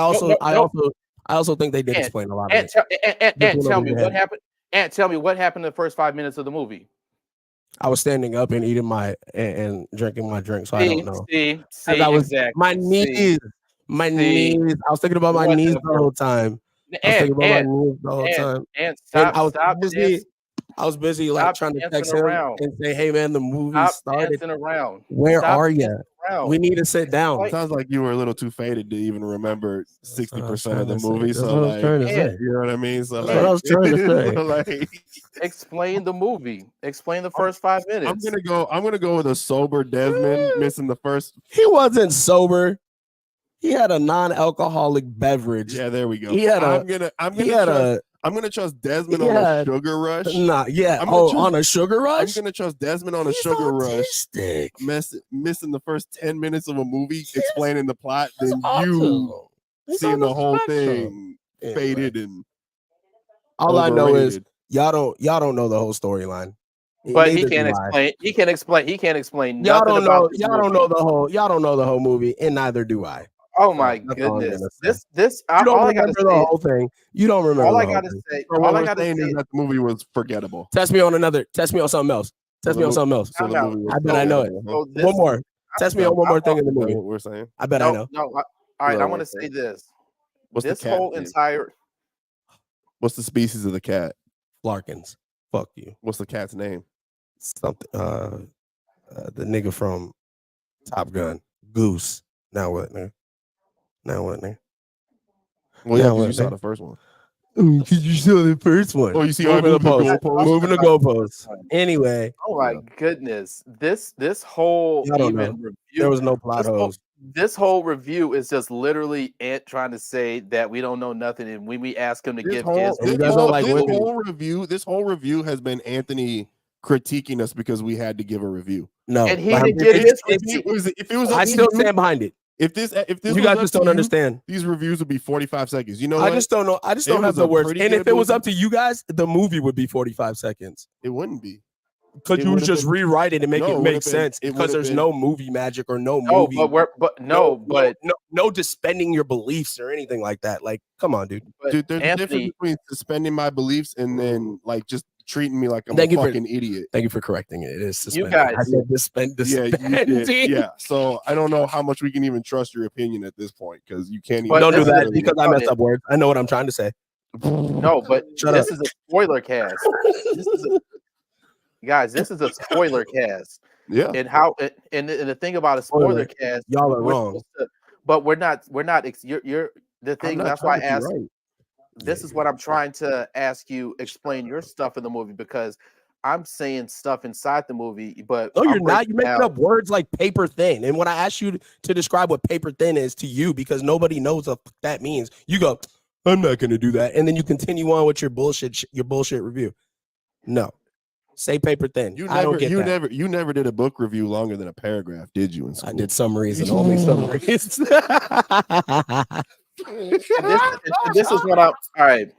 [SPEAKER 2] also think they did explain a lot of it.
[SPEAKER 3] And tell me what happened. And tell me what happened in the first 5 minutes of the movie.
[SPEAKER 2] I was standing up and eating and drinking my drink, so I don't know.
[SPEAKER 3] See,
[SPEAKER 2] I was
[SPEAKER 3] exactly.
[SPEAKER 2] my knees. My knees. I was thinking about my knees the whole time. I was thinking about my knees the whole time.
[SPEAKER 3] And stop,
[SPEAKER 2] I was
[SPEAKER 3] stop
[SPEAKER 2] busy. I was busy like
[SPEAKER 3] stop
[SPEAKER 2] trying to text
[SPEAKER 3] dancing
[SPEAKER 2] him
[SPEAKER 3] around.
[SPEAKER 2] and say, "Hey man, the movie
[SPEAKER 3] Stop
[SPEAKER 2] started.
[SPEAKER 3] dancing around.
[SPEAKER 2] Where
[SPEAKER 3] Stop
[SPEAKER 2] are you?
[SPEAKER 3] dancing around.
[SPEAKER 2] We need to sit down."
[SPEAKER 1] Sounds like you were a little too faded to even remember 60% of the
[SPEAKER 2] That's
[SPEAKER 1] movie.
[SPEAKER 2] what
[SPEAKER 1] So
[SPEAKER 2] I was
[SPEAKER 1] like,
[SPEAKER 2] trying to say.
[SPEAKER 1] you know what I mean? So
[SPEAKER 2] That's
[SPEAKER 1] like,
[SPEAKER 2] what I was trying to say.
[SPEAKER 1] so, like,
[SPEAKER 3] Explain the movie. Explain the first 5 minutes.
[SPEAKER 1] I'm gonna go with a sober Desmond missing the first.
[SPEAKER 2] He wasn't sober. He had a non-alcoholic beverage.
[SPEAKER 1] Yeah, there we go.
[SPEAKER 2] He had
[SPEAKER 1] I'm gonna trust Desmond on a sugar rush.
[SPEAKER 2] Nah, yeah. On a sugar rush.
[SPEAKER 1] I'm gonna trust Desmond on a sugar rush. Missing the first 10 minutes of a movie, explaining the plot, then you seeing the whole thing faded and.
[SPEAKER 2] All I know is y'all don't know the whole storyline.
[SPEAKER 3] But he can't explain. He can't explain.
[SPEAKER 2] Y'all
[SPEAKER 3] Nothing
[SPEAKER 2] don't
[SPEAKER 3] about
[SPEAKER 2] know. Y'all don't know the whole. Y'all don't know the whole movie, and neither do I.
[SPEAKER 3] Oh my goodness! This
[SPEAKER 2] you don't
[SPEAKER 3] all I
[SPEAKER 2] remember
[SPEAKER 3] gotta
[SPEAKER 2] the
[SPEAKER 3] say.
[SPEAKER 2] whole thing. You don't remember.
[SPEAKER 3] All I gotta say. All I gotta say
[SPEAKER 1] is that the movie was forgettable.
[SPEAKER 2] Test me on something else. Test me on something else.
[SPEAKER 1] So the movie
[SPEAKER 2] I bet I know it. One more. Test me on one more thing in the movie.
[SPEAKER 1] What we're saying.
[SPEAKER 2] I bet I know.
[SPEAKER 3] No. All right. I want to say this.
[SPEAKER 1] What's
[SPEAKER 3] this
[SPEAKER 1] the cat
[SPEAKER 3] whole
[SPEAKER 1] name?
[SPEAKER 3] entire.
[SPEAKER 1] What's the species of the cat?
[SPEAKER 2] Larkins. Fuck you.
[SPEAKER 1] What's the cat's name?
[SPEAKER 2] Something. The nigga from Top Gun. Goose. Now what, nigga?
[SPEAKER 1] Well, yeah, because you saw the first one.
[SPEAKER 2] Because you saw the first one.
[SPEAKER 1] Oh, you see,
[SPEAKER 2] moving the goalposts. Anyway.
[SPEAKER 3] Oh my goodness! This whole review.
[SPEAKER 2] There was no plot holes.
[SPEAKER 3] This whole review is just literally Ant trying to say that we don't know nothing, and when we ask him to give his,
[SPEAKER 1] this whole review has been Anthony critiquing us because we had to give a review.
[SPEAKER 2] No,
[SPEAKER 3] and he didn't give his review.
[SPEAKER 2] I still stand behind it.
[SPEAKER 1] If this
[SPEAKER 2] you guys just don't understand,
[SPEAKER 1] these reviews would be 45 seconds. You know,
[SPEAKER 2] I just don't know. I just don't have the words. And if it was up to you guys, the movie would be 45 seconds.
[SPEAKER 1] It wouldn't be.
[SPEAKER 2] Because you would just rewrite it and make it make sense. Because there's no movie magic or no movie. No suspending your beliefs or anything like that. Like, come on, dude.
[SPEAKER 1] Dude, there's a difference between suspending my beliefs and then like just treating me like I'm a fucking idiot.
[SPEAKER 2] Thank you for correcting it. It is suspending.
[SPEAKER 3] You guys,
[SPEAKER 2] I said suspending.
[SPEAKER 1] Yeah. So I don't know how much we can even trust your opinion at this point because you can't even.
[SPEAKER 2] Don't do that because I messed up words. I know what I'm trying to say.
[SPEAKER 3] No, but this is a spoiler cast. Guys, this is a spoiler cast.
[SPEAKER 1] Yeah.
[SPEAKER 3] And how and the thing about a spoiler cast,
[SPEAKER 2] y'all are wrong.
[SPEAKER 3] But we're not. You're the thing. That's why I asked.
[SPEAKER 1] Right.
[SPEAKER 3] This is what I'm trying to ask you. Explain your stuff in the movie because I'm saying stuff inside the movie, but
[SPEAKER 2] no, you're not. You're making up words like paper thin. And when I ask you to describe what paper thin is to you, because nobody knows what that means, you go, "I'm not going to do that," and then you continue on with your bullshit review. No. Say paper thin. You
[SPEAKER 1] never did a book review longer than a paragraph, did you? In school?
[SPEAKER 2] I did summaries and only summaries.
[SPEAKER 3] This is what I'm. All right.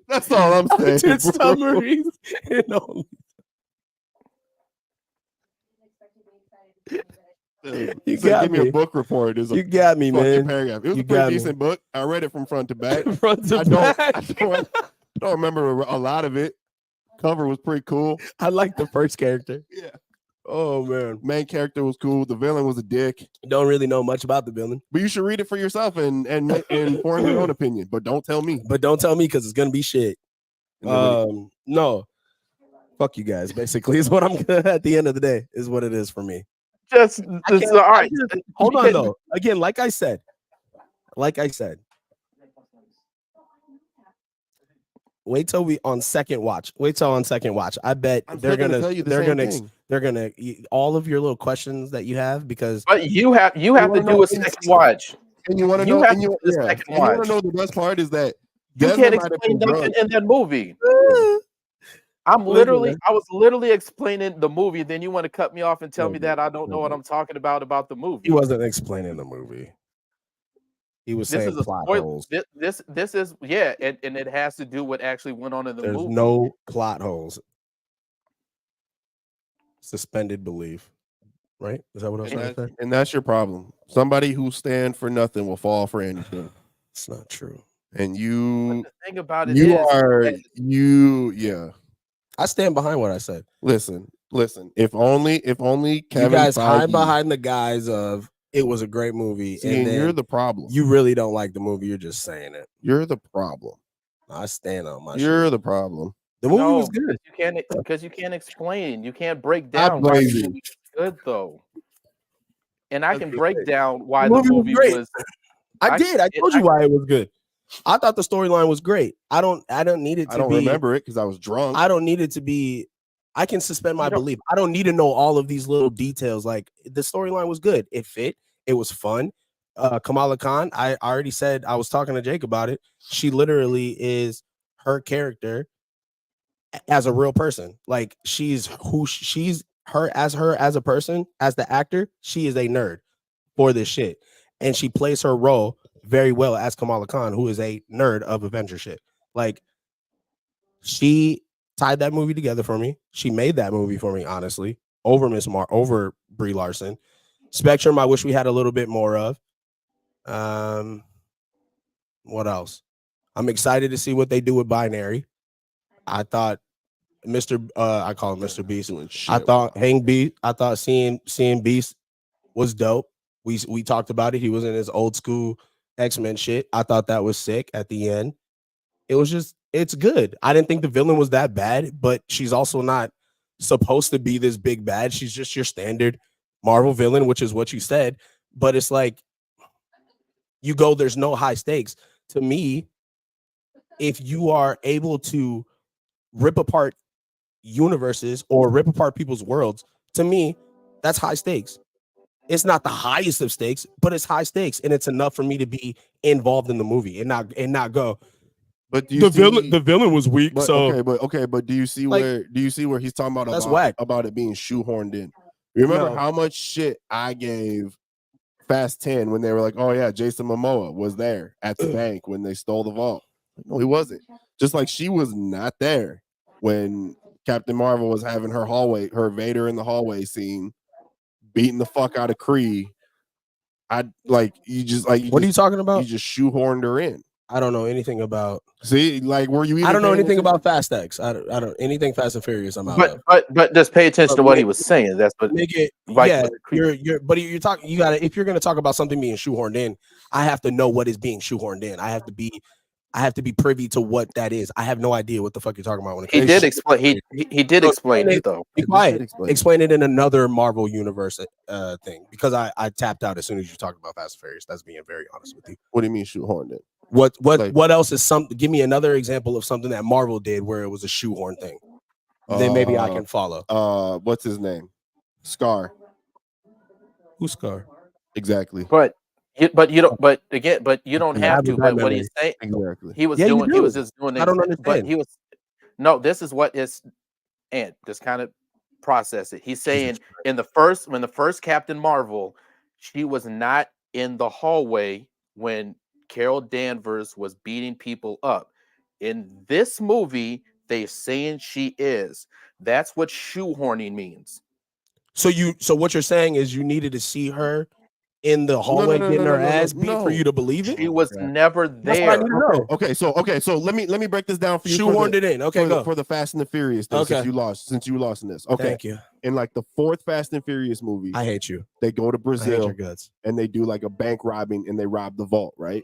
[SPEAKER 1] That's all I'm saying.
[SPEAKER 2] I did summaries and only.
[SPEAKER 1] You got give me a book report.
[SPEAKER 2] You got me, man.
[SPEAKER 1] Paragraph. It was a pretty decent book. I read it from front to back. I don't remember a lot of it. Cover was pretty cool.
[SPEAKER 2] I like the first character.
[SPEAKER 1] Yeah.
[SPEAKER 2] Oh man.
[SPEAKER 1] Main character was cool. The villain was a dick.
[SPEAKER 2] Don't really know much about the villain.
[SPEAKER 1] But you should read it for yourself and form your own opinion. But don't tell me.
[SPEAKER 2] Because it's gonna be shit. No. Fuck you guys, basically, is what I'm at the end of the day, is what it is for me.
[SPEAKER 3] just
[SPEAKER 2] I can't-
[SPEAKER 3] all
[SPEAKER 2] I
[SPEAKER 3] right.
[SPEAKER 2] just- hold on though. Again, like I said, wait till on second watch. I bet
[SPEAKER 1] I'm
[SPEAKER 2] they're
[SPEAKER 1] still gonna
[SPEAKER 2] gonna
[SPEAKER 1] tell you the
[SPEAKER 2] they're
[SPEAKER 1] same
[SPEAKER 2] gonna
[SPEAKER 1] thing.
[SPEAKER 2] they're gonna all of your little questions that you have because
[SPEAKER 3] But you have to
[SPEAKER 1] wanna
[SPEAKER 3] do
[SPEAKER 1] know-
[SPEAKER 3] a second watch.
[SPEAKER 1] And you want to
[SPEAKER 3] You
[SPEAKER 1] know?
[SPEAKER 3] have
[SPEAKER 1] And
[SPEAKER 3] to
[SPEAKER 1] you,
[SPEAKER 3] do the
[SPEAKER 1] yeah.
[SPEAKER 3] second
[SPEAKER 1] And you want
[SPEAKER 3] watch.
[SPEAKER 1] to know the best part is that
[SPEAKER 3] You
[SPEAKER 1] Desmond
[SPEAKER 3] can't
[SPEAKER 1] might have
[SPEAKER 3] explain
[SPEAKER 1] been
[SPEAKER 3] nothing
[SPEAKER 1] drunk.
[SPEAKER 3] in that movie. I was literally explaining the movie. Then you want to cut me off and tell me that I don't know what I'm talking about the movie.
[SPEAKER 2] he wasn't explaining the movie. He was
[SPEAKER 3] This
[SPEAKER 2] saying
[SPEAKER 3] is a
[SPEAKER 2] plot
[SPEAKER 3] spoiler.
[SPEAKER 2] holes.
[SPEAKER 3] This is and it has to do what actually went on in the
[SPEAKER 2] There's
[SPEAKER 3] movie.
[SPEAKER 2] no plot holes. Suspended belief, right? Is that what I was trying to say?
[SPEAKER 1] And that's your problem. Somebody who stand for nothing will fall for anything.
[SPEAKER 2] It's not true.
[SPEAKER 1] And you,
[SPEAKER 3] The thing about it
[SPEAKER 1] you
[SPEAKER 3] is
[SPEAKER 1] are
[SPEAKER 3] that
[SPEAKER 1] you. Yeah.
[SPEAKER 2] I stand behind what I said.
[SPEAKER 1] Listen. If only Kevin
[SPEAKER 2] You guys hide
[SPEAKER 1] Feige-
[SPEAKER 2] behind the guise of it was a great movie,
[SPEAKER 1] See,
[SPEAKER 2] and
[SPEAKER 1] and
[SPEAKER 2] then
[SPEAKER 1] you're the problem.
[SPEAKER 2] you really don't like the movie. You're just saying it.
[SPEAKER 1] You're the problem.
[SPEAKER 2] I stand on my shit.
[SPEAKER 1] You're the problem.
[SPEAKER 2] The movie was good.
[SPEAKER 3] because you can't explain. You can't break
[SPEAKER 1] I
[SPEAKER 3] down why
[SPEAKER 1] blame
[SPEAKER 3] the
[SPEAKER 1] you.
[SPEAKER 3] movie was good though. And I can
[SPEAKER 1] Okay.
[SPEAKER 3] break down why
[SPEAKER 2] The
[SPEAKER 3] the
[SPEAKER 2] movie was
[SPEAKER 3] movie
[SPEAKER 2] great.
[SPEAKER 3] was.
[SPEAKER 2] I did. I told you why it was good. I thought the storyline was great. I don't need it to
[SPEAKER 1] I don't
[SPEAKER 2] be.
[SPEAKER 1] remember it because I was drunk.
[SPEAKER 2] I don't need it to be. I can suspend my belief. I don't need to know all of these little details. Like the storyline was good. It fit. It was fun. Kamala Khan, I already said, I was talking to Jake about it. She literally is her character as a real person. Like she's her as a person, as the actor, she is a nerd for this shit. And she plays her role very well as Kamala Khan, who is a nerd of Avenger shit. Like she tied that movie together for me. She made that movie for me, honestly, over Brie Larson. Spectrum, I wish we had a little bit more of. What else? I'm excited to see what they do with Binary. I thought I call him Mr. Beast. I thought I thought seeing Beast was dope. We talked about it. He was in his old school X-Men shit. I thought that was sick at the end. It's good. I didn't think the villain was that bad, but she's also not supposed to be this big bad. She's just your standard Marvel villain, which is what you said. But it's like there's no high stakes. To me, if you are able to rip apart universes or rip apart people's worlds, to me, that's high stakes. It's not the highest of stakes, but it's high stakes, and it's enough for me to be involved in the movie and not go.
[SPEAKER 1] But
[SPEAKER 2] the villain was weak.
[SPEAKER 1] But,
[SPEAKER 2] so
[SPEAKER 1] but do you see
[SPEAKER 2] like,
[SPEAKER 1] where he's talking about
[SPEAKER 2] that's whack.
[SPEAKER 1] about it being shoehorned in? Remember how much shit I gave Fast 10 when they were like, oh yeah, Jason Momoa was there at the bank when they stole the vault. No, he wasn't. Just like she was not there when Captain Marvel was having her Vader in the hallway scene, beating the fuck out of Kree. What are you
[SPEAKER 2] talking about?
[SPEAKER 1] You just shoehorned her in.
[SPEAKER 2] I don't know anything about.
[SPEAKER 1] See, like, were you?
[SPEAKER 2] I don't know anything about Fast X. I don't anything Fast and Furious. I'm out of.
[SPEAKER 3] But just pay attention to what he was saying. That's what
[SPEAKER 2] make it. Yeah, you're talking. You gotta, if you're gonna talk about something being shoehorned in, I have to know what is being shoehorned in. I have to be privy to what that is. I have no idea what the fuck you're talking about. When it
[SPEAKER 3] he did explain. He did explain it though.
[SPEAKER 2] Be quiet. Explain it in another Marvel universe thing, because I tapped out as soon as you talked about Fast and Furious. That's being very honest with you.
[SPEAKER 1] What do you mean shoehorned in?
[SPEAKER 2] What else is something? Give me another example of something that Marvel did where it was a shoehorn thing. Then maybe I can follow.
[SPEAKER 1] What's his name? Scar.
[SPEAKER 2] Who's Scar?
[SPEAKER 1] Exactly.
[SPEAKER 3] But you don't. But again, you don't have to. But what he's saying,
[SPEAKER 1] exactly.
[SPEAKER 3] He was doing. He was just doing it.
[SPEAKER 2] I don't understand.
[SPEAKER 3] But he was. No, this is what is, and just kind of process it. He's saying when the first Captain Marvel, she was not in the hallway when Carol Danvers was beating people up. In this movie, they're saying she is. That's what shoehorning means.
[SPEAKER 2] So what you're saying is you needed to see her in the hallway getting her ass beat for you to believe it?
[SPEAKER 3] She was never there.
[SPEAKER 1] Okay, so let me break this down for you.
[SPEAKER 2] Shoehorned it in. Okay, go.
[SPEAKER 1] For the Fast and the Furious thing, since you lost in this. Okay.
[SPEAKER 2] Thank you.
[SPEAKER 1] In like the fourth Fast and Furious movie,
[SPEAKER 2] I hate you.
[SPEAKER 1] They go to Brazil
[SPEAKER 2] your guts.
[SPEAKER 1] and they do like a bank robbing and they rob the vault, right?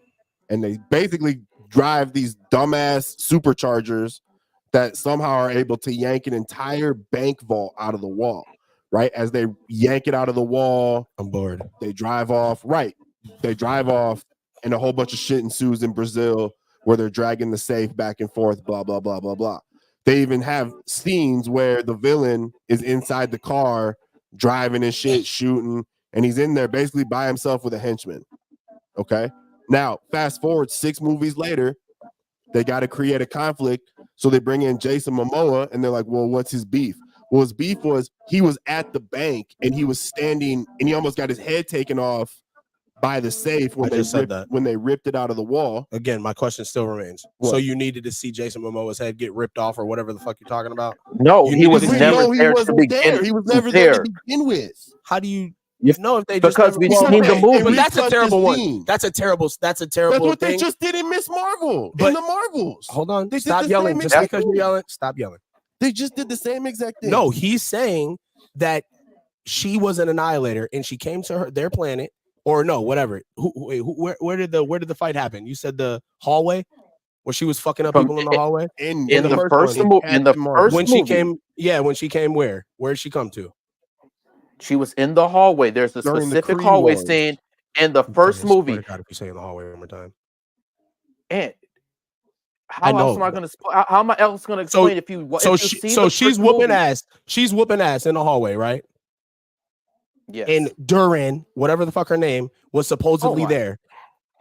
[SPEAKER 1] And they basically drive these dumbass superchargers that somehow are able to yank an entire bank vault out of the wall, right? As they yank it out of the wall,
[SPEAKER 2] I'm bored.
[SPEAKER 1] they drive off. Right. They drive off, and a whole bunch of shit ensues in Brazil where they're dragging the safe back and forth, blah, blah, blah, blah, blah. They even have scenes where the villain is inside the car, driving and shit, shooting, and he's in there basically by himself with a henchman. Okay. Now, fast forward 6 movies later, they got to create a conflict. So they bring in Jason Momoa, and they're like, well, what's his beef? Well, his beef was he was at the bank, and he was standing, and he almost got his head taken off by the safe when they ripped it out of the wall.
[SPEAKER 2] Again, my question still remains.
[SPEAKER 1] What?
[SPEAKER 2] So you needed to see Jason Momoa's head get ripped off or whatever the fuck you're talking about?
[SPEAKER 3] No, he was
[SPEAKER 1] We
[SPEAKER 3] never
[SPEAKER 1] know he
[SPEAKER 3] there to
[SPEAKER 1] wasn't there.
[SPEAKER 3] begin.
[SPEAKER 1] He was never there to begin with.
[SPEAKER 2] How do you
[SPEAKER 3] If-
[SPEAKER 2] know if they just
[SPEAKER 3] because we've
[SPEAKER 2] never-
[SPEAKER 3] seen the movie.
[SPEAKER 2] But that's a
[SPEAKER 1] Cut
[SPEAKER 2] terrible
[SPEAKER 1] the
[SPEAKER 2] one.
[SPEAKER 1] scene.
[SPEAKER 2] That's a terrible
[SPEAKER 1] That's what
[SPEAKER 2] thing.
[SPEAKER 1] they just did in Miss Marvel.
[SPEAKER 2] But-
[SPEAKER 1] in the Marvels.
[SPEAKER 2] Hold on.
[SPEAKER 1] They did
[SPEAKER 2] Stop
[SPEAKER 1] the
[SPEAKER 2] yelling.
[SPEAKER 1] same
[SPEAKER 2] Just
[SPEAKER 1] exact
[SPEAKER 2] because you're
[SPEAKER 1] thing.
[SPEAKER 2] yelling, stop yelling.
[SPEAKER 1] They just did the same exact thing.
[SPEAKER 2] No, he's saying that she was an annihilator and she came to their planet, or no, whatever. Where did the fight happen? You said the hallway where she was fucking up people in the hallway.
[SPEAKER 1] in
[SPEAKER 3] In the first
[SPEAKER 1] one,
[SPEAKER 3] movie, in the
[SPEAKER 1] Captain Marvel.
[SPEAKER 3] first
[SPEAKER 2] When
[SPEAKER 3] movie,
[SPEAKER 2] she came, when she came, where did she come to?
[SPEAKER 3] she was in the hallway. There's a
[SPEAKER 1] During the
[SPEAKER 3] specific
[SPEAKER 1] Kree
[SPEAKER 3] hallway
[SPEAKER 1] Wars.
[SPEAKER 3] scene in the first
[SPEAKER 2] Swear
[SPEAKER 3] movie.
[SPEAKER 2] to God, if you say in the hallway one more time.
[SPEAKER 3] And
[SPEAKER 2] I
[SPEAKER 3] how else
[SPEAKER 2] know.
[SPEAKER 3] am I going to? How am I else going to
[SPEAKER 2] So-
[SPEAKER 3] explain if you?
[SPEAKER 2] So
[SPEAKER 3] if you see
[SPEAKER 2] so
[SPEAKER 3] the
[SPEAKER 2] she's
[SPEAKER 3] first
[SPEAKER 2] whooping
[SPEAKER 3] movie?
[SPEAKER 2] ass. She's whooping ass in the hallway, right?
[SPEAKER 3] Yes.
[SPEAKER 2] And Duran, whatever the fuck her name, was supposedly
[SPEAKER 3] my-
[SPEAKER 2] there.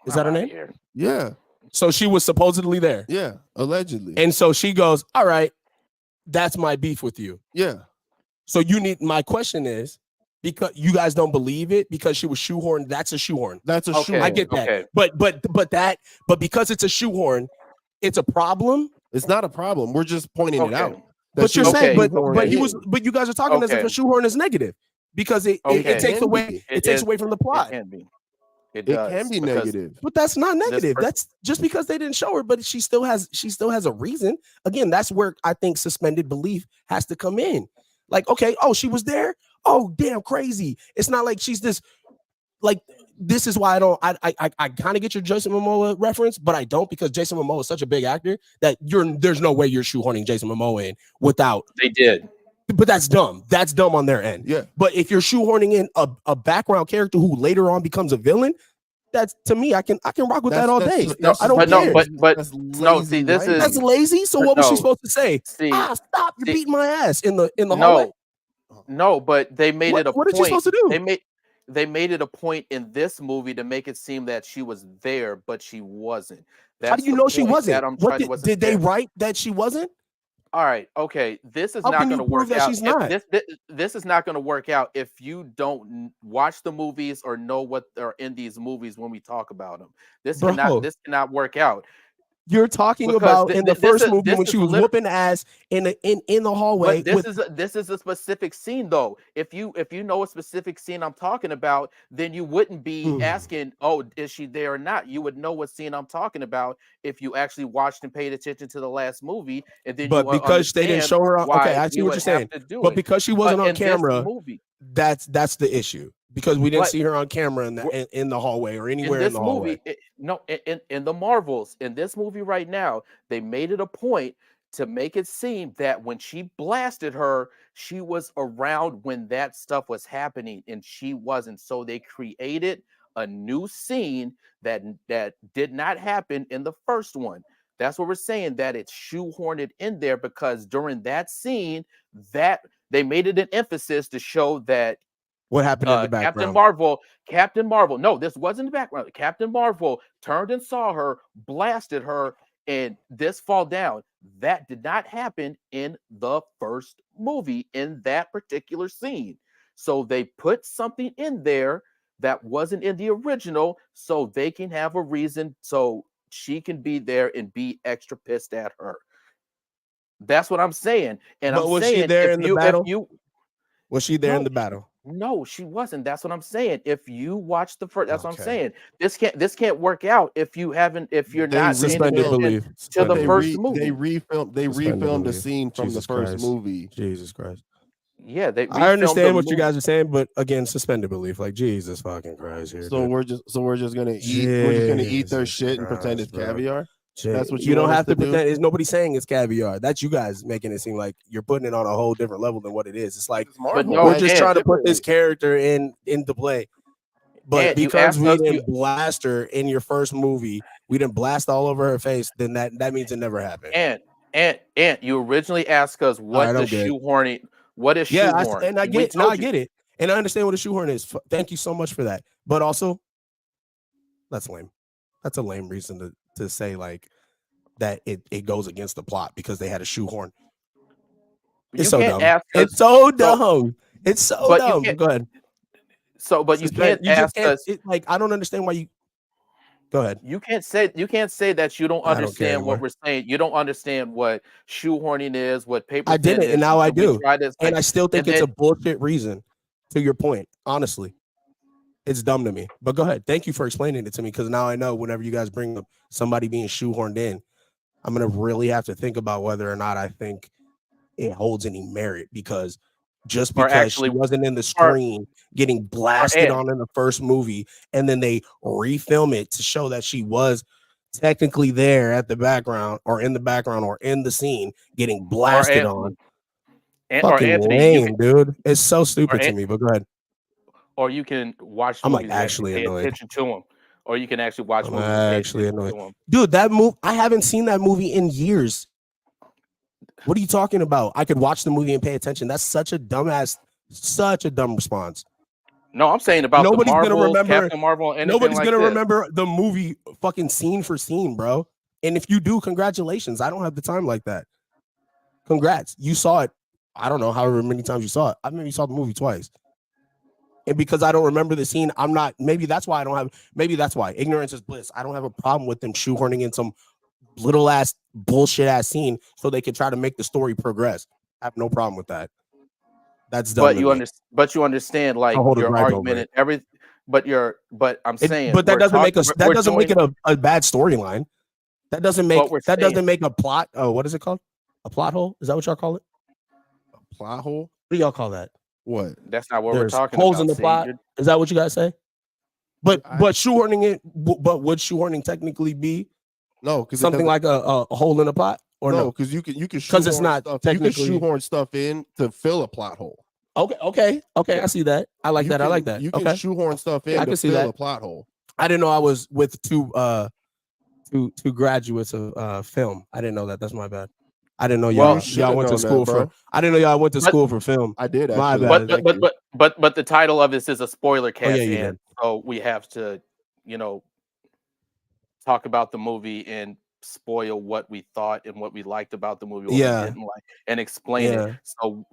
[SPEAKER 2] Is that her name?
[SPEAKER 3] Here.
[SPEAKER 1] Yeah,
[SPEAKER 2] So she was supposedly there.
[SPEAKER 1] yeah, allegedly.
[SPEAKER 2] And so she goes, all right, that's my beef with you.
[SPEAKER 1] yeah,
[SPEAKER 2] So my question is, because you guys don't believe it because she was shoehorned, that's a shoehorn.
[SPEAKER 1] that's a
[SPEAKER 3] Okay.
[SPEAKER 1] shoe.
[SPEAKER 2] I get that.
[SPEAKER 3] Okay.
[SPEAKER 2] But because it's a shoehorn, it's a problem.
[SPEAKER 1] It's not a problem. We're just pointing it
[SPEAKER 3] Okay.
[SPEAKER 1] out.
[SPEAKER 2] But you're
[SPEAKER 3] Okay.
[SPEAKER 2] saying,
[SPEAKER 1] shoehorned
[SPEAKER 2] but
[SPEAKER 1] in.
[SPEAKER 2] you guys are talking as if
[SPEAKER 3] Okay.
[SPEAKER 2] a shoehorn is negative because it
[SPEAKER 3] Okay.
[SPEAKER 2] takes
[SPEAKER 1] Can
[SPEAKER 2] away
[SPEAKER 1] be.
[SPEAKER 2] it takes
[SPEAKER 3] is-
[SPEAKER 2] away from the
[SPEAKER 3] It
[SPEAKER 2] plot.
[SPEAKER 3] can be. It
[SPEAKER 1] It
[SPEAKER 3] does.
[SPEAKER 1] can be
[SPEAKER 3] because
[SPEAKER 1] negative.
[SPEAKER 2] But that's not negative.
[SPEAKER 3] person-
[SPEAKER 2] That's just because they didn't show her, but she still has a reason. Again, that's where I think suspended belief has to come in. Like, okay, oh, she was there. Oh, damn, crazy. It's not like she's this. Like, this is why I kind of get your Jason Momoa reference, but I don't, because Jason Momoa is such a big actor that there's no way you're shoehorning Jason Momoa in without.
[SPEAKER 3] They did.
[SPEAKER 2] But that's dumb. That's dumb on their end.
[SPEAKER 1] Yeah.
[SPEAKER 2] But if you're shoehorning in a background character who later on becomes a villain, that's, to me, I can rock with that all day. I don't
[SPEAKER 3] but
[SPEAKER 2] care.
[SPEAKER 3] no, but
[SPEAKER 1] That's
[SPEAKER 3] no, see, this
[SPEAKER 1] lazy
[SPEAKER 3] is-
[SPEAKER 2] That's lazy. So what was she
[SPEAKER 3] No.
[SPEAKER 2] supposed to say?
[SPEAKER 3] See,
[SPEAKER 2] Stop! You're
[SPEAKER 3] see-
[SPEAKER 2] beating my ass in the hallway.
[SPEAKER 3] no, but they made it a
[SPEAKER 2] What
[SPEAKER 3] point.
[SPEAKER 2] is she supposed to do?
[SPEAKER 3] They made it a point in this movie to make it seem that she was there, but she wasn't.
[SPEAKER 2] How do you know she wasn't?
[SPEAKER 3] That I'm
[SPEAKER 2] What
[SPEAKER 3] trying to
[SPEAKER 2] did they
[SPEAKER 3] establish.
[SPEAKER 2] write that she wasn't?
[SPEAKER 3] All right, okay. This is
[SPEAKER 2] How
[SPEAKER 3] not
[SPEAKER 2] can
[SPEAKER 3] going
[SPEAKER 2] you
[SPEAKER 3] to work
[SPEAKER 2] prove that
[SPEAKER 3] out.
[SPEAKER 2] she's not?
[SPEAKER 3] This is not going to work out if you don't watch the movies or know what are in these movies when we talk about them. This
[SPEAKER 2] Bro.
[SPEAKER 3] cannot work out.
[SPEAKER 2] You're talking
[SPEAKER 3] Because
[SPEAKER 2] about
[SPEAKER 3] thi-
[SPEAKER 2] in the
[SPEAKER 3] thi-
[SPEAKER 2] first
[SPEAKER 3] this is-
[SPEAKER 2] movie
[SPEAKER 3] this
[SPEAKER 2] when
[SPEAKER 3] is
[SPEAKER 2] she was
[SPEAKER 3] lit-
[SPEAKER 2] whooping ass in the hallway.
[SPEAKER 3] But this is a specific scene, though. If you know a specific scene I'm talking about, then you wouldn't be asking, "Oh, is she there or not?" You would know what scene I'm talking about if you actually watched and paid attention to the last movie. And then,
[SPEAKER 2] But
[SPEAKER 3] you
[SPEAKER 2] because they didn't
[SPEAKER 3] understand
[SPEAKER 2] show her on,
[SPEAKER 3] why
[SPEAKER 2] okay, I see
[SPEAKER 3] we
[SPEAKER 2] what
[SPEAKER 3] would
[SPEAKER 2] you're saying.
[SPEAKER 3] have to do
[SPEAKER 2] But
[SPEAKER 3] it.
[SPEAKER 2] because she wasn't
[SPEAKER 3] But
[SPEAKER 2] on
[SPEAKER 3] in this
[SPEAKER 2] camera,
[SPEAKER 3] movie,
[SPEAKER 2] that's the issue. Because we didn't
[SPEAKER 3] But-
[SPEAKER 2] see her on camera in the hallway or anywhere
[SPEAKER 3] in
[SPEAKER 2] in
[SPEAKER 3] this
[SPEAKER 2] the hallway.
[SPEAKER 3] movie, in the Marvels, in this movie right now, they made it a point to make it seem that when she blasted her, she was around when that stuff was happening, and she wasn't. So they created a new scene that did not happen in the first one. That's what we're saying, that it's shoehorned in there, because during that scene, that they made it an emphasis to show that
[SPEAKER 2] What happened in the background?
[SPEAKER 3] Captain Marvel. No, this wasn't the background. Captain Marvel turned and saw her, blasted her, and this fall down. That did not happen in the first movie in that particular scene. So they put something in there that wasn't in the original, so they can have a reason, so she can be there and be extra pissed at her. That's what I'm saying. And
[SPEAKER 2] But
[SPEAKER 3] I'm
[SPEAKER 2] was she
[SPEAKER 3] saying,
[SPEAKER 2] there
[SPEAKER 3] if
[SPEAKER 2] in the
[SPEAKER 3] you- if
[SPEAKER 2] battle?
[SPEAKER 3] you
[SPEAKER 2] Was she there in
[SPEAKER 3] No.
[SPEAKER 2] the battle?
[SPEAKER 3] No, she wasn't. That's what I'm saying. If you watch the first, that's what I'm
[SPEAKER 2] Okay.
[SPEAKER 3] saying. This can't work out if you're not paying
[SPEAKER 2] Suspended
[SPEAKER 3] attention
[SPEAKER 2] belief.
[SPEAKER 3] to the
[SPEAKER 2] Suspended
[SPEAKER 3] first
[SPEAKER 2] belief.
[SPEAKER 3] movie.
[SPEAKER 1] They refilmed
[SPEAKER 2] Suspended
[SPEAKER 1] a
[SPEAKER 2] belief.
[SPEAKER 1] scene from
[SPEAKER 2] Jesus
[SPEAKER 1] the first
[SPEAKER 2] Christ.
[SPEAKER 1] movie.
[SPEAKER 2] Jesus Christ.
[SPEAKER 3] Yeah, they.
[SPEAKER 2] I
[SPEAKER 3] refilmed
[SPEAKER 2] understand
[SPEAKER 3] the
[SPEAKER 2] what you
[SPEAKER 3] movie.
[SPEAKER 2] guys are saying, but again, suspended belief. Like, Jesus fucking Christ here.
[SPEAKER 1] So
[SPEAKER 2] dude.
[SPEAKER 1] we're just gonna eat their
[SPEAKER 2] Jesus
[SPEAKER 1] shit and pretend it's
[SPEAKER 2] Christ, bro.
[SPEAKER 1] caviar. That's what
[SPEAKER 2] you don't
[SPEAKER 1] want us
[SPEAKER 2] have to
[SPEAKER 1] do?
[SPEAKER 2] pretend. There's nobody saying it's caviar. That's you guys making it seem like you're putting it on a whole different level than what it is. It's like
[SPEAKER 1] It's Marvel.
[SPEAKER 3] no,
[SPEAKER 2] we're just
[SPEAKER 3] and
[SPEAKER 2] trying to put this character into play. But
[SPEAKER 3] And you
[SPEAKER 2] because
[SPEAKER 3] asked
[SPEAKER 2] we
[SPEAKER 3] us-
[SPEAKER 2] didn't blast her in your first movie, we didn't blast all over her face, then that means it never happened.
[SPEAKER 3] And you originally asked us what
[SPEAKER 2] right,
[SPEAKER 3] the
[SPEAKER 2] I'm good.
[SPEAKER 3] shoehorning. What is
[SPEAKER 2] Yeah,
[SPEAKER 3] shoehorn?
[SPEAKER 2] and I
[SPEAKER 3] We
[SPEAKER 2] get it. No,
[SPEAKER 3] told
[SPEAKER 2] I
[SPEAKER 3] you.
[SPEAKER 2] get it. And I understand what a shoehorn is. Thank you so much for that. But also, that's lame. That's a lame reason to say like that it goes against the plot because they had a shoehorn. It's
[SPEAKER 3] You
[SPEAKER 2] so
[SPEAKER 3] can't
[SPEAKER 2] dumb.
[SPEAKER 3] ask
[SPEAKER 2] It's
[SPEAKER 3] us.
[SPEAKER 2] so dumb. It's so
[SPEAKER 3] But you
[SPEAKER 2] dumb.
[SPEAKER 3] can't-
[SPEAKER 2] Go ahead.
[SPEAKER 3] So, but you
[SPEAKER 2] Suspend-
[SPEAKER 3] can't
[SPEAKER 2] just
[SPEAKER 3] ask us.
[SPEAKER 2] like I don't understand why you. Go ahead.
[SPEAKER 3] You can't say that you don't
[SPEAKER 2] I don't care
[SPEAKER 3] understand what
[SPEAKER 2] anymore.
[SPEAKER 3] we're saying. You don't understand what shoehorning is, what paper
[SPEAKER 2] I
[SPEAKER 3] thin
[SPEAKER 2] didn't,
[SPEAKER 3] is,
[SPEAKER 2] and now I
[SPEAKER 3] and we
[SPEAKER 2] do.
[SPEAKER 3] tried to explain-
[SPEAKER 2] And I still think
[SPEAKER 3] and
[SPEAKER 2] it's a
[SPEAKER 3] then-
[SPEAKER 2] bullshit reason. To your point, honestly, it's dumb to me. But go ahead. Thank you for explaining it to me because now I know whenever you guys bring up somebody being shoehorned in, I'm gonna really have to think about whether or not I think it holds any merit because just
[SPEAKER 3] Or
[SPEAKER 2] because
[SPEAKER 3] actually-
[SPEAKER 2] she wasn't in the screen getting blasted
[SPEAKER 3] and-
[SPEAKER 2] on in the first movie and then they refilm it to show that she was technically there at the background or in the scene getting blasted on.
[SPEAKER 3] Or
[SPEAKER 2] Fucking
[SPEAKER 3] Anthony,
[SPEAKER 2] lame, dude. It's so stupid to
[SPEAKER 3] An-
[SPEAKER 2] me, but go ahead.
[SPEAKER 3] or you can watch the
[SPEAKER 2] I'm, like,
[SPEAKER 3] movies and
[SPEAKER 2] actually
[SPEAKER 3] pay
[SPEAKER 2] annoyed.
[SPEAKER 3] attention to them. Or you can actually watch
[SPEAKER 2] I'm
[SPEAKER 3] movies and pay
[SPEAKER 2] actually
[SPEAKER 3] attention
[SPEAKER 2] annoyed.
[SPEAKER 3] to them.
[SPEAKER 2] Dude, that movie, I haven't seen that movie in years. What are you talking about? I could watch the movie and pay attention. That's such a dumb response.
[SPEAKER 3] No, I'm saying about
[SPEAKER 2] Nobody's
[SPEAKER 3] the
[SPEAKER 2] gonna
[SPEAKER 3] Marvel,
[SPEAKER 2] remember-
[SPEAKER 3] Captain Marvel, anything
[SPEAKER 2] Nobody's
[SPEAKER 3] like
[SPEAKER 2] gonna
[SPEAKER 3] this.
[SPEAKER 2] remember the movie fucking scene for scene, bro. And if you do, congratulations. I don't have the time like that. Congrats. You saw it. I don't know however many times you saw it. I maybe saw the movie twice. And because I don't remember the scene, I'm not, maybe that's why ignorance is bliss. I don't have a problem with them shoehorning in some little ass bullshit ass scene so they can try to make the story progress. I have no problem with that. That's dumb.
[SPEAKER 3] But you understand like
[SPEAKER 2] I'll hold a
[SPEAKER 3] your
[SPEAKER 2] gripe over
[SPEAKER 3] argument
[SPEAKER 2] it.
[SPEAKER 3] and everything. But I'm saying,
[SPEAKER 2] but that doesn't make us. That
[SPEAKER 3] we're
[SPEAKER 2] doesn't make it
[SPEAKER 3] doing-
[SPEAKER 2] a bad storyline. That doesn't make
[SPEAKER 3] we're
[SPEAKER 2] that
[SPEAKER 3] saying-
[SPEAKER 2] doesn't make a plot. Oh, what is it called? A plot hole? Is that what y'all call it?
[SPEAKER 1] A plot hole?
[SPEAKER 2] What do y'all call that?
[SPEAKER 1] What?
[SPEAKER 3] That's not what
[SPEAKER 2] There's
[SPEAKER 3] we're talking
[SPEAKER 2] holes
[SPEAKER 3] about.
[SPEAKER 2] in the
[SPEAKER 3] See,
[SPEAKER 2] plot. Is that what you guys say? But
[SPEAKER 1] I-
[SPEAKER 2] shoehorning it. But would shoehorning technically be
[SPEAKER 1] No, because
[SPEAKER 2] something like a hole in a plot or no?
[SPEAKER 1] because you can
[SPEAKER 2] 'Cause it's
[SPEAKER 1] shoehorn
[SPEAKER 2] not
[SPEAKER 1] stuff.
[SPEAKER 2] technically-
[SPEAKER 1] You can shoehorn stuff in to fill a plot hole.
[SPEAKER 2] Okay. I see that. I like that. I like that.
[SPEAKER 1] You can
[SPEAKER 2] Okay.
[SPEAKER 1] shoehorn stuff in
[SPEAKER 2] I
[SPEAKER 1] to
[SPEAKER 2] can see
[SPEAKER 1] fill
[SPEAKER 2] that.
[SPEAKER 1] a plot hole.
[SPEAKER 2] I didn't know I was with two graduates of film. I didn't know that. That's my bad. I didn't know
[SPEAKER 3] Well,
[SPEAKER 2] y'all went to school for. I didn't know y'all went to
[SPEAKER 3] But-
[SPEAKER 2] school for film.
[SPEAKER 1] I did
[SPEAKER 2] My
[SPEAKER 1] actually.
[SPEAKER 2] bad.
[SPEAKER 1] Thank you.
[SPEAKER 3] but the title of this is a spoiler cast,
[SPEAKER 2] yeah, you
[SPEAKER 3] and so we have to, talk about the movie and spoil what we thought and what we liked about the movie, what
[SPEAKER 2] Yeah.
[SPEAKER 3] we didn't like, and explain
[SPEAKER 2] Yeah.
[SPEAKER 3] it.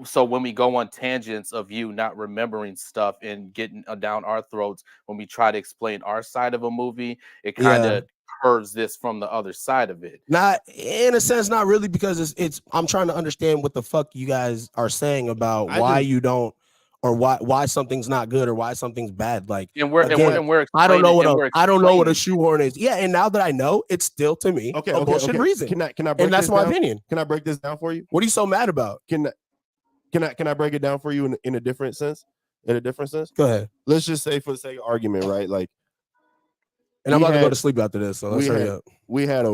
[SPEAKER 3] So when we go on tangents of you not remembering stuff and getting down our throats when we try to explain our side of a movie, it kind of curves this from the other side of it.
[SPEAKER 2] Not in a sense, not really, because it's. I'm trying to understand what the fuck you guys are saying about why you don't, or why something's not good or why something's bad. Like,
[SPEAKER 3] And we're
[SPEAKER 2] I don't know what a
[SPEAKER 3] explaining-
[SPEAKER 2] shoehorn is. Yeah, and now that I know, it's still to me a bullshit reason.
[SPEAKER 1] Can I break
[SPEAKER 2] And that's
[SPEAKER 1] this
[SPEAKER 2] my
[SPEAKER 1] down?
[SPEAKER 2] opinion.
[SPEAKER 1] Can I break this down for you?
[SPEAKER 2] What are you so mad about?
[SPEAKER 1] Can I break it down for you in a different sense? In a different sense?
[SPEAKER 2] Go ahead.
[SPEAKER 1] Let's just say, for the sake of argument, right? Like,
[SPEAKER 2] And I'm
[SPEAKER 1] we
[SPEAKER 2] about to go
[SPEAKER 1] had-
[SPEAKER 2] to sleep after this, so let's
[SPEAKER 1] we
[SPEAKER 2] hurry
[SPEAKER 1] had-
[SPEAKER 2] up.
[SPEAKER 1] we had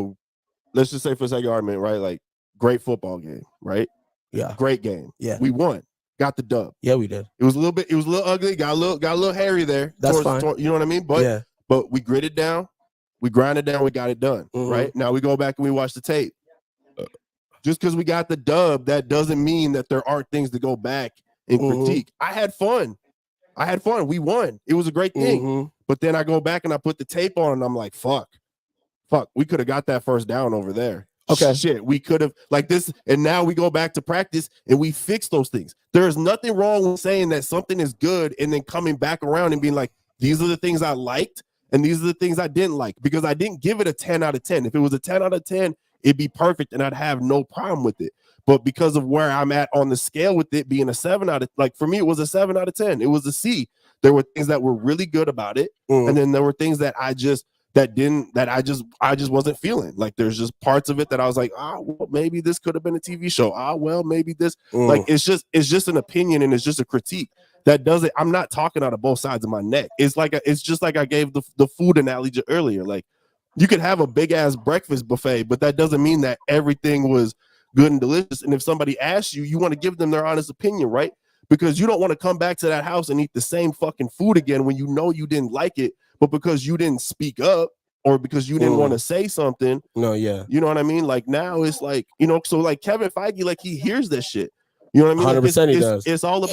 [SPEAKER 1] let's just say for the sake of argument, right? Like, great football game, right?
[SPEAKER 2] Yeah,
[SPEAKER 1] Great game.
[SPEAKER 2] yeah,
[SPEAKER 1] We won. Got the dub.
[SPEAKER 2] yeah. We did.
[SPEAKER 1] It was a little ugly. Got a little hairy there.
[SPEAKER 2] That's fine.
[SPEAKER 1] You know what I mean? But but we gritted down, we grinded down, we got it done.
[SPEAKER 2] Mhm.
[SPEAKER 1] Right now we go back and we watch the tape. Just because we got the dub, that doesn't mean that there aren't things to go back and
[SPEAKER 2] Mhm.
[SPEAKER 1] critique. I had fun. We won. It was a great thing.
[SPEAKER 2] Mhm.
[SPEAKER 1] But then I go back and I put the tape on and I'm like, fuck, we could have got that first down over there.
[SPEAKER 2] Okay.
[SPEAKER 1] Shit, we could have like this. And now we go back to practice and we fix those things. There is nothing wrong with saying that something is good and then coming back around and being like, these are the things I liked and these are the things I didn't like, because I didn't give it a 10 out of 10. If it was a 10 out of 10, it'd be perfect and I'd have no problem with it. But because of where I'm at on the scale with it being a 7 out of, like, for me, it was a 7 out of 10. It was a C. There were things that were really good about it.
[SPEAKER 2] Mhm.
[SPEAKER 1] And then there were things that I just wasn't feeling. Like, there's just parts of it that I was like, well, maybe this could have been a TV show. Well, maybe this, like, it's just an opinion and it's just a critique. That doesn't, I'm not talking out of both sides of my neck. It's just like I gave the food analogy earlier. Like, You could have a big ass breakfast buffet, but that doesn't mean that everything was good and delicious. And if somebody asks you, you want to give them their honest opinion, right? Because you don't want to come back to that house and eat the same fucking food again when you know you didn't like it, but because you didn't speak up or because you didn't want to say something.
[SPEAKER 2] No, yeah.
[SPEAKER 1] You know what I mean? Like now it's like, you know, so like Kevin Feige, like he hears this shit. You know what I mean?
[SPEAKER 2] 100% he does.
[SPEAKER 1] It's all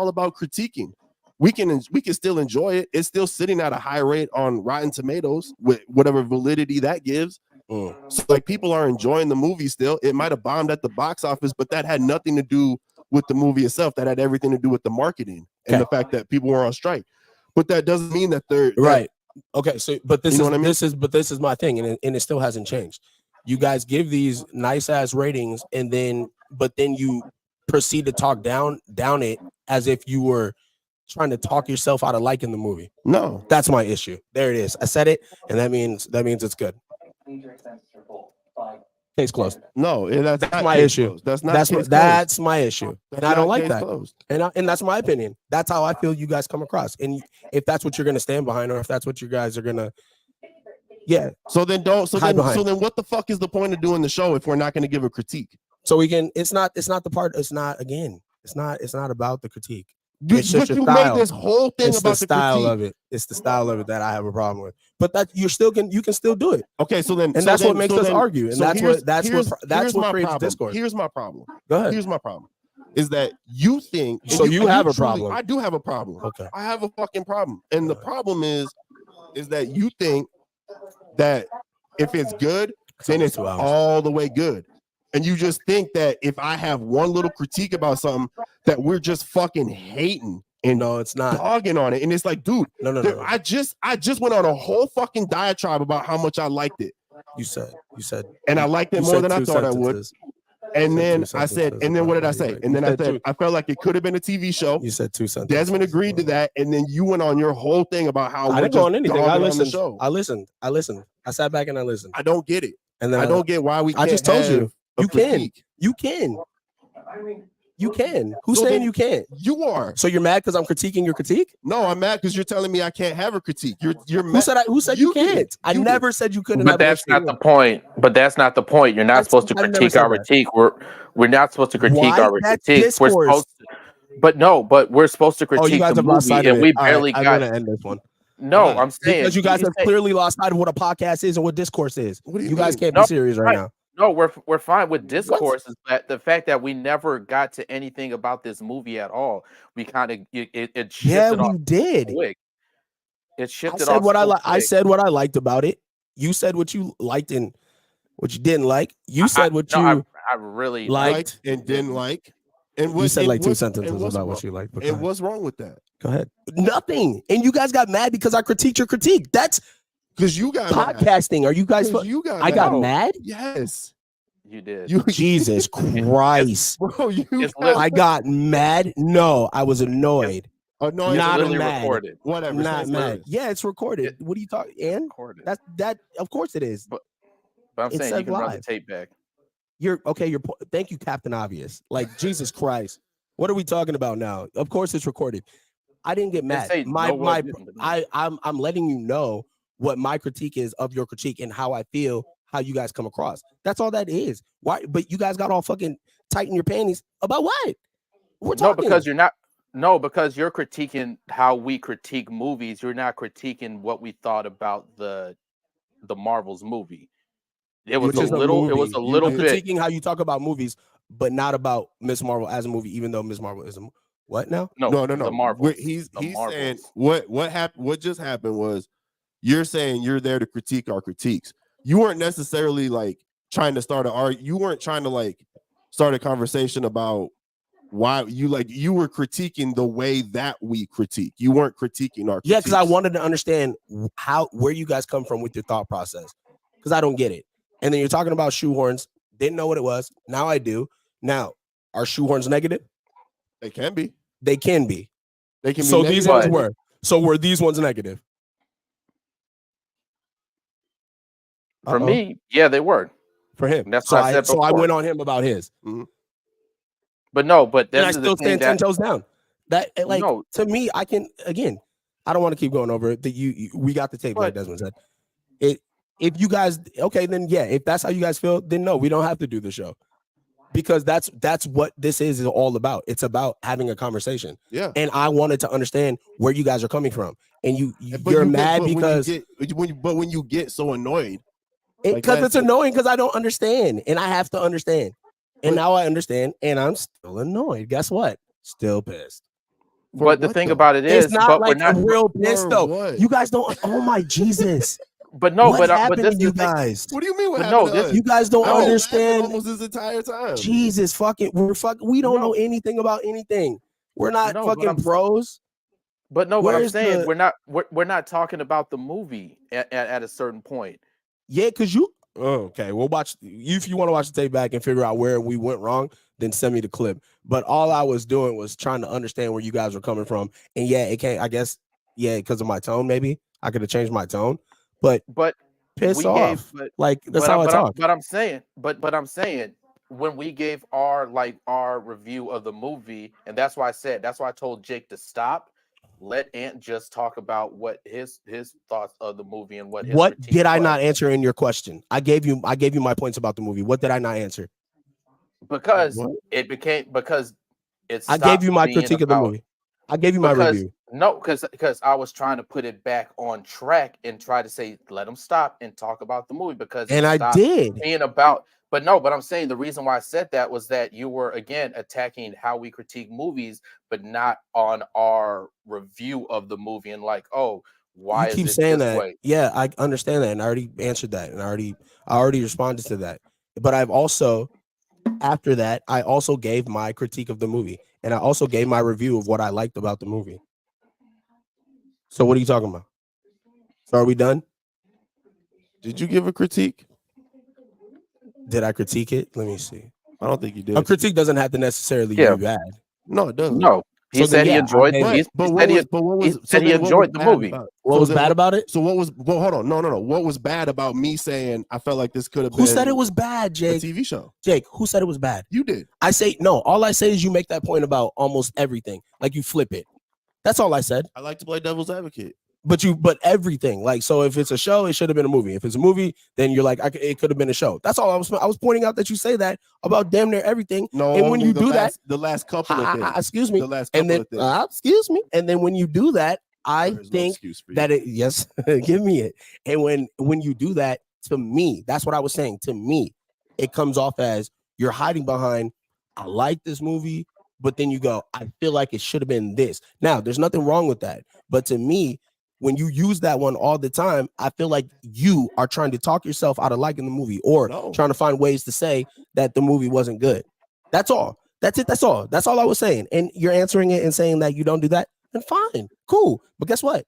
[SPEAKER 1] about critiquing. We can still enjoy it. It's still sitting at a high rate on Rotten Tomatoes with whatever validity that gives. So like people are enjoying the movie still. It might have bombed at the box office, but that had nothing to do with the movie itself. That had everything to do with the marketing and the fact that people were on strike. But that doesn't mean that they're
[SPEAKER 2] right. Okay, so but this
[SPEAKER 1] You know
[SPEAKER 2] is
[SPEAKER 1] what I mean?
[SPEAKER 2] this is my thing, and it still hasn't changed. You guys give these nice ass ratings, and then you proceed to talk down it as if you were trying to talk yourself out of liking the movie.
[SPEAKER 1] No,
[SPEAKER 2] that's my issue. There it is. I said it, and that means it's good. Case closed.
[SPEAKER 1] No, that's not
[SPEAKER 2] my issue.
[SPEAKER 1] Closed. That's not.
[SPEAKER 2] That's my issue,
[SPEAKER 1] That's
[SPEAKER 2] and I don't
[SPEAKER 1] not
[SPEAKER 2] like
[SPEAKER 1] case
[SPEAKER 2] that.
[SPEAKER 1] closed.
[SPEAKER 2] And that's my opinion. That's how I feel you guys come across. And if that's what you're gonna stand behind, or if that's what you guys are gonna, yeah.
[SPEAKER 1] So then
[SPEAKER 2] behind.
[SPEAKER 1] what the fuck is the point of doing the show if we're not going to give a critique?
[SPEAKER 2] So we can. It's not the part. It's not about the critique. It's
[SPEAKER 1] But
[SPEAKER 2] just
[SPEAKER 1] you
[SPEAKER 2] style.
[SPEAKER 1] made this whole thing
[SPEAKER 2] It's
[SPEAKER 1] about
[SPEAKER 2] the style
[SPEAKER 1] critique.
[SPEAKER 2] of it. It's the style of it that I have a problem with. But that you can still do it.
[SPEAKER 1] Okay, so then,
[SPEAKER 2] and that's what makes us argue, and
[SPEAKER 1] so
[SPEAKER 2] that's
[SPEAKER 1] here's
[SPEAKER 2] what
[SPEAKER 1] my
[SPEAKER 2] creates
[SPEAKER 1] problem.
[SPEAKER 2] discourse.
[SPEAKER 1] Here's my problem.
[SPEAKER 2] Go ahead.
[SPEAKER 1] Here's my problem. Is that you think?
[SPEAKER 2] So you have a
[SPEAKER 1] truly-
[SPEAKER 2] problem.
[SPEAKER 1] I do have a problem.
[SPEAKER 2] Okay.
[SPEAKER 1] I have a fucking problem, and the problem is that you think that if it's good, then it's all the way good. And you just think that if I have one little critique about something, that we're just fucking hating and
[SPEAKER 2] no, it's not
[SPEAKER 1] dogging on it. And it's like, dude,
[SPEAKER 2] no.
[SPEAKER 1] I just went on a whole fucking diatribe about how much I liked it.
[SPEAKER 2] You said,
[SPEAKER 1] and I liked it more than I thought I would. And then I said, and then what did I say? And then I said, I felt like it could have been a TV show.
[SPEAKER 2] You said 2 sentences.
[SPEAKER 1] Desmond agreed to that, and then you went on your whole thing about how
[SPEAKER 2] I didn't go on anything. I listened.
[SPEAKER 1] Show.
[SPEAKER 2] I listened. I sat back and I listened.
[SPEAKER 1] I don't get it.
[SPEAKER 2] And then
[SPEAKER 1] I don't get why we.
[SPEAKER 2] I just told you. You can. Who's saying you can't?
[SPEAKER 1] You are.
[SPEAKER 2] So you're mad because I'm critiquing your critique?
[SPEAKER 1] No, I'm mad because you're telling me I can't have a critique. You're mad.
[SPEAKER 2] Who said you can't? I never said you couldn't.
[SPEAKER 3] But that's not the point. You're not supposed to critique our critique. We're not supposed to critique our critique. We're supposed to, but we're supposed to critique the movie, and we barely got.
[SPEAKER 2] I'm gonna end this one.
[SPEAKER 3] No, I'm saying
[SPEAKER 2] because you guys have clearly lost sight of what a podcast is and what discourse is.
[SPEAKER 1] What do
[SPEAKER 2] you guys can't be serious right now.
[SPEAKER 3] No, we're fine with discourse. Is that the fact that we never got to anything about this movie at all? We kind of it shifted.
[SPEAKER 2] Yeah, we did.
[SPEAKER 3] Quick. It shifted.
[SPEAKER 2] I said what I like. I said what I liked about it. You said what you liked and what you didn't like. You said what I
[SPEAKER 3] really
[SPEAKER 2] liked
[SPEAKER 1] and didn't like. And
[SPEAKER 2] you said like 2 sentences about what you liked.
[SPEAKER 1] And what's wrong with that?
[SPEAKER 2] Go ahead. Nothing. And you guys got mad because I critiqued your critique. That's
[SPEAKER 1] because you got
[SPEAKER 2] podcasting. Are you guys? I got mad.
[SPEAKER 1] Yes,
[SPEAKER 3] you did.
[SPEAKER 2] Jesus Christ,
[SPEAKER 1] bro!
[SPEAKER 2] I got mad. No, I was annoyed.
[SPEAKER 1] No,
[SPEAKER 2] not
[SPEAKER 3] mad. Recorded.
[SPEAKER 1] Whatever.
[SPEAKER 2] Not mad. Yeah, it's recorded. What are you talking? And
[SPEAKER 3] recorded.
[SPEAKER 2] That. Of course it is.
[SPEAKER 3] But I'm saying you can run the tape back.
[SPEAKER 2] You're okay. Thank you, Captain Obvious. Like Jesus Christ, what are we talking about now? Of course it's recorded. I didn't get mad. I'm letting you know what my critique is of your critique and how I feel, how you guys come across. That's all that is. Why? But you guys got all fucking tight in your panties about what? We're talking.
[SPEAKER 3] No, because you're not. No, because you're critiquing how we critique movies. You're not critiquing what we thought about the Marvel's movie. It was a little bit
[SPEAKER 2] critiquing how you talk about movies, but not about Miss Marvel as a movie, even though Miss Marvel is a what now?
[SPEAKER 1] No.
[SPEAKER 3] The Marvel.
[SPEAKER 1] He's saying what happened. What just happened was you're saying you're there to critique our critiques. You weren't necessarily like trying to start you weren't trying to like start a conversation about why you were critiquing the way that we critique. You weren't critiquing our critiques.
[SPEAKER 2] Yeah, because I wanted to understand where you guys come from with your thought process, because I don't get it. And then you're talking about shoehorns. Didn't know what it was. Now I do. Now, are shoehorns negative?
[SPEAKER 1] They can be.
[SPEAKER 2] They can be.
[SPEAKER 1] They can be.
[SPEAKER 2] So these ones were. So were these ones negative?
[SPEAKER 3] For me, yeah, they were.
[SPEAKER 2] For him.
[SPEAKER 3] That's
[SPEAKER 2] what
[SPEAKER 3] I said before.
[SPEAKER 2] So I went on him about his.
[SPEAKER 1] Mm-hmm.
[SPEAKER 3] But
[SPEAKER 2] I still stand 10 toes down. To me, I can again. I don't want to keep going over it. We got the tape, like Desmond said. if you guys okay, then yeah, if that's how you guys feel, then no, we don't have to do the show. Because that's what this is all about. It's about having a conversation.
[SPEAKER 1] Yeah.
[SPEAKER 2] And I wanted to understand where you guys are coming from. And
[SPEAKER 1] But
[SPEAKER 2] you're
[SPEAKER 1] you
[SPEAKER 2] mad
[SPEAKER 1] get,
[SPEAKER 2] because
[SPEAKER 1] when you get so annoyed,
[SPEAKER 2] because it's annoying because I don't understand and I have to understand. And now I understand and I'm still annoyed. Guess what? Still pissed.
[SPEAKER 3] But the thing about it is,
[SPEAKER 2] it's not
[SPEAKER 3] but
[SPEAKER 2] like
[SPEAKER 3] we're not
[SPEAKER 2] a real pissed though.
[SPEAKER 1] what?
[SPEAKER 2] You guys don't. Oh my Jesus!
[SPEAKER 3] But no,
[SPEAKER 2] what
[SPEAKER 3] but
[SPEAKER 2] happened
[SPEAKER 3] this
[SPEAKER 2] to you guys?
[SPEAKER 1] What do you mean? What
[SPEAKER 3] But
[SPEAKER 1] happened
[SPEAKER 3] no,
[SPEAKER 1] to
[SPEAKER 3] this-
[SPEAKER 1] us?
[SPEAKER 2] You guys don't
[SPEAKER 1] I was laughing
[SPEAKER 2] understand.
[SPEAKER 1] almost this entire time.
[SPEAKER 2] Jesus, fucking, we don't know anything about anything. We're not
[SPEAKER 3] No, but
[SPEAKER 2] fucking
[SPEAKER 3] I'm-
[SPEAKER 2] pros.
[SPEAKER 3] But no, what I'm
[SPEAKER 2] Where's
[SPEAKER 3] saying,
[SPEAKER 2] the-
[SPEAKER 3] we're not talking about the movie at a certain point.
[SPEAKER 2] Yeah, because you. Oh, okay, we'll watch. If you want to watch the tape back and figure out where we went wrong, then send me the clip. But all I was doing was trying to understand where you guys were coming from. And yeah, it can't. I guess because of my tone, maybe I could have changed my tone. But piss off. Like that's how I talk.
[SPEAKER 3] But I'm saying when we gave our review of the movie, and that's why I told Jake to stop. Let Ant just talk about what his thoughts of the movie and what critique
[SPEAKER 2] did I
[SPEAKER 3] was.
[SPEAKER 2] not answer in your question? I gave you my points about the movie. What did I not answer?
[SPEAKER 3] Because
[SPEAKER 2] I gave you my critique of the movie. I gave you my review.
[SPEAKER 3] No, because I was trying to put it back on track and try to say let him stop and talk about the movie because
[SPEAKER 2] and I did
[SPEAKER 3] being about. But no, but I'm saying the reason why I said that was that you were again attacking how we critique movies, but not on our review of the movie and like, oh, why
[SPEAKER 2] you
[SPEAKER 3] is
[SPEAKER 2] keep
[SPEAKER 3] it
[SPEAKER 2] saying
[SPEAKER 3] this
[SPEAKER 2] that?
[SPEAKER 3] way?
[SPEAKER 2] Yeah, I understand that, and I already answered that, and I already responded to that. But I've also, after that, I also gave my critique of the movie, and I also gave my review of what I liked about the movie. So what are you talking about? So are we done?
[SPEAKER 1] Did you give a critique?
[SPEAKER 2] Did I critique it? Let me see.
[SPEAKER 1] I don't think you did.
[SPEAKER 2] A critique doesn't have to necessarily be bad.
[SPEAKER 1] No, it doesn't.
[SPEAKER 3] No, he said he enjoyed. He said he enjoyed the movie.
[SPEAKER 2] What was bad about it?
[SPEAKER 1] So what was? Well, hold on. No. What was bad about me saying I felt like this could have been?
[SPEAKER 2] Who said it was bad, Jake?
[SPEAKER 1] A TV show.
[SPEAKER 2] Jake, who said it was bad?
[SPEAKER 1] You did.
[SPEAKER 2] I say no. All I say is you make that point about almost everything. Like you flip it. That's all I said.
[SPEAKER 1] I like to play devil's advocate.
[SPEAKER 2] But everything, like, so if it's a show, it should have been a movie. If it's a movie, then you're like, it could have been a show. That's all I was pointing out that you say that about damn near everything.
[SPEAKER 1] No,
[SPEAKER 2] and when you do
[SPEAKER 1] the last couple of things.
[SPEAKER 2] Excuse me.
[SPEAKER 1] The last couple of things.
[SPEAKER 2] Excuse me. And then when you do that, I think that yes, give me it. And when you do that, to me, that's what I was saying. To me, it comes off as you're hiding behind, I like this movie, but then you go, I feel like it should have been this. Now, there's nothing wrong with that. But to me, when you use that one all the time, I feel like you are trying to talk yourself out of liking the movie or trying to find ways to say that the movie wasn't good. That's all. That's it. That's all. That's all I was saying. And you're answering it and saying that you don't do that. Then fine. Cool. But guess what?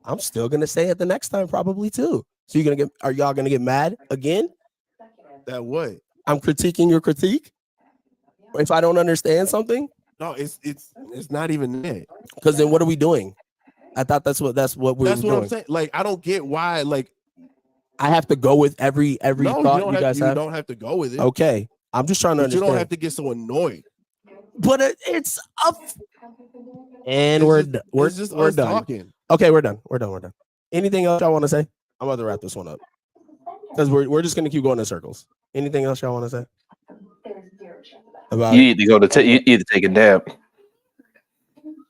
[SPEAKER 2] I'm still going to say it the next time probably too. So are y'all going to get mad again?
[SPEAKER 1] That what?
[SPEAKER 2] I'm critiquing your critique? If I don't understand something?
[SPEAKER 1] No, it's not even that.
[SPEAKER 2] Because then what are we doing? I thought that's what we're doing.
[SPEAKER 1] I'm saying. Like, I don't get why. Like,
[SPEAKER 2] I have to go with every thought you guys have.
[SPEAKER 1] You don't have to go with it.
[SPEAKER 2] Okay, I'm just trying to understand.
[SPEAKER 1] You don't have to get so annoyed.
[SPEAKER 2] But it's up. And we're done. We're done.
[SPEAKER 1] Talking.
[SPEAKER 2] Okay, we're done. We're done. Anything else y'all want to say? I'm about to wrap this one up because we're just gonna keep going in circles. Anything else y'all want to say? About
[SPEAKER 3] you need to go to you need to take a nap.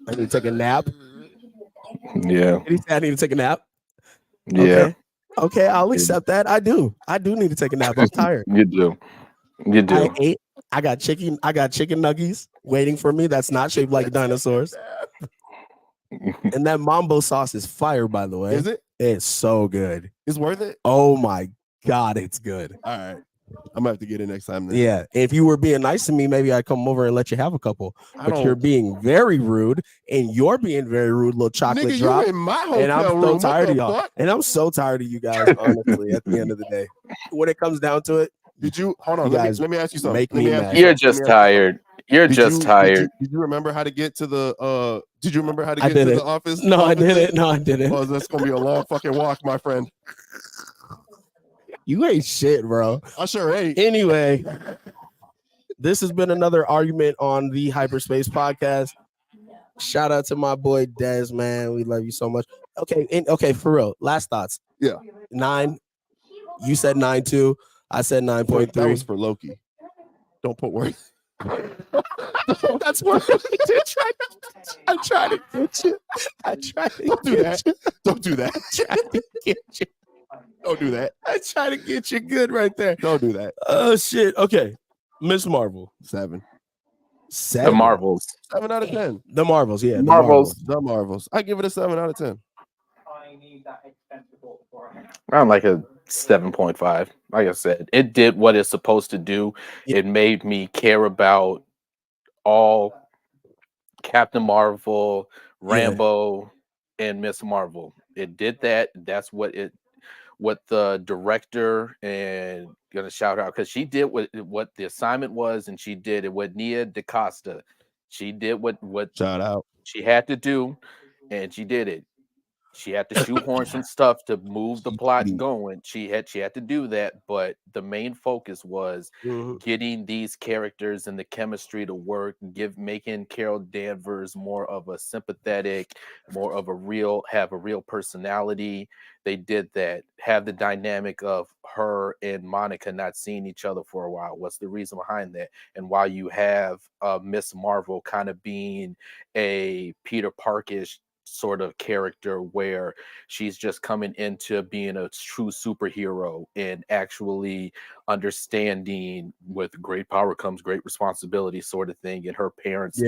[SPEAKER 2] I need to take a nap.
[SPEAKER 3] Yeah.
[SPEAKER 2] I need to take a nap.
[SPEAKER 3] Yeah.
[SPEAKER 2] Okay, I'll accept that. I do need to take a nap. I'm tired.
[SPEAKER 3] You do.
[SPEAKER 2] I got chicken nuggies waiting for me. That's not shaped like dinosaurs. And that mambo sauce is fire, by the way.
[SPEAKER 1] Is it?
[SPEAKER 2] It's so good.
[SPEAKER 1] It's worth it.
[SPEAKER 2] Oh my God, it's good.
[SPEAKER 1] All right. I'm gonna have to get it next time. Then.
[SPEAKER 2] Yeah. If you were being nice to me, maybe I'd come over and let you have a couple. But you're being very rude, and you're being very rude, little chocolate drop.
[SPEAKER 1] You in my hotel
[SPEAKER 2] and I'm so
[SPEAKER 1] room.
[SPEAKER 2] tired of y'all. And I'm so tired of you guys, honestly, at the end of the day. When it comes down to it,
[SPEAKER 1] did you hold on? Let me ask you something.
[SPEAKER 3] You're just tired. You're just tired.
[SPEAKER 1] Did you remember how to get to the Did you remember how to get to the office?
[SPEAKER 2] No, I didn't. No, I didn't.
[SPEAKER 1] Well, that's gonna be a long fucking walk, my friend.
[SPEAKER 2] You ain't shit, bro.
[SPEAKER 1] I sure ain't.
[SPEAKER 2] Anyway, this has been another argument on the Hyperspace Podcast. Shout out to my boy Dez, man. We love you so much. Okay, for real. Last thoughts.
[SPEAKER 1] Yeah.
[SPEAKER 2] 9. You said 9.2. I said
[SPEAKER 1] That
[SPEAKER 2] 9.3.
[SPEAKER 1] was for Loki. Don't put words.
[SPEAKER 2] That's what I tried to get you. I tried to
[SPEAKER 1] Don't do
[SPEAKER 2] get
[SPEAKER 1] that.
[SPEAKER 2] you.
[SPEAKER 1] Don't do that.
[SPEAKER 2] I tried to get you.
[SPEAKER 1] Don't do that.
[SPEAKER 2] I tried to get you good right there.
[SPEAKER 1] Don't do that.
[SPEAKER 2] Oh shit. Okay. Miss Marvel.
[SPEAKER 1] 7.
[SPEAKER 2] 7.
[SPEAKER 3] The Marvels.
[SPEAKER 1] 7 out of 10.
[SPEAKER 2] The Marvels, yeah. The
[SPEAKER 3] Marvels.
[SPEAKER 1] The Marvels. I give it a 7 out of 10.
[SPEAKER 3] I'm like a 7.5. Like I said, it did what it's supposed to do.
[SPEAKER 2] Yeah.
[SPEAKER 3] It made me care about all Captain Marvel, Rambo, and Miss Marvel. It did that. That's what the director, and gonna shout out because she did what the assignment was, and she did it with Nia DaCosta. She did what
[SPEAKER 1] Shout out.
[SPEAKER 3] she had to do, and she did it. She had to shoehorn some stuff to move the plot going. She had to do that, but the main focus was getting these characters and the chemistry to work, making Carol Danvers more of a sympathetic, more of have a real personality. They did that. Have the dynamic of her and Monica not seeing each other for a while. What's the reason behind that? And while you have Miss Marvel kind of being a Peter Parkish sort of character where she's just coming into being a true superhero and actually understanding with great power comes great responsibility sort of thing, and her parents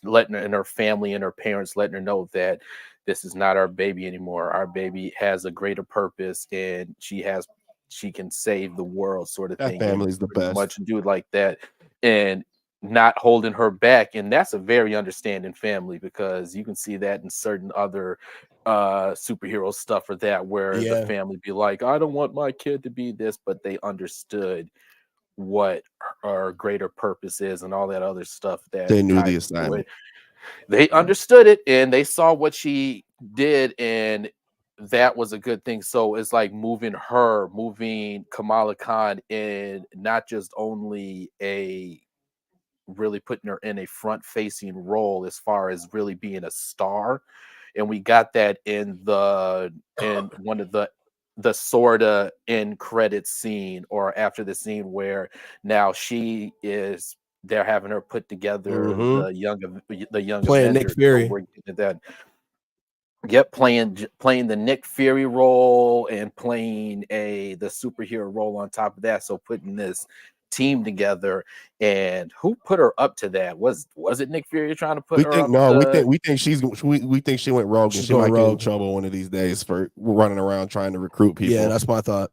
[SPEAKER 3] letting her, and her family and her parents letting her know that this is not our baby anymore. Our baby has a greater purpose, and she can save the world sort of thing.
[SPEAKER 1] That family's the best.
[SPEAKER 3] Much do it like that, and not holding her back. And that's a very understanding family, because you can see that in certain other superhero stuff or that, where the family be like, I don't want my kid to be this, but they understood what her greater purpose is and all that other stuff that
[SPEAKER 1] they knew the assignment.
[SPEAKER 3] They understood it, and they saw what she did, and that was a good thing. So it's like moving Kamala Khan in, not just only really putting her in a front-facing role as far as really being a star, and we got that in one of the sorta end credit scene, or after the scene, where now they're having her put together the young
[SPEAKER 2] playing
[SPEAKER 3] Avengers.
[SPEAKER 2] Nick Fury.
[SPEAKER 3] Playing the Nick Fury role and playing the superhero role on top of that. So putting this team together, and who put her up to that? Was it Nick Fury trying to put her up?
[SPEAKER 1] We think she went rogue, and she might get in trouble one of these days for running around trying to recruit people.
[SPEAKER 2] Yeah, that's my thought.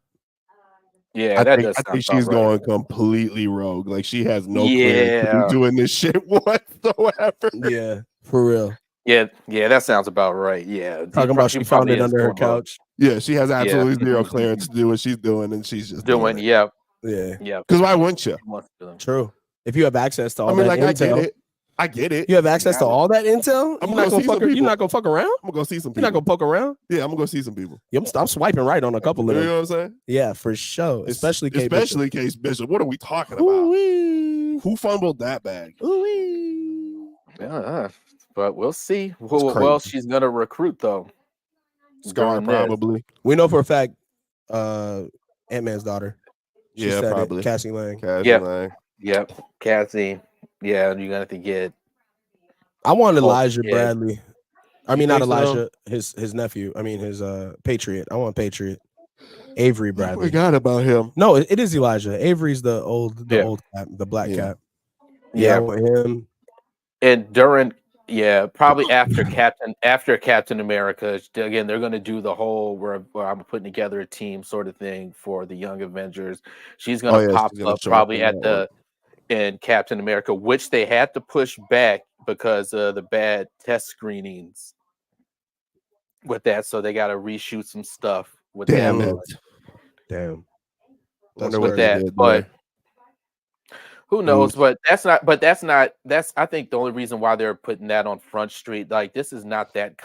[SPEAKER 3] Yeah,
[SPEAKER 1] I think she's going completely rogue. Like, she has no clearance to be doing this shit whatsoever.
[SPEAKER 2] Yeah, for real.
[SPEAKER 3] Yeah, that sounds about right. Yeah,
[SPEAKER 2] talking about she found it under her couch.
[SPEAKER 1] Yeah, she has absolutely zero clearance to do what she's doing, and she's just doing it.
[SPEAKER 3] Yeah.
[SPEAKER 1] Because why wouldn't you?
[SPEAKER 2] True. If you have access to all that intel,
[SPEAKER 1] I get it.
[SPEAKER 2] You have access to all that intel.
[SPEAKER 1] You're not
[SPEAKER 2] gonna fuck around.
[SPEAKER 1] I'm gonna go see some people.
[SPEAKER 2] You're not gonna poke around.
[SPEAKER 1] Yeah, I'm gonna go see some people.
[SPEAKER 2] I'm swiping right on a couple of them.
[SPEAKER 1] You know what I'm saying?
[SPEAKER 2] Yeah, for sure. Especially Case
[SPEAKER 1] Bishop. What are we talking about?
[SPEAKER 2] Ooh-wee.
[SPEAKER 1] Who fumbled that bag?
[SPEAKER 3] Yeah, but we'll see. Who else she's gonna recruit though?
[SPEAKER 1] Scar probably.
[SPEAKER 2] We know for a fact, Ant-Man's daughter. She said
[SPEAKER 1] probably.
[SPEAKER 2] Cassie Lang.
[SPEAKER 3] Yep. Cassie. Yeah, you're gonna have to get.
[SPEAKER 2] I want Elijah Bradley. I mean, not Elijah.
[SPEAKER 1] So?
[SPEAKER 2] His nephew. I mean, his Patriot. I want Patriot. Avery Bradley.
[SPEAKER 1] I forgot about him.
[SPEAKER 2] No, it is Elijah. Avery's the old cap, the black cap. Yeah, I want him.
[SPEAKER 3] And probably after Captain America, again, they're going to do the whole where I'm putting together a team sort of thing for the Young Avengers. She's going to pop up probably in Captain America, which they had to push back because of the bad test screenings with that. So they got to reshoot some stuff with
[SPEAKER 1] Damn.
[SPEAKER 3] That's with that, but. Who knows? But that's I think the only reason why they're putting that on Front Street. Like, this is not that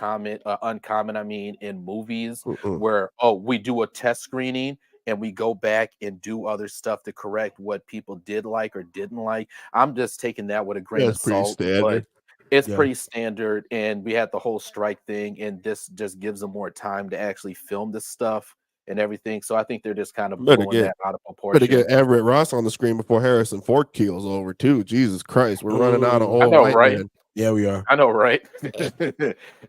[SPEAKER 3] uncommon. I mean, in movies where we do a test screening and we go back and do other stuff to correct what people did like or didn't like. I'm just taking that with a grain of salt. But it's pretty standard. And we had the whole strike thing, and this just gives them more time to actually film this stuff and everything. So I think they're just kind of
[SPEAKER 1] Better
[SPEAKER 3] blowing
[SPEAKER 1] get-
[SPEAKER 3] that out of
[SPEAKER 1] Better
[SPEAKER 3] proportion.
[SPEAKER 1] get Everett Ross on the screen before Harrison Ford keels over too. Jesus Christ, we're running out of
[SPEAKER 2] Mm.
[SPEAKER 3] I
[SPEAKER 1] old
[SPEAKER 3] know,
[SPEAKER 1] white
[SPEAKER 3] right?
[SPEAKER 1] men.
[SPEAKER 2] Yeah, we are.
[SPEAKER 3] I know, right?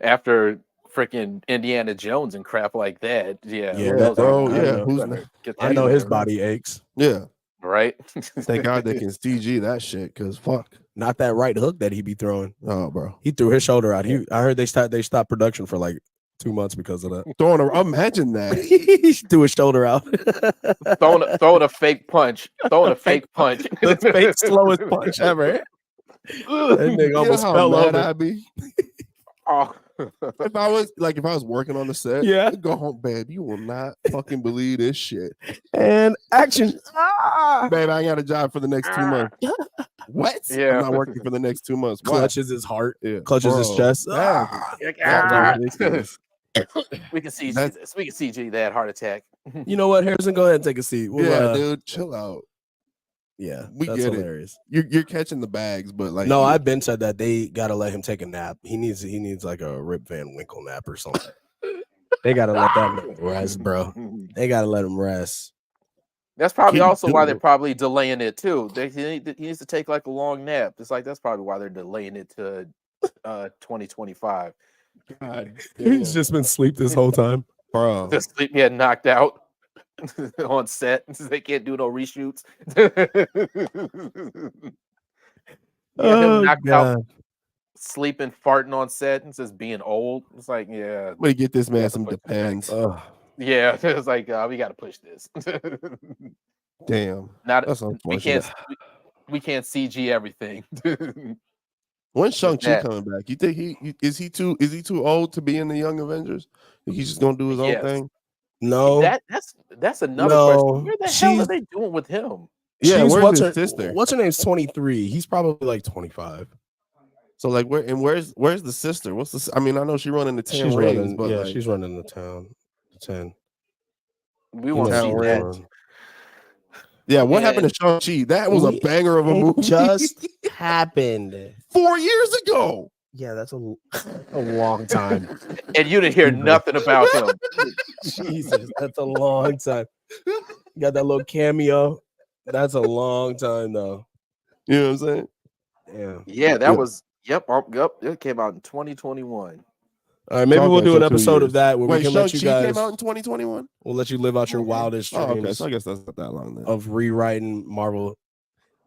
[SPEAKER 3] After freaking Indiana Jones and crap like that, yeah,
[SPEAKER 2] Yeah,
[SPEAKER 3] those
[SPEAKER 1] bro,
[SPEAKER 3] are-
[SPEAKER 2] I
[SPEAKER 1] yeah,
[SPEAKER 2] know.
[SPEAKER 1] who's
[SPEAKER 3] better get
[SPEAKER 2] I
[SPEAKER 3] that
[SPEAKER 2] know his
[SPEAKER 3] together,
[SPEAKER 2] body aches.
[SPEAKER 1] Yeah,
[SPEAKER 3] right?
[SPEAKER 1] thank God they can CG that shit. Cause fuck,
[SPEAKER 2] Not that right hook that he be throwing.
[SPEAKER 1] oh bro,
[SPEAKER 2] He threw his shoulder out. I heard they stopped production for like 2 months because of that.
[SPEAKER 1] imagine that.
[SPEAKER 2] He threw his shoulder out.
[SPEAKER 3] throwing a fake punch, throwing a fake punch,
[SPEAKER 2] The fake slowest punch ever. That nigga
[SPEAKER 1] You know
[SPEAKER 2] almost
[SPEAKER 1] how
[SPEAKER 2] fell
[SPEAKER 1] mad
[SPEAKER 2] over.
[SPEAKER 1] I'd be
[SPEAKER 3] Oh.
[SPEAKER 1] if I was working on the set.
[SPEAKER 2] Yeah.
[SPEAKER 1] I'd go home, babe. You will not fucking believe this shit,
[SPEAKER 2] And action.
[SPEAKER 1] babe. I ain't got a job for the next 2 months. What?
[SPEAKER 3] Yeah.
[SPEAKER 1] I'm not working for the next 2 months. Why?
[SPEAKER 2] Clutches his heart,
[SPEAKER 1] Yeah,
[SPEAKER 2] clutches his
[SPEAKER 1] bro,
[SPEAKER 2] chest.
[SPEAKER 1] That's ridiculous.
[SPEAKER 3] We can CG
[SPEAKER 1] That's-
[SPEAKER 3] this. We can CG that heart attack.
[SPEAKER 2] You know what, Harrison? Go ahead and take a seat. We'll,
[SPEAKER 1] Dude, chill out.
[SPEAKER 2] Yeah,
[SPEAKER 1] We
[SPEAKER 2] that's
[SPEAKER 1] get it.
[SPEAKER 2] hilarious.
[SPEAKER 1] You're catching the bags, but like
[SPEAKER 2] No, I've been said that they gotta let him take a nap. He needs like a Rip Van Winkle nap or something. They gotta let that man rest, bro. They gotta let him rest.
[SPEAKER 3] That's probably
[SPEAKER 1] Keep
[SPEAKER 3] also why
[SPEAKER 1] doing
[SPEAKER 3] they're
[SPEAKER 1] it.
[SPEAKER 3] probably delaying it too. He needs to take like a long nap. It's like that's probably why they're delaying it to 2025.
[SPEAKER 1] God
[SPEAKER 2] He's
[SPEAKER 1] damn,
[SPEAKER 2] just been asleep this whole time.
[SPEAKER 1] bro.
[SPEAKER 3] The sleep he had knocked out on set. They can't do no reshoots. Him knocked out, sleeping, farting on set, and just being old. It's like, yeah,
[SPEAKER 1] Let me get this man
[SPEAKER 3] have to
[SPEAKER 1] some
[SPEAKER 3] push this back.
[SPEAKER 1] Depends.
[SPEAKER 3] yeah. It's like we got to push this.
[SPEAKER 1] Damn,
[SPEAKER 3] Not
[SPEAKER 1] that's
[SPEAKER 3] we
[SPEAKER 1] unfortunate.
[SPEAKER 3] can't we can't CG everything.
[SPEAKER 1] When's Shang-Chi
[SPEAKER 3] that.
[SPEAKER 1] coming back? You think is he too old to be in the Young Avengers? Think he's just gonna do his own
[SPEAKER 3] Yes.
[SPEAKER 1] thing?
[SPEAKER 2] No,
[SPEAKER 3] That's another
[SPEAKER 2] No,
[SPEAKER 3] question. Where the hell are they doing with him?
[SPEAKER 1] Yeah,
[SPEAKER 2] she's
[SPEAKER 1] where's his sister?
[SPEAKER 2] What's her name's 23. He's probably like 25.
[SPEAKER 1] So like, where's the sister? What's the? I mean, I know she running the 10
[SPEAKER 2] She's
[SPEAKER 1] rings,
[SPEAKER 2] running.
[SPEAKER 1] but
[SPEAKER 2] Yeah,
[SPEAKER 1] like,
[SPEAKER 2] she's running the town. The 10.
[SPEAKER 3] We want to
[SPEAKER 1] Town
[SPEAKER 3] see
[SPEAKER 1] Rings.
[SPEAKER 3] that.
[SPEAKER 1] yeah. What
[SPEAKER 3] Yeah.
[SPEAKER 1] happened to Shang-Chi? That was a
[SPEAKER 2] We-
[SPEAKER 1] banger of a
[SPEAKER 2] It
[SPEAKER 1] movie.
[SPEAKER 2] just happened.
[SPEAKER 1] 4 years ago.
[SPEAKER 2] Yeah, that's a long time.
[SPEAKER 3] And you didn't hear
[SPEAKER 2] Jesus.
[SPEAKER 3] nothing about him.
[SPEAKER 2] Jesus, that's a long time. You got that little cameo. That's a long time though.
[SPEAKER 1] You know what I'm saying?
[SPEAKER 2] Yeah.
[SPEAKER 3] Yeah, that
[SPEAKER 1] Yeah.
[SPEAKER 3] was yep. It came out in 2021.
[SPEAKER 2] All right, maybe we'll
[SPEAKER 1] Okay,
[SPEAKER 2] do
[SPEAKER 1] so
[SPEAKER 2] an
[SPEAKER 1] 2
[SPEAKER 2] episode
[SPEAKER 1] years.
[SPEAKER 2] of that where we
[SPEAKER 1] Wait,
[SPEAKER 2] can let you
[SPEAKER 1] Shang-Chi
[SPEAKER 2] guys.
[SPEAKER 1] came out in 2021.
[SPEAKER 2] We'll let you live out your wildest
[SPEAKER 1] Oh,
[SPEAKER 2] dreams
[SPEAKER 1] okay, so I guess that's not that long then.
[SPEAKER 2] of rewriting Marvel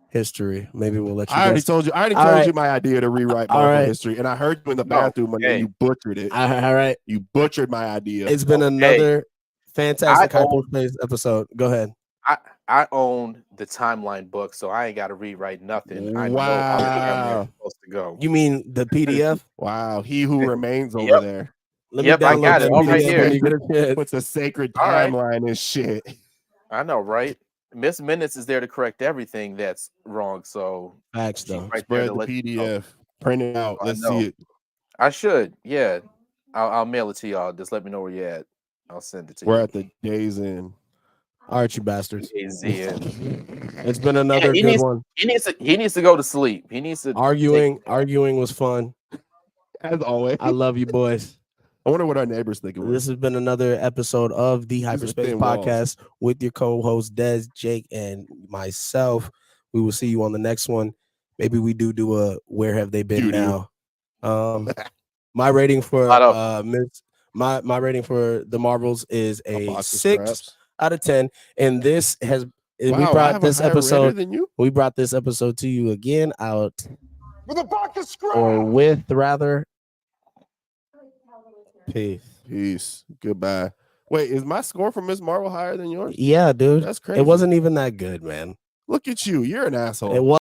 [SPEAKER 2] history. Maybe we'll let you.
[SPEAKER 1] I already
[SPEAKER 2] guys...
[SPEAKER 1] told you. I already
[SPEAKER 2] All
[SPEAKER 1] told
[SPEAKER 2] right.
[SPEAKER 1] you my idea to rewrite
[SPEAKER 2] All
[SPEAKER 1] Marvel
[SPEAKER 2] right.
[SPEAKER 1] history, and I heard you in the
[SPEAKER 3] No,
[SPEAKER 1] bathroom, and
[SPEAKER 3] hey.
[SPEAKER 1] you butchered it.
[SPEAKER 2] All right.
[SPEAKER 1] You butchered my idea.
[SPEAKER 2] It's been another fantastic
[SPEAKER 3] I own-
[SPEAKER 2] Hyperspace episode. Go ahead.
[SPEAKER 3] I own the timeline book, so I ain't got to rewrite nothing. I know how the timeline is supposed to go.
[SPEAKER 2] You mean the PDF?
[SPEAKER 1] Wow, he who remains over
[SPEAKER 3] Yep.
[SPEAKER 1] there
[SPEAKER 2] Let
[SPEAKER 3] Yep,
[SPEAKER 2] me
[SPEAKER 3] I
[SPEAKER 2] download
[SPEAKER 3] got
[SPEAKER 2] that
[SPEAKER 3] it all right
[SPEAKER 2] PDF
[SPEAKER 3] here.
[SPEAKER 2] when you get a chance.
[SPEAKER 1] puts a sacred
[SPEAKER 3] All right.
[SPEAKER 1] timeline and shit.
[SPEAKER 3] I know, right? Miss Minutes is there to correct everything that's wrong. So
[SPEAKER 2] Facts
[SPEAKER 3] she's
[SPEAKER 2] though.
[SPEAKER 3] right there
[SPEAKER 1] Spread
[SPEAKER 3] to
[SPEAKER 1] the
[SPEAKER 3] let you know.
[SPEAKER 1] PDF, print it out.
[SPEAKER 3] I
[SPEAKER 1] Let's
[SPEAKER 3] know.
[SPEAKER 1] see it.
[SPEAKER 3] I should, yeah. I'll mail it to y'all. Just let me know where you're at. I'll send it to
[SPEAKER 1] We're
[SPEAKER 3] you.
[SPEAKER 1] at the days in.
[SPEAKER 2] All right, you bastards.
[SPEAKER 3] AZN.
[SPEAKER 2] It's been another
[SPEAKER 3] he
[SPEAKER 2] good
[SPEAKER 3] needs-
[SPEAKER 2] one.
[SPEAKER 3] He needs to go to sleep. He needs to
[SPEAKER 2] Arguing was fun.
[SPEAKER 1] As always.
[SPEAKER 2] I love you, boys.
[SPEAKER 1] I wonder what our neighbors think of
[SPEAKER 2] This
[SPEAKER 1] us.
[SPEAKER 2] has been another episode of the
[SPEAKER 1] are
[SPEAKER 2] Hyperspace
[SPEAKER 1] thin walls.
[SPEAKER 2] Podcast with your co-hosts Des, Jake, and myself. We will see you on the next one. Maybe we do a Where Have They Been
[SPEAKER 1] Doo-doo.
[SPEAKER 2] Now? My rating for
[SPEAKER 3] Lot of-
[SPEAKER 2] my rating for the Marvels is a
[SPEAKER 1] box of
[SPEAKER 2] 6
[SPEAKER 1] scraps.
[SPEAKER 2] out of 10. And this has we
[SPEAKER 1] Wow, I
[SPEAKER 2] brought
[SPEAKER 1] have a
[SPEAKER 2] this
[SPEAKER 1] higher rating
[SPEAKER 2] episode.
[SPEAKER 1] than you.
[SPEAKER 2] We brought this episode to you again out
[SPEAKER 4] With a box of scraps.
[SPEAKER 2] or with rather. Peace.
[SPEAKER 1] Peace. Goodbye. Wait, is my score for Miss Marvel higher than yours?
[SPEAKER 2] Yeah, dude.
[SPEAKER 1] That's crazy.
[SPEAKER 2] It wasn't even that good, man.
[SPEAKER 1] Look at you. You're an asshole.
[SPEAKER 2] It was.